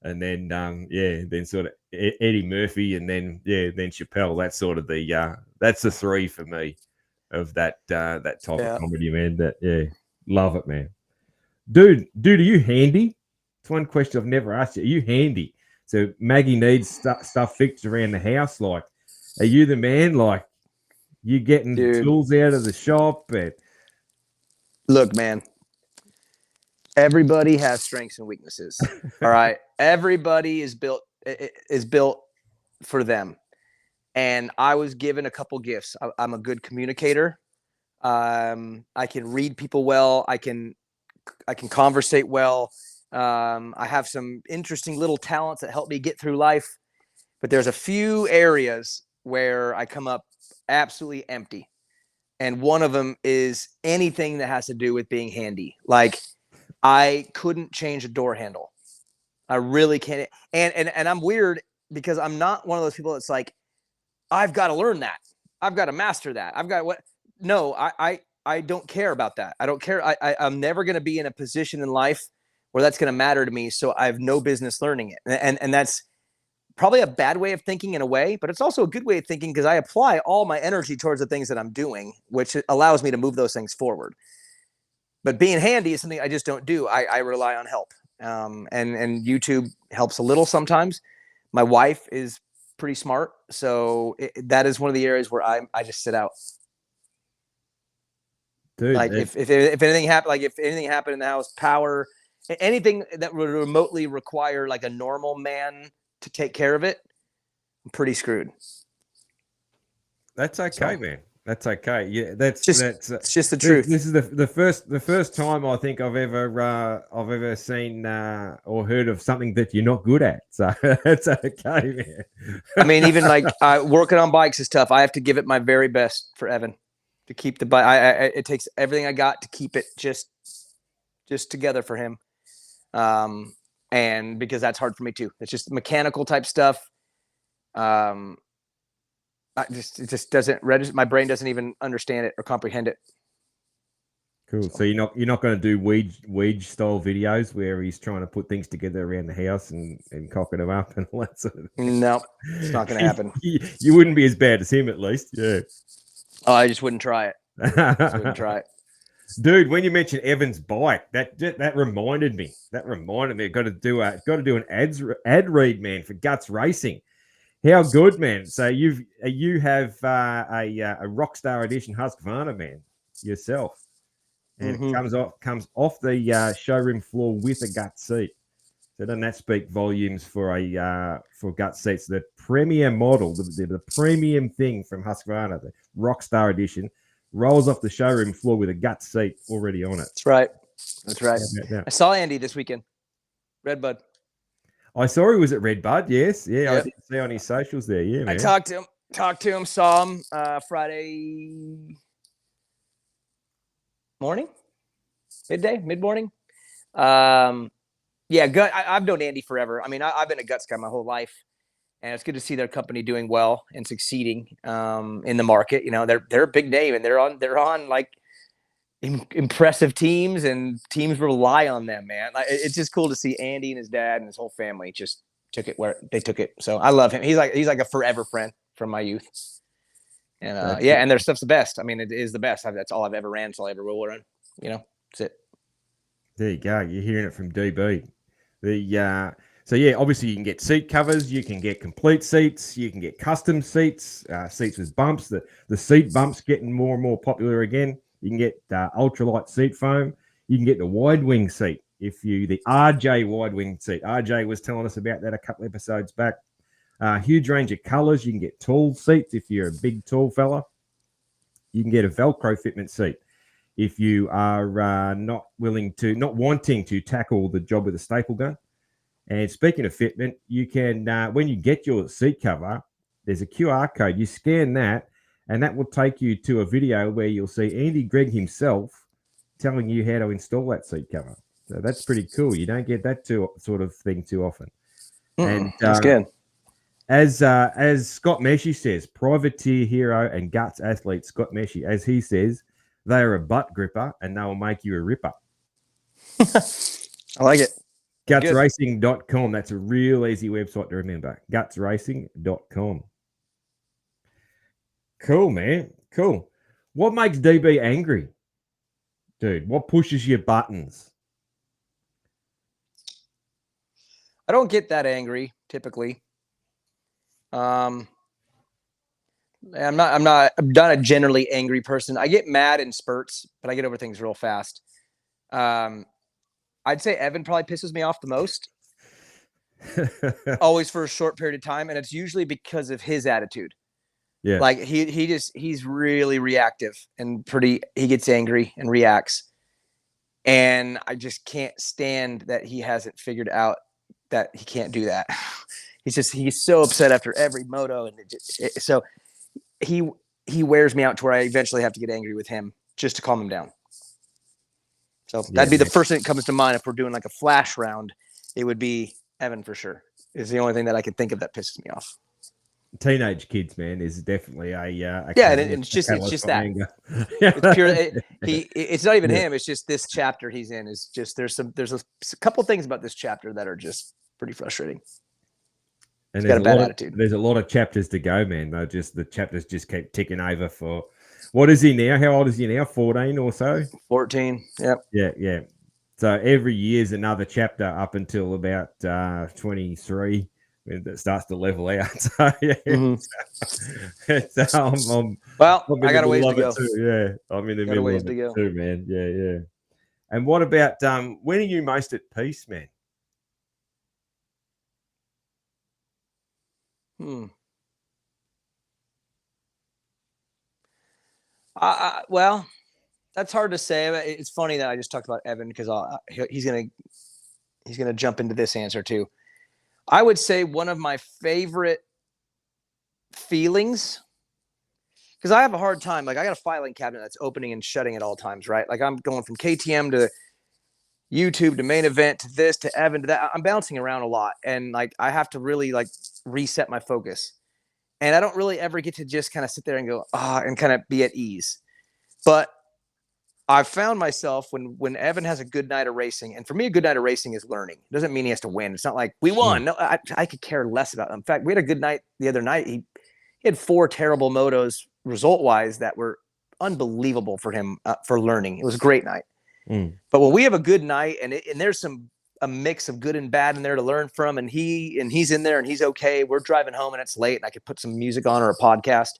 and then then sort of Eddie Murphy, and then Chappelle. That's sort of that's the three for me of that type of comedy, man. Love it, man. Dude, are you handy? It's one question I've never asked you. Are you handy? So Maggie needs stuff fixed around the house. Like, are you the man? Like, you getting tools out of the shop? Look, man. Everybody has strengths and weaknesses. All right. Everybody is built for them. And I was given a couple gifts. I'm a good communicator. I can read people well. I can conversate well. I have some interesting little talents that help me get through life, but there's a few areas where I come up absolutely empty. And one of them is anything that has to do with being handy. Like, I couldn't change a door handle. I really can't. And I'm weird because I'm not one of those people that's like, I've got to learn that. I've got to master that. I've got what? No, I don't care about that. I don't care. I'm never going to be in a position in life where that's going to matter to me. So I have no business learning it. And that's probably a bad way of thinking in a way, but it's also a good way of thinking because I apply all my energy towards the things that I'm doing, which allows me to move those things forward. But being handy is something I just don't do. I rely on help. And YouTube helps a little sometimes. My wife is pretty smart. So that is one of the areas where I just sit out. Dude, like if anything happened in the house, power, anything that would remotely require like a normal man to take care of it, I'm pretty screwed. That's okay, man. That's okay. Yeah, it's just the truth. This is the first time I think I've ever seen or heard of something that you're not good at. So that's okay, man. I mean, even like working on bikes is tough. I have to give it my very best for Evan to keep the bike. It takes everything I got to keep it just together for him. And because that's hard for me too. It's just mechanical type stuff. It just doesn't register. My brain doesn't even understand it or comprehend it. Cool. So you're not going to do Weege style videos where he's trying to put things together around the house and cocking them up and all that sort of thing. No, it's not going to happen. You wouldn't be as bad as him, at least. Yeah. Oh, I just wouldn't try it. Dude, when you mentioned Evan's bike, that reminded me. I've got to do an ad read, man, for Guts Racing. How good, man! So you have a Rockstar Edition Husqvarna, man, yourself, and it comes off the showroom floor with a Guts seat. So doesn't that speak volumes for Guts seats? The premier model, the premium thing from Husqvarna, the Rockstar Edition, rolls off the showroom floor with a Guts seat already on it. That's right. I saw Andy this weekend, Redbud. I saw he was at Redbud. Yes, yeah, yep. I did see on his socials there. Yeah, man. I talked to him, saw him Friday morning, mid-morning. Yeah, I've known Andy forever. I mean, I've been a Guts guy my whole life, and it's good to see their company doing well and succeeding in the market. You know, they're a big name, and they're on like impressive teams, and teams rely on them, man. It's just cool to see Andy and his dad and his whole family just took it where they took it. So I love him. He's like a forever friend from my youth. And and their stuff's the best. I mean, it is the best. That's all I've ever ran. That's all I ever will run. That's it. There you go. You're hearing it from DB. So obviously you can get seat covers, you can get complete seats, you can get custom seats, seats with bumps. The seat bumps getting more and more popular again. You can get ultralight seat foam. You can get the wide wing seat. The RJ wide wing seat. RJ was telling us about that a couple episodes back. Huge range of colors. You can get tall seats if you're a big, tall fella. You can get a Velcro fitment seat if you are not wanting to tackle the job with a staple gun. And speaking of fitment, you can, when you get your seat cover, there's a QR code. You scan that, and that will take you to a video where you'll see Andy Gregg himself telling you how to install that seat cover. So that's pretty cool. You don't get that sort of thing too often. And that's good. As Scott Meshy says, privateer hero and guts athlete Scott Meshy, as he says, they are a butt gripper and they will make you a ripper. I like it. Gutsracing.com. That's a real easy website to remember. Gutsracing.com. Cool, man. Cool. What makes DB angry? Dude, what pushes your buttons? I don't get that angry typically. I'm not a generally angry person. I get mad in spurts, but I get over things real fast. I'd say Evan probably pisses me off the most. Always for a short period of time, and it's usually because of his attitude. Yeah. Like he's really reactive and he gets angry and reacts. And I just can't stand that he hasn't figured out that he can't do that. He's so upset after every moto, and so he wears me out to where I eventually have to get angry with him just to calm him down. So that'd be the first thing that comes to mind if we're doing like a flash round. It would be Evan for sure. Is the only thing that I can think of that pisses me off. Teenage kids, man, is definitely a and it's just that. It's pure. It's not even him. It's just this chapter he's in is just there's a couple things about this chapter that are just pretty frustrating. And he's got a bad attitude. There's a lot of chapters to go, man. The chapters just keep ticking over for. What is he now? How old is he now? 14 or so? 14. Yep. Yeah. So every year's another chapter up until about 23 when it starts to level out. So yeah. I got a ways to go. Yeah, I'm in the middle of it too, man. Yeah. And what about when are you most at peace, man? Well, that's hard to say. It's funny that I just talked about Evan because he's gonna jump into this answer too. I would say one of my favorite feelings, because I have a hard time. Like I got a filing cabinet that's opening and shutting at all times, right? Like I'm going from KTM to YouTube to main event to this to Evan to that. I'm bouncing around a lot, and like I have to really like reset my focus. And I don't really ever get to just kind of sit there and go, and kind of be at ease. But I've found myself when Evan has a good night of racing, and for me, a good night of racing is learning. It doesn't mean he has to win. It's not like we won. No, I could care less about him. In fact, we had a good night the other night. He had 4 terrible motos result-wise that were unbelievable for him for learning. It was a great night. But when we have a good night and there's a mix of good and bad in there to learn from, and he's in there and he's okay. We're driving home and it's late and I could put some music on or a podcast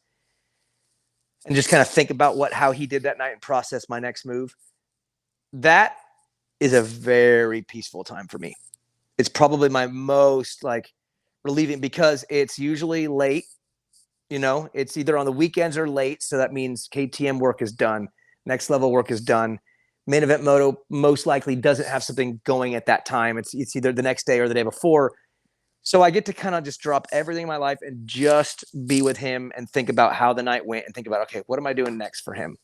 and just kind of think about how he did that night and process my next move. That is a very peaceful time for me. It's probably my most like relieving because it's usually late. It's either on the weekends or late. So that means KTM work is done. Next level work is done. Main event moto most likely doesn't have something going at that time. It's either the next day or the day before. So I get to kind of just drop everything in my life and just be with him and think about how the night went and think about, okay, what am I doing next for him?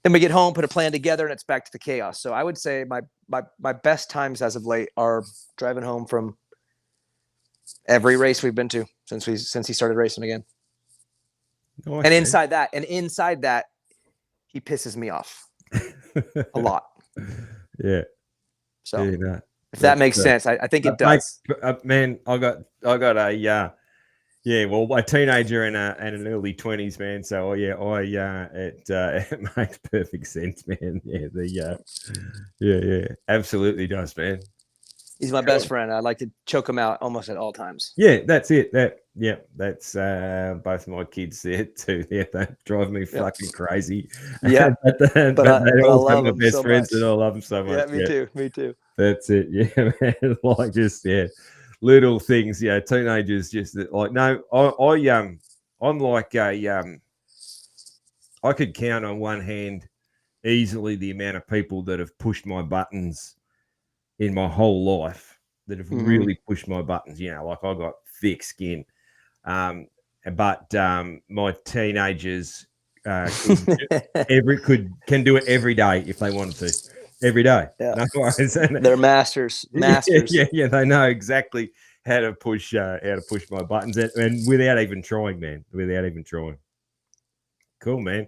Then we get home, put a plan together, and it's back to the chaos. So I would say my best times as of late are driving home from every race we've been to since he started racing again. Oh, and inside that, he pisses me off a lot. Yeah. So If that makes sense, I think it does. Man, I got a well, a teenager and an early 20s, man. So it makes perfect sense, man. Yeah, absolutely does, man. He's my best friend. I like to choke him out almost at all times. Yeah, that's it. That's both my kids there too. Yeah, they drive me fucking crazy. Yeah, but they also my best friends, and I love them so much. Yeah, me too. That's it. Yeah, man. Like just little things. Yeah, teenagers just like no. I'm like I could count on one hand easily the amount of people that have pushed my buttons in my whole life. That have really pushed my buttons, like I got thick skin. But my teenagers can do it every day if they wanted to. Every day. Yeah. No worries. They're masters. Yeah. They know exactly how to push my buttons and without even trying, man. Without even trying. Cool, man.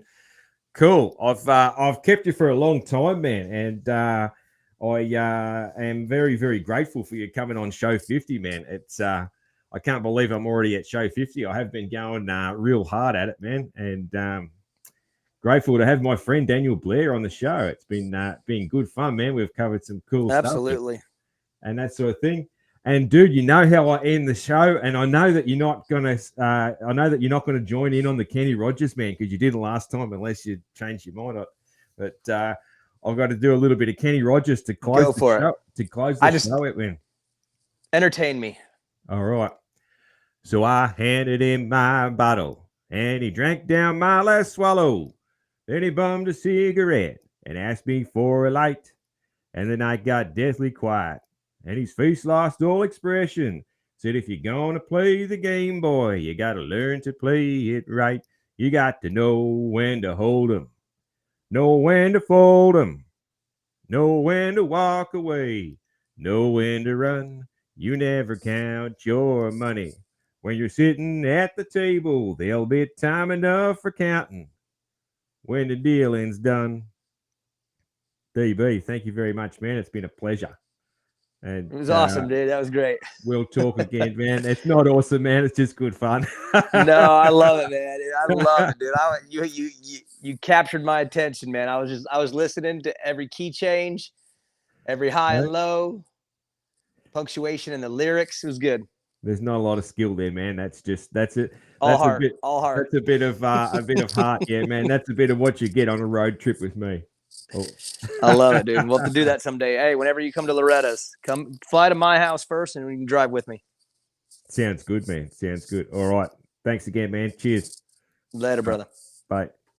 Cool. I've kept you for a long time, man, and I am very, very grateful for you coming on show 50, man. It's I can't believe I'm already at show 50. I have been going real hard at it, man, and grateful to have my friend Daniel Blair on the show. It's been good fun, man. We've covered some cool stuff. Absolutely. And that sort of thing. And dude, you know how I end the show, and I know that you're not gonna. I know that you're not gonna join in on the Kenny Rogers, man, because you didn't last time, unless you changed your mind. But I've got to do a little bit of Kenny Rogers to close the show. To close the show, it went. Entertain me. All right. So I handed him my bottle, and he drank down my last swallow. Then he bummed a cigarette and asked me for a light, and the night got deathly quiet. And his face lost all expression. Said, if you're going to play the game, boy, you got to learn to play it right. You got to know when to hold 'em, know when to fold 'em, know when to walk away, know when to run. You never count your money. When you're sitting at the table, there'll be time enough for counting when the dealing's done. DB, thank you very much, man. It's been a pleasure. And it was awesome, dude. That was great. We'll talk again, man. It's not awesome, man. It's just good fun. No, I love it, man. I love it, dude. You captured my attention, man. I was listening to every key change, every high and low, punctuation and the lyrics. It was good. There's not a lot of skill there, man. That's it. All heart. That's a bit of heart, yeah, man. That's a bit of what you get on a road trip with me. Oh. I love it, dude. We'll have to do that someday. Hey, whenever you come to Loretta's, come fly to my house first and you can drive with me. Sounds good, man. Sounds good. All right. Thanks again, man. Cheers. Later, brother. Bye.